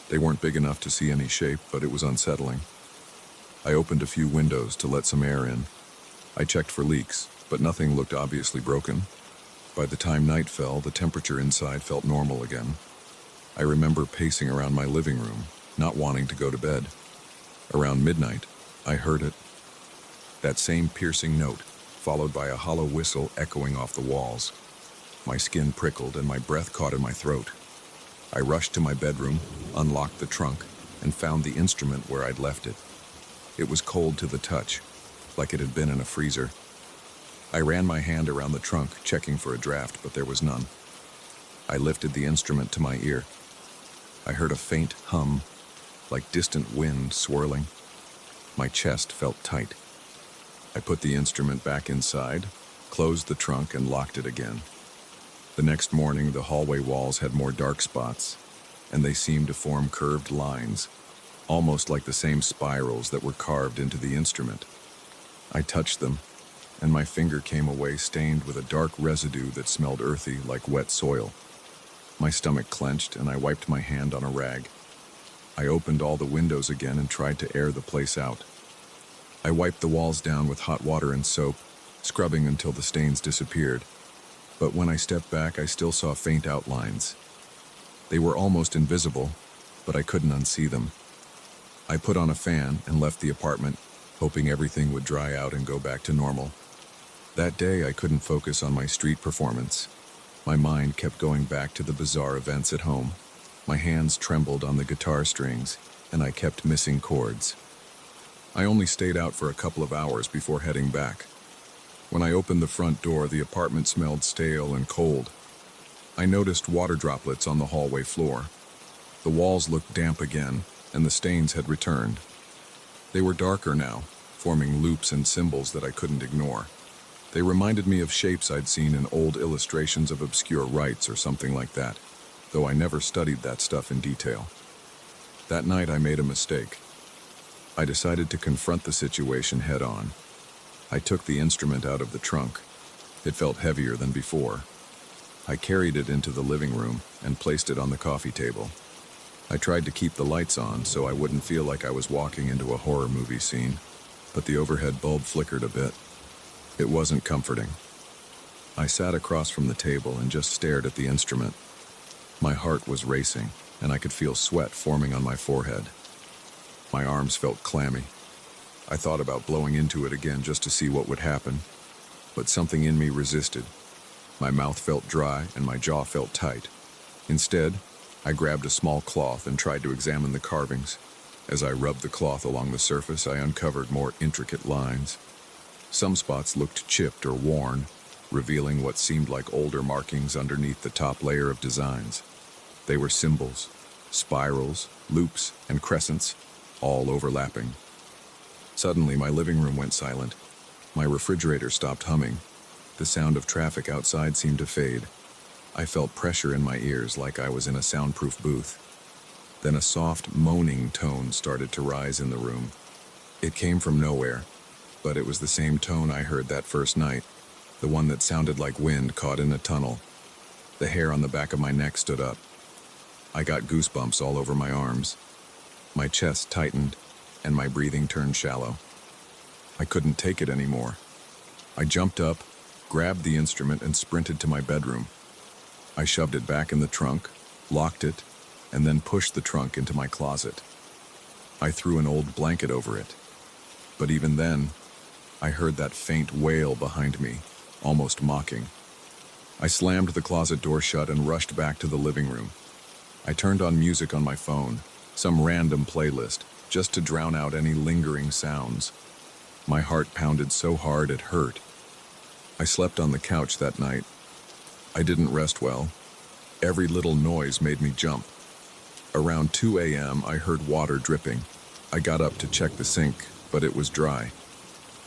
They weren't big enough to see any shape, but it was unsettling. I opened a few windows to let some air in. I checked for leaks, but nothing looked obviously broken. By the time night fell, the temperature inside felt normal again. I remember pacing around my living room, not wanting to go to bed. Around midnight, I heard it. That same piercing note, followed by a hollow whistle echoing off the walls. My skin prickled and my breath caught in my throat. I rushed to my bedroom, unlocked the trunk, and found the instrument where I'd left it. It was cold to the touch, like it had been in a freezer. I ran my hand around the trunk, checking for a draft, but there was none. I lifted the instrument to my ear. I heard a faint hum, like distant wind swirling. My chest felt tight. I put the instrument back inside, closed the trunk, and locked it again. The next morning, the hallway walls had more dark spots, and they seemed to form curved lines, almost like the same spirals that were carved into the instrument. I touched them, and my finger came away stained with a dark residue that smelled earthy like wet soil. My stomach clenched, and I wiped my hand on a rag. I opened all the windows again and tried to air the place out. I wiped the walls down with hot water and soap, scrubbing until the stains disappeared. But when I stepped back, I still saw faint outlines. They were almost invisible, but I couldn't unsee them. I put on a fan and left the apartment, hoping everything would dry out and go back to normal. That day, I couldn't focus on my street performance. My mind kept going back to the bizarre events at home. My hands trembled on the guitar strings, and I kept missing chords. I only stayed out for a couple of hours before heading back. When I opened the front door, the apartment smelled stale and cold. I noticed water droplets on the hallway floor. The walls looked damp again, and the stains had returned. They were darker now, forming loops and symbols that I couldn't ignore. They reminded me of shapes I'd seen in old illustrations of obscure rites or something like that, though I never studied that stuff in detail. That night I made a mistake. I decided to confront the situation head-on. I took the instrument out of the trunk. It felt heavier than before. I carried it into the living room and placed it on the coffee table. I tried to keep the lights on so I wouldn't feel like I was walking into a horror movie scene, but the overhead bulb flickered a bit. It wasn't comforting. I sat across from the table and just stared at the instrument. My heart was racing, and I could feel sweat forming on my forehead. My arms felt clammy. I thought about blowing into it again just to see what would happen, but something in me resisted. My mouth felt dry and my jaw felt tight. Instead, I grabbed a small cloth and tried to examine the carvings. As I rubbed the cloth along the surface, I uncovered more intricate lines. Some spots looked chipped or worn, revealing what seemed like older markings underneath the top layer of designs. They were symbols, spirals, loops, and crescents, all overlapping. Suddenly, my living room went silent. My refrigerator stopped humming. The sound of traffic outside seemed to fade. I felt pressure in my ears like I was in a soundproof booth. Then a soft, moaning tone started to rise in the room. It came from nowhere, but it was the same tone I heard that first night, the one that sounded like wind caught in a tunnel. The hair on the back of my neck stood up. I got goosebumps all over my arms. My chest tightened, and my breathing turned shallow. I couldn't take it anymore. I jumped up, grabbed the instrument, and sprinted to my bedroom. I shoved it back in the trunk, locked it, and then pushed the trunk into my closet. I threw an old blanket over it. But even then, I heard that faint wail behind me, almost mocking. I slammed the closet door shut and rushed back to the living room. I turned on music on my phone, some random playlist, just to drown out any lingering sounds. My heart pounded so hard it hurt. I slept on the couch that night. I didn't rest well. Every little noise made me jump. Around 2 a.m., I heard water dripping. I got up to check the sink, but it was dry.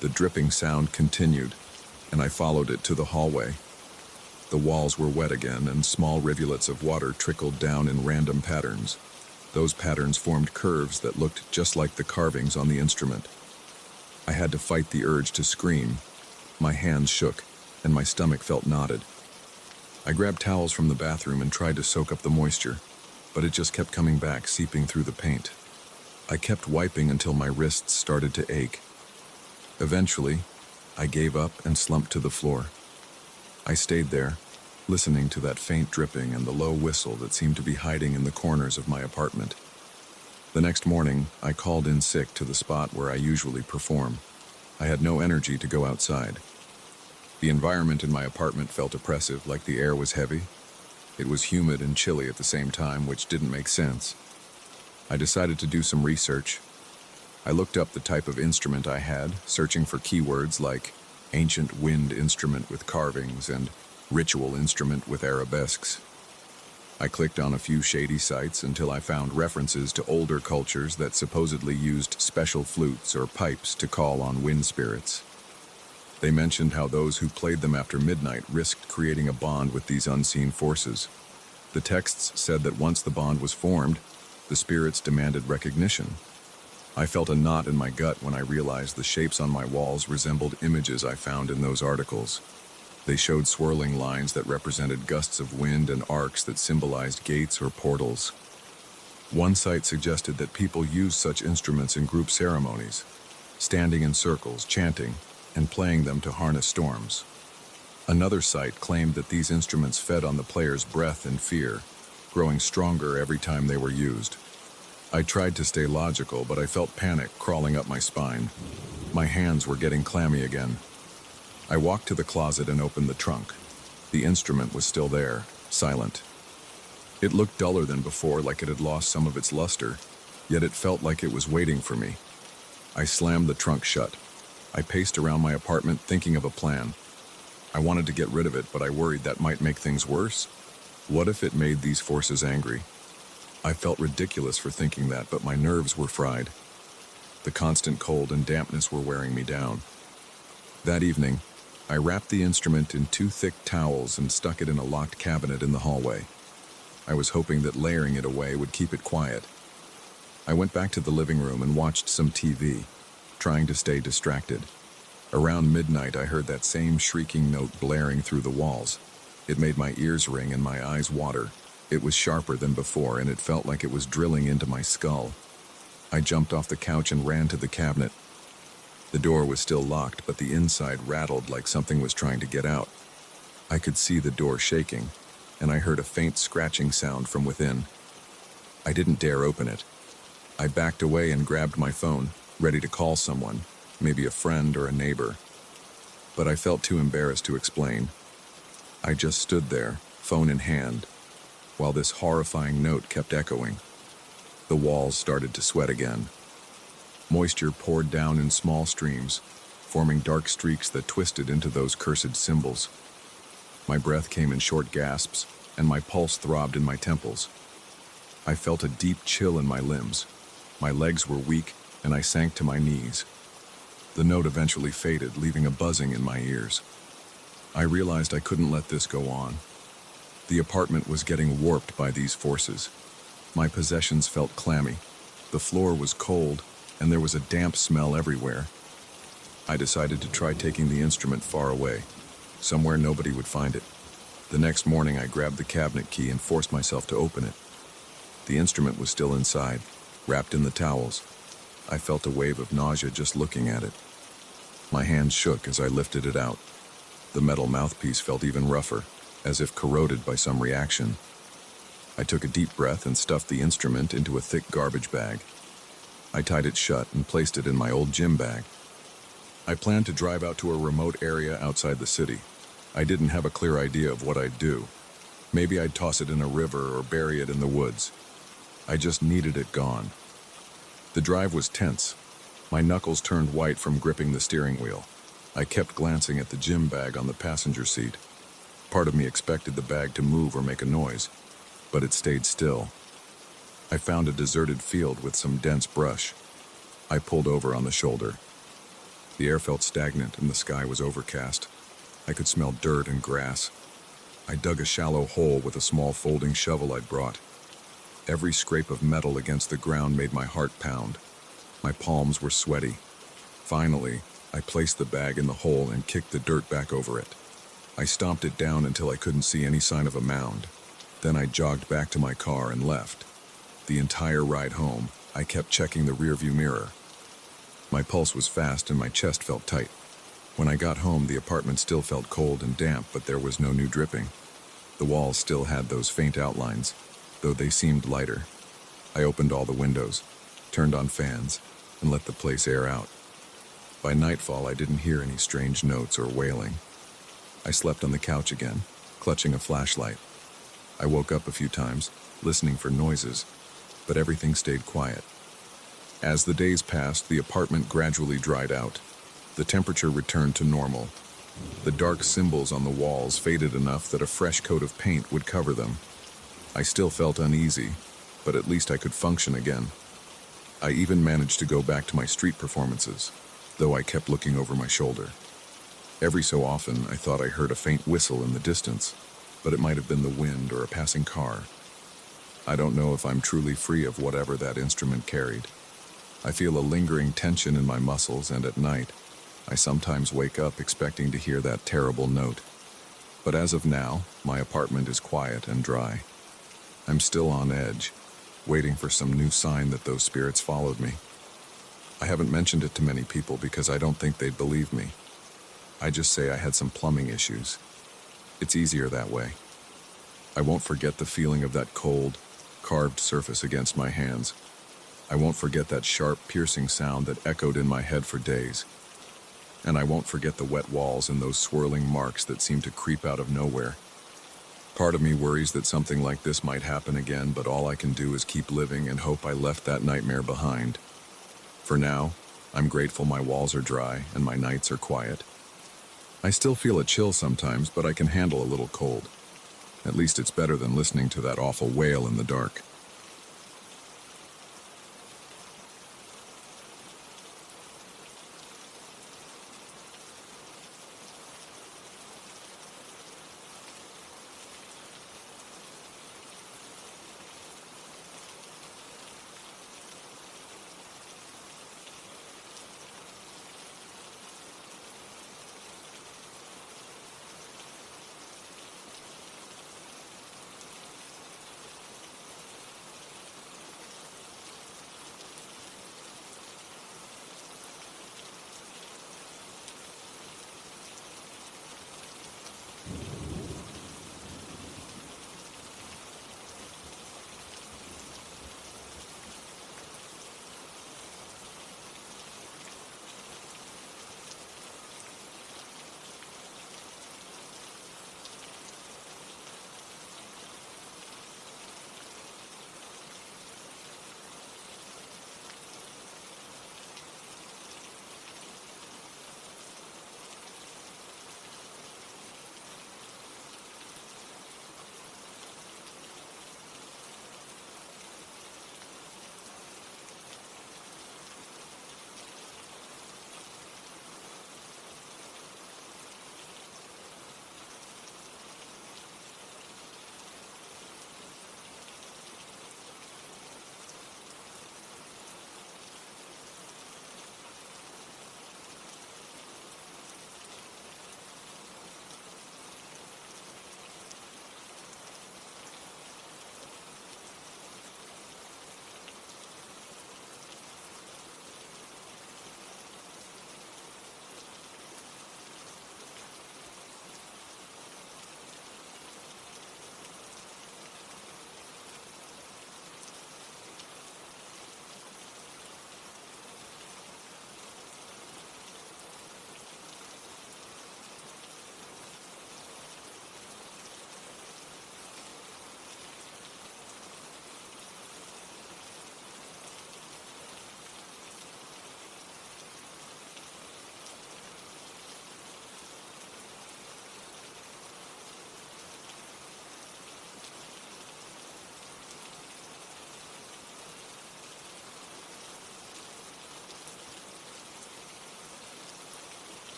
The dripping sound continued, and I followed it to the hallway. The walls were wet again, and small rivulets of water trickled down in random patterns. Those patterns formed curves that looked just like the carvings on the instrument. I had to fight the urge to scream. My hands shook, and my stomach felt knotted. I grabbed towels from the bathroom and tried to soak up the moisture, but it just kept coming back, seeping through the paint. I kept wiping until my wrists started to ache. Eventually, I gave up and slumped to the floor. I stayed there, listening to that faint dripping and the low whistle that seemed to be hiding in the corners of my apartment. The next morning, I called in sick to the spot where I usually perform. I had no energy to go outside. The environment in my apartment felt oppressive, like the air was heavy. It was humid and chilly at the same time, which didn't make sense. I decided to do some research. I looked up the type of instrument I had, searching for keywords like ancient wind instrument with carvings and ritual instrument with arabesques. I clicked on a few shady sites until I found references to older cultures that supposedly used special flutes or pipes to call on wind spirits. They mentioned how those who played them after midnight risked creating a bond with these unseen forces. The texts said that once the bond was formed, the spirits demanded recognition. I felt a knot in my gut when I realized the shapes on my walls resembled images I found in those articles. They showed swirling lines that represented gusts of wind and arcs that symbolized gates or portals. One site suggested that people use such instruments in group ceremonies, standing in circles, chanting, and playing them to harness storms. Another site claimed that these instruments fed on the player's breath and fear, growing stronger every time they were used. I tried to stay logical, but I felt panic crawling up my spine. My hands were getting clammy again. I walked to the closet and opened the trunk. The instrument was still there, silent. It looked duller than before, like it had lost some of its luster, yet it felt like it was waiting for me. I slammed the trunk shut. I paced around my apartment thinking of a plan. I wanted to get rid of it, but I worried that might make things worse. What if it made these forces angry? I felt ridiculous for thinking that, but my nerves were fried. The constant cold and dampness were wearing me down. That evening, I wrapped the instrument in 2 thick towels and stuck it in a locked cabinet in the hallway. I was hoping that layering it away would keep it quiet. I went back to the living room and watched some TV, trying to stay distracted. Around midnight, I heard that same shrieking note blaring through the walls. It made my ears ring and my eyes water. It was sharper than before, and it felt like it was drilling into my skull. I jumped off the couch and ran to the cabinet. The door was still locked, but the inside rattled like something was trying to get out. I could see the door shaking, and I heard a faint scratching sound from within. I didn't dare open it. I backed away and grabbed my phone, ready to call someone, maybe a friend or a neighbor. But I felt too embarrassed to explain. I just stood there, phone in hand, while this horrifying note kept echoing. The walls started to sweat again. Moisture poured down in small streams, forming dark streaks that twisted into those cursed symbols. My breath came in short gasps, and my pulse throbbed in my temples. I felt a deep chill in my limbs. My legs were weak, and I sank to my knees. The note eventually faded, leaving a buzzing in my ears. I realized I couldn't let this go on. The apartment was getting warped by these forces. My possessions felt clammy. The floor was cold, and there was a damp smell everywhere. I decided to try taking the instrument far away, somewhere nobody would find it. The next morning, I grabbed the cabinet key and forced myself to open it. The instrument was still inside, wrapped in the towels. I felt a wave of nausea just looking at it. My hands shook as I lifted it out. The metal mouthpiece felt even rougher, as if corroded by some reaction. I took a deep breath and stuffed the instrument into a thick garbage bag. I tied it shut and placed it in my old gym bag. I planned to drive out to a remote area outside the city. I didn't have a clear idea of what I'd do. Maybe I'd toss it in a river or bury it in the woods. I just needed it gone. The drive was tense. My knuckles turned white from gripping the steering wheel. I kept glancing at the gym bag on the passenger seat. Part of me expected the bag to move or make a noise, but it stayed still. I found a deserted field with some dense brush. I pulled over on the shoulder. The air felt stagnant and the sky was overcast. I could smell dirt and grass. I dug a shallow hole with a small folding shovel I'd brought. Every scrape of metal against the ground made my heart pound. My palms were sweaty. Finally, I placed the bag in the hole and kicked the dirt back over it. I stomped it down until I couldn't see any sign of a mound. Then I jogged back to my car and left. The entire ride home, I kept checking the rearview mirror. My pulse was fast and my chest felt tight. When I got home, the apartment still felt cold and damp, but there was no new dripping. The walls still had those faint outlines, though they seemed lighter. I opened all the windows, turned on fans, and let the place air out. By nightfall, I didn't hear any strange notes or wailing. I slept on the couch again, clutching a flashlight. I woke up a few times, listening for noises, but everything stayed quiet. As the days passed, the apartment gradually dried out. The temperature returned to normal. The dark symbols on the walls faded enough that a fresh coat of paint would cover them. I still felt uneasy, but at least I could function again. I even managed to go back to my street performances, though I kept looking over my shoulder. Every so often, I thought I heard a faint whistle in the distance, but it might have been the wind or a passing car. I don't know if I'm truly free of whatever that instrument carried. I feel a lingering tension in my muscles, and at night, I sometimes wake up expecting to hear that terrible note. But as of now, my apartment is quiet and dry. I'm still on edge, waiting for some new sign that those spirits followed me. I haven't mentioned it to many people because I don't think they'd believe me. I just say I had some plumbing issues. It's easier that way. I won't forget the feeling of that cold, carved surface against my hands. I won't forget that sharp, piercing sound that echoed in my head for days. And I won't forget the wet walls and those swirling marks that seemed to creep out of nowhere. Part of me worries that something like this might happen again, but all I can do is keep living and hope I left that nightmare behind. For now, I'm grateful my walls are dry and my nights are quiet. I still feel a chill sometimes, but I can handle a little cold. At least it's better than listening to that awful wail in the dark.